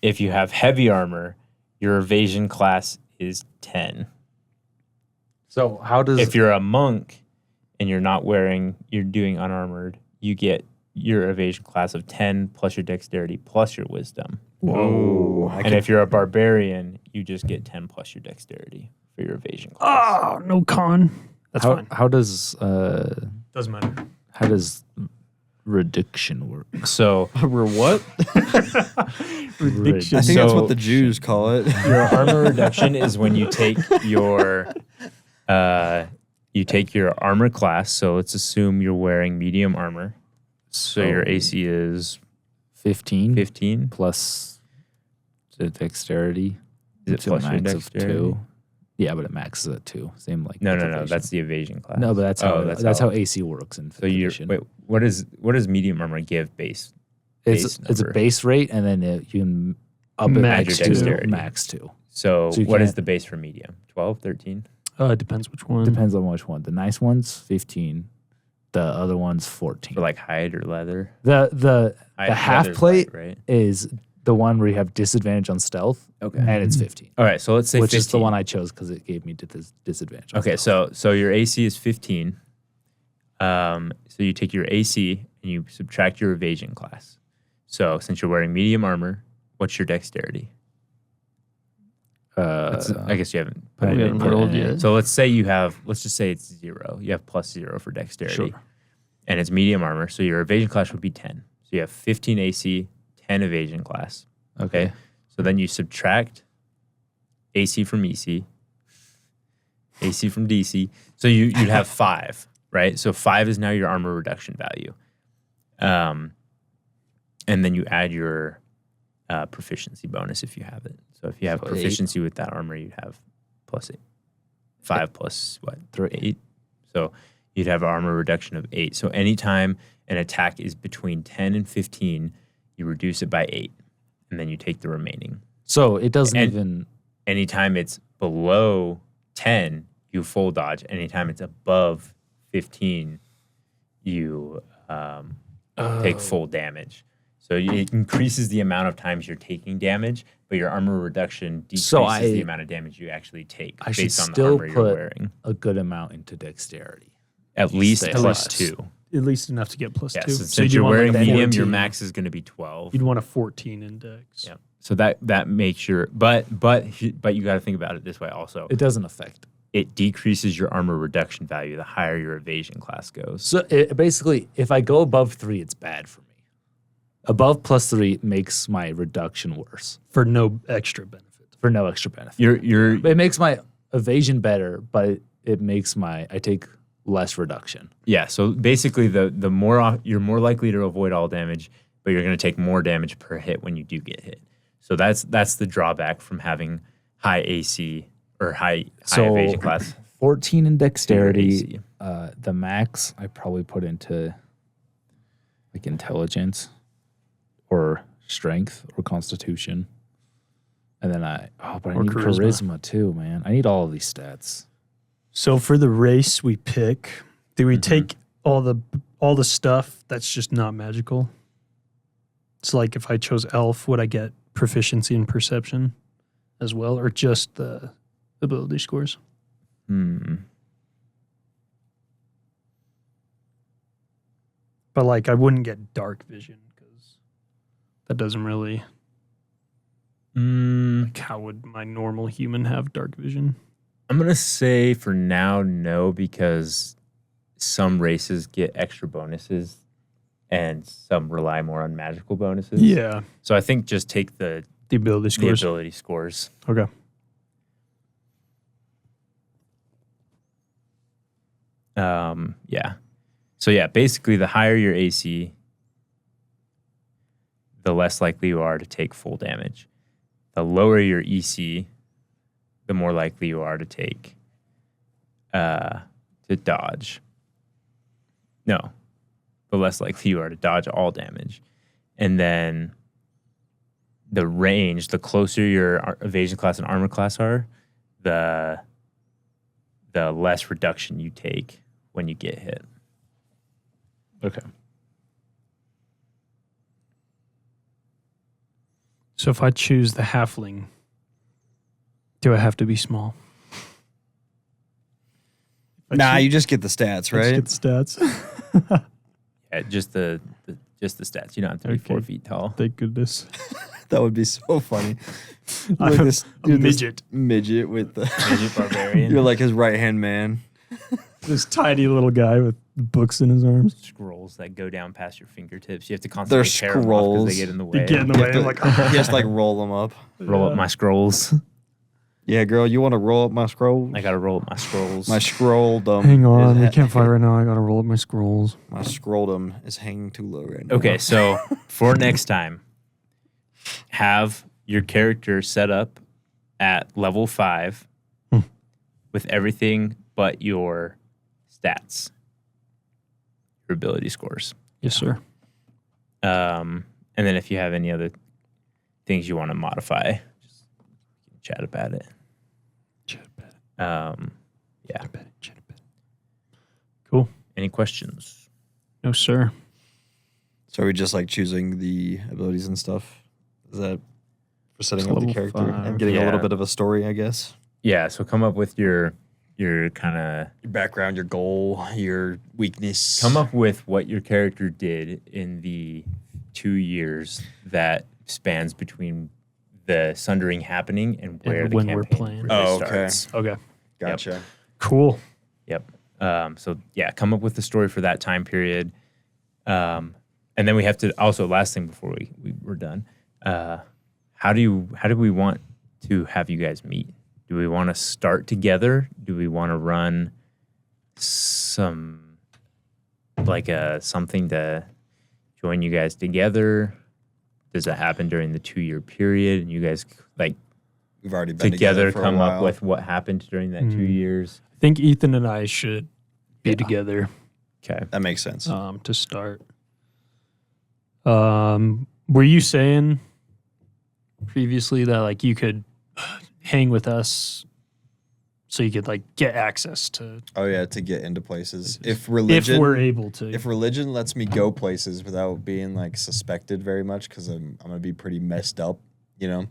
If you have heavy armor, your evasion class is 10. So how does If you're a monk and you're doing unarmored, you get your evasion class of 10 plus your dexterity plus your wisdom. Whoa. And if you're a barbarian, you just get 10 plus your dexterity for your evasion class. Oh, no con. That's fine. how does Doesn't matter. how does reduction work? So We're what? Prediction. I think that's So- what the Jews call it. your armor reduction is when you take your You take your armor class. So let's assume you're wearing medium armor. So your AC is 15 15. plus the dexterity. Is it to a plus your max of dexterity? 2. Yeah, but it maxes at 2. Same like No, with no, no. evasion. That's the evasion class. No, but that's how AC works in So you're Division. wait. What does medium armor give base? It's a number? base rate, and then you can up it Max to dexterity. max 2. So, So you what is can't- the base for medium? 12, 13? It depends which one. Depends on which one. The nice one's 15. The other one's 14. For like hide or leather? The Hide, half leather's plate light, right? is the one where you have disadvantage on stealth, Okay. and it's 15, All right. So let's say which 15. is the one I chose because it gave me disadvantage. On Okay, stealth. so your AC is 15. So you take your AC and you subtract your evasion class. So since you're wearing medium armor, what's your dexterity? I guess you haven't put it we in. haven't yet. rolled yet. So let's just say it's 0. You have plus 0 for dexterity. Sure. And it's medium armor. So your evasion class would be 10. So you have 15 AC, 10 evasion class. Okay. So then you subtract AC from EC, AC from DC. So you'd have 5, right? So 5 is now your armor reduction value. And then you add your proficiency bonus if you have it. So if you have So 8. proficiency with that armor, you'd have plus 8. 5 plus what? 8. So you'd have armor reduction of 8. So anytime an attack is between 10 and 15, you reduce it by 8. And then you take the remaining. So it doesn't And- even. Anytime it's below 10, you full dodge. Anytime it's above 15, you take full damage. So it increases the amount of times you're taking damage, but your armor reduction decreases the amount of damage you actually take I should based on the still armor you're put wearing. a good amount into dexterity. At least stay plus alive. 2. At least enough to get plus Yeah, 2. so you'd since you're want wearing like a medium, your 14. max is going to be 12. You'd want a 14 index. Yeah. So that makes your but you got to think about it this way also. It doesn't affect. It decreases your armor reduction value the higher your evasion class goes. So basically, if I go above 3, it's bad for me. Above plus 3 makes my reduction worse For no extra benefit. for no extra benefit. You're It makes my evasion better, but it makes I take less reduction. yeah. So basically, the more you're more likely to avoid all damage, but you're going to take more damage per hit when you do get hit. So that's the drawback from having high AC or high evasion class. 14 in dexterity. AC. The max I probably put into like intelligence or strength or constitution. And then but I Or need charisma. charisma too, man. I need all of these stats. So for the race we pick, do we take all the stuff that's just not magical? So like if I chose elf, would I get proficiency in perception as well, or just the ability scores? But like I wouldn't get dark vision because that doesn't really. Like how would my normal human have dark vision? I'm gonna say for now no, because some races get extra bonuses and some rely more on magical bonuses. Yeah, So I think just take the ability scores. ability scores. Okay. Yeah. So yeah, basically the higher your AC, the less likely you are to take full damage. The lower your EC, the more likely you are to take to dodge. No. The less likely you are to dodge all damage. And then the range, the closer your evasion class and armor class are, the less reduction you take when you get hit. Okay. So if I choose the halfling, do I have to be small? Nah, you just get the stats, right? Get the stats. Yeah, just the stats. You don't have to be 4 Okay. feet tall. Thank goodness. That would be so funny. I'm Like a midget. midget with the Midget barbarian. you're like his right hand man. This tiny little guy with books in his arms. Scrolls that go down past your fingertips. You have to They're constantly tear them off because scrolls. they get in the way. They get in the You way. have to, I'm like, he has to like roll them up. Roll up my scrolls. Yeah, girl, you want to roll up my scrolls? I gotta roll up my scrolls. My scrolldom. Hang on, we is can't fight right now. I gotta roll up my scrolls. My scrolldom is hanging too low right now. Okay, so for next time, have your character set up at level 5 with everything but your stats, your ability scores. Yes, sir. And then if you have any other things you want to modify, just chat about it. Yeah. Cool. Any questions? No, sir. So are we just like choosing the abilities and stuff? Is that for setting It's up the level character 5. and getting a little Yeah. bit of a story, I guess? Yeah, so come up with your kind of Your background, your goal, your weakness. come up with what your character did in the 2 years that spans between the Sundering happening and where the when we're campaign playing. really Oh, okay. starts. Okay. Gotcha. Cool. Yep. So yeah, come up with the story for that time period. And then we have to also, last thing before we're done, how do we want to have you guys meet? Do we want to start together? Do we want to run some something to join you guys together? Does that happen during the 2-year period and you guys like We've already been together for a come up while. with what happened during that 2 years? I think Ethan and I should be together Okay. That makes sense. to start. Were you saying previously that like you could hang with us so you could like get access to Oh yeah, to get into places. If if religion, we're able to? if religion lets me go places without being like suspected very much, because I'm gonna be pretty messed up, you know.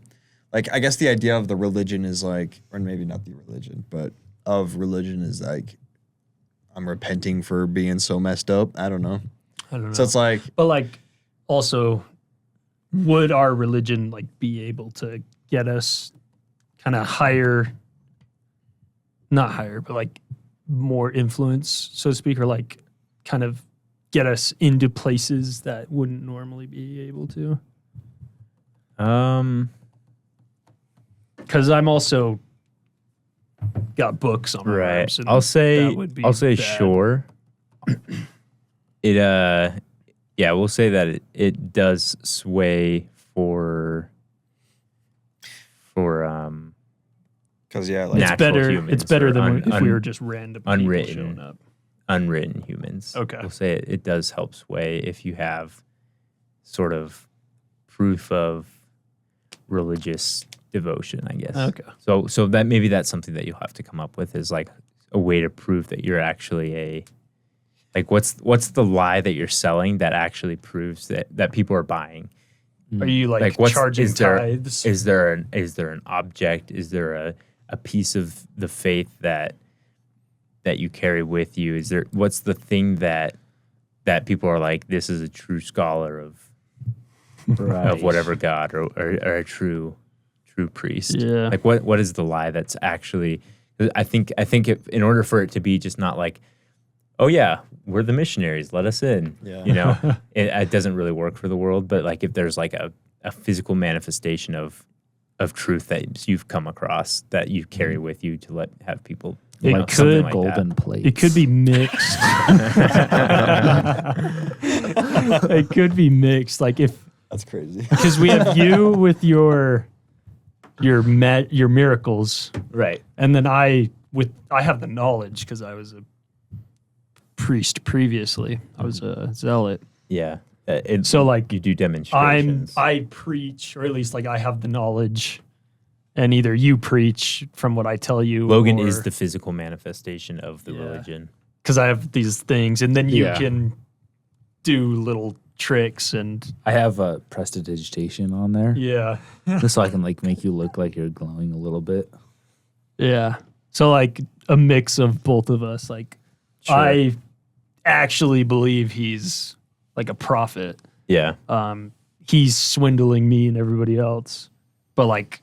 Like I guess the idea of the religion is like, or maybe not the religion, but of religion is like, I'm repenting for being so messed up. I don't know. I don't know. So it's like, But like, also, would our religion like be able to get us kind of higher, not higher, but like more influence, so to speak, or like kind of get us into places that wouldn't normally be able to? Because I'm also got books on my Right. arms, and I'll say that would be bad. sure. It yeah, we'll say that it does sway for because yeah, like Nah. It's better. humans It's better or than if we un- were just random people unwritten. showing up. unwritten humans. Okay. We'll say it does help sway if you have sort of proof of religious devotion, I guess. Okay. So that maybe that's something that you'll have to come up with is like a way to prove that you're actually what's the lie that you're selling that actually proves that people are buying? Are you like what's charging is there tithes? is there an object? Is there a piece of the faith that you carry with you? Is there what's the thing that people are like, this is a true scholar of whatever god or a true priest? Yeah. Like what is the lie that's actually? I think in order for it to be just not like, oh yeah, we're the missionaries, let us in. Yeah. You know, it doesn't really work for the world. But like if there's like a physical manifestation of truth that you've come across that you carry with you to have people. It know, could- something like golden that. plates. It could be mixed. It could be mixed. Like if that's crazy. because we have you with your miracles, Right. and then I have the knowledge because I was a priest previously. I was a zealot. Yeah. So like you do demonstrations. I preach, or at least like I have the knowledge, and either you preach from what I tell you. Logan or, is the physical manifestation of the religion. because I have these things, and then you Yeah. can do little tricks and I have a prestidigitation on there, yeah. just so I can like make you look like you're glowing a little bit. Yeah. So like a mix of both of us. Like I actually believe he's like a prophet. Yeah. He's swindling me and everybody else. But like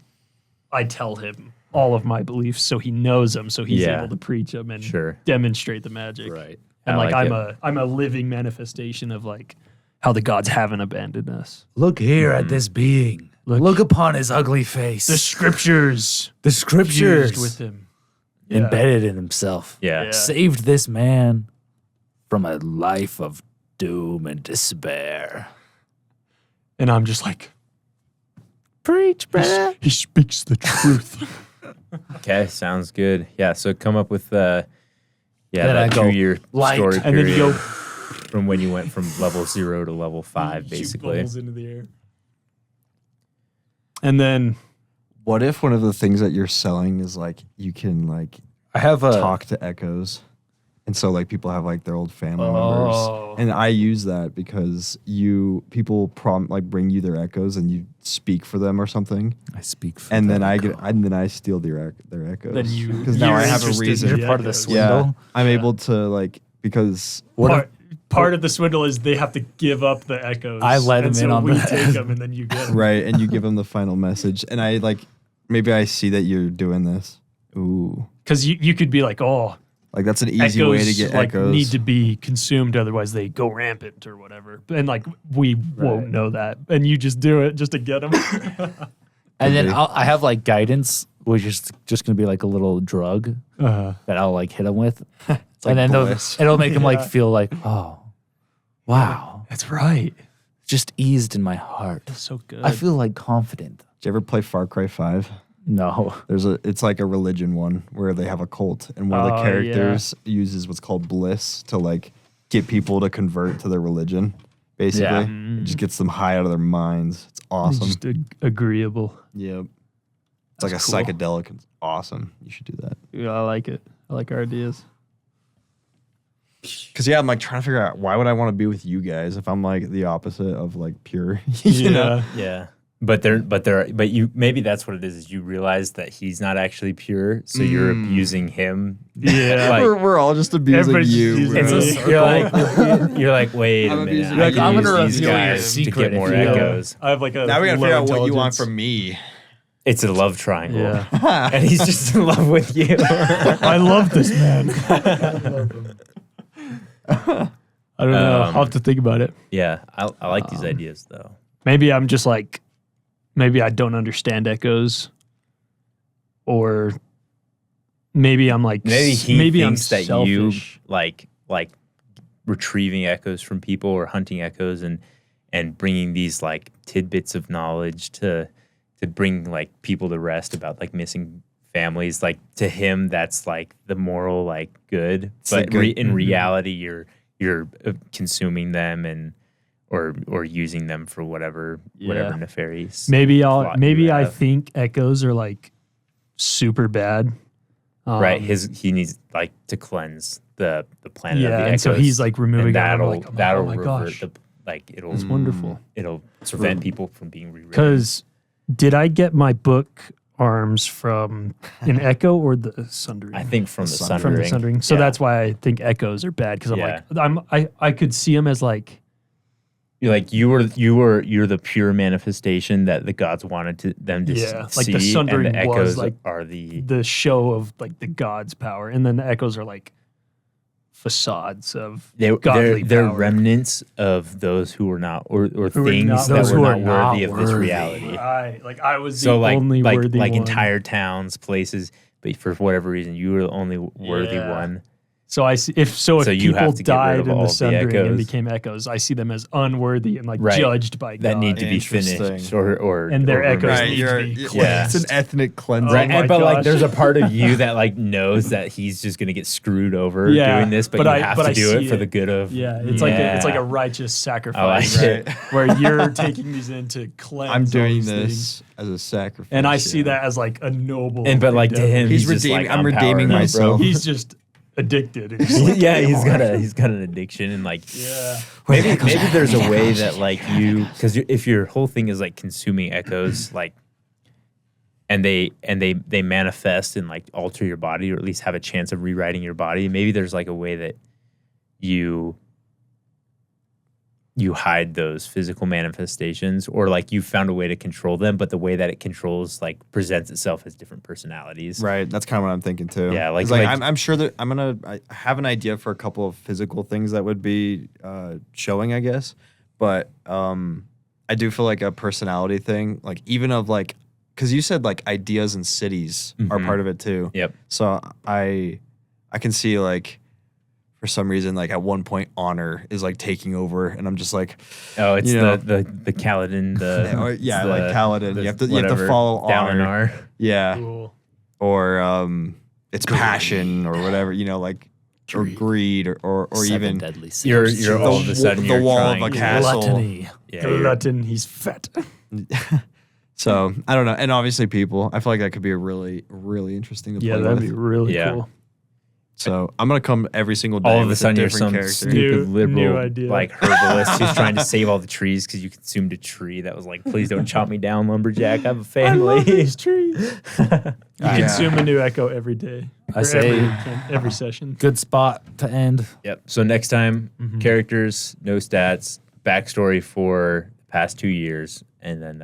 I tell him all of my beliefs so he knows them, so he's Yeah. able to preach them and Sure. demonstrate the magic. Right. And I like, like I'm a living manifestation of like how the gods haven't abandoned us. Look here at this being. Look upon his ugly face. the scriptures The fused scriptures with him. Yeah. embedded in himself. Yeah. Saved this man from a life of doom and despair. And I'm just like, Preach, brother. he speaks the truth. Okay, sounds good. Yeah, so come up with Then that I go, 2-year light. story And then you period go from when you went from level 0 to level 5, shoot basically. bubbles into the air. And then What if one of the things that you're selling is like you can like I have a talk to echoes, and so like people have like their old family Oh. members, and I use that because people bring you their echoes and you speak for them or something, I speak for and then them. I steal their echoes. Then you- because now you're I have a interested in reason. the You're part of the echoes. swindle. Yeah, I'm able to like because part of the swindle is they have to give up the echoes. I let and them in so on we that. take them and then you get them. right, and you give them the final message, and I like maybe I see that you're doing this. Ooh, Because you could be like, oh, like that's an easy way to get like echoes. need to be consumed, otherwise they go rampant or whatever. And like we won't know that, and you just do it just to get them. And then be. I have like guidance, which is just going to be like a little drug that I'll like hit them with. like and then bliss. it'll make them like Yeah. feel like, oh, wow. That's right. Just eased in my heart. That's so good. I feel like confident. Did you ever play Far Cry 5? No. It's like a religion one where they have a cult, and one of the Oh, characters uses what's called bliss to like get people to convert to their religion. Basically, Yeah. it just gets them high out of their minds. It's awesome. Just agreeable. Yep, it's like a That's cool. psychedelic. It's awesome. You should do that. Yeah, I like it. I like our ideas. Because I'm like trying to figure out why would I want to be with you guys if I'm like the opposite of like pure. you know? Yeah. But you maybe that's what it is you realize that he's not actually pure, so you're abusing him. Yeah. Like, we're all just abusing Everybody's you. using bro. me. you're like, wait a I'm minute. abusing I you. can I'm use gonna these reveal your guys to secret get more if you don't. echoes. I have like a Now we gotta figure out what you want intelligence. from me. It's a love triangle. Yeah. And he's just in love with you. I love this man. I don't know. I'll have to think about it. Yeah, I like these ideas though. Maybe I'm just like, maybe I don't understand echoes, or maybe I'm like, Maybe he maybe thinks I'm that selfish. you like retrieving echoes from people or hunting echoes and bringing these like tidbits of knowledge to bring like people to rest about like missing families. Like to him, that's like the moral like good, but in reality, you're consuming them and or using them for whatever nefarious. Maybe plot maybe you I have. think echoes are like super bad. Right, he needs like to cleanse the planet. of Yeah, the and so echoes, he's like removing and it. I'm that'll like, oh that'll my revert gosh, the like it'll it's wonderful. it'll prevent people from being rewritten. Because did I get my book arms from an echo or the sundering? I think from the sundering. from the sundering. So Yeah. that's why I think echoes are bad. Because I could see them as like, You're like you're the pure manifestation that the gods wanted them to Yeah, see. like the sundering and the was echoes like are the the show of like the gods' power, and then the echoes are like facades of godly they're power. remnants of those who were not or Who were things not- that those were who not are not worthy of this worthy. reality. Right, like I was So the like only worthy one. entire towns, places, but for whatever reason you were the only worthy Yeah. one. So I see if So you people have to get rid died of in all the the sundering and echoes. became echoes, I see them as unworthy and like Right. judged by God. That need to be Interesting. finished or And their or echoes removed. Right, need to be it's an cleansed. ethnic cleansing. Oh Right, my but like gosh. there's a part of you that like knows that he's just gonna get screwed over Yeah, doing this, but but you I- have but to I do it see for it. the good of Yeah, it's like a righteous sacrifice, it. where you're taking these in to cleanse. I'm all doing these this things. as a sacrifice. And I see yeah. that as like a noble. And but like to endeavor. him, He's he's just redeeming- like I'm redeeming powered up, myself. bro. he's just addicted. And just like, Yeah, he's got an addiction and like yeah. maybe there's a way that like you because if your whole thing is like consuming echoes like and they manifest and like alter your body or at least have a chance of rewriting your body, maybe there's like a way that you hide those physical manifestations or like you found a way to control them, but the way that it controls like presents itself as different personalities. Right, that's kind of what I'm thinking too. Yeah, 'Cause, like- I'm sure that I have an idea for a couple of physical things that would be showing, I guess. But I I do feel like a personality thing, like even of like, because you said like ideas and cities are part of it too. Yep. So I can see like for some reason like at one point honor is like taking over, and I'm just like, Oh, it's you know, the Kaladin. like the Kaladin. You have to whatever, follow honor. Dalinar. Yeah. Cool. Or it's passion or whatever, you know, like or greed or Seven even deadly sins. You're all of a sudden the you're wall trying of a to- castle. Gluttony. Yeah, you're- Glutton, he's fat. So I don't know, and obviously people. I feel like that could be a really really interesting to Yeah, play that'd with. be really Yeah. cool. So I'm gonna come every single day. all of a with sudden you're different some character. stupid New liberal idea. like herbalist who's trying to save all the trees because you consumed a tree that was like, please don't chop me down, lumberjack. I have a family. I love these trees. You Yeah. consume a new echo every day. I Or say- every session. Good spot to end. Yep. So next time, Mm-hmm. characters, no stats, backstory for the past 2 years, and then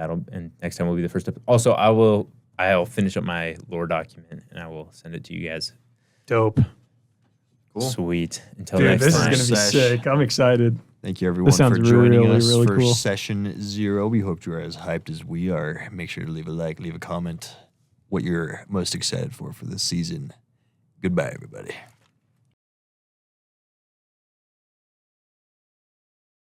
next time will be the first episode. Also, I'll finish up my lore document and I will send it to you guys. Dope. Cool. Sweet. Until Dude, next this time. is going to be Sesh. sick. I'm excited. Thank you everyone sounds for joining really, us really for cool. session 0. We hope you're as hyped as we are. Make sure to leave a like, leave a comment, what you're most excited for this season. Goodbye, everybody.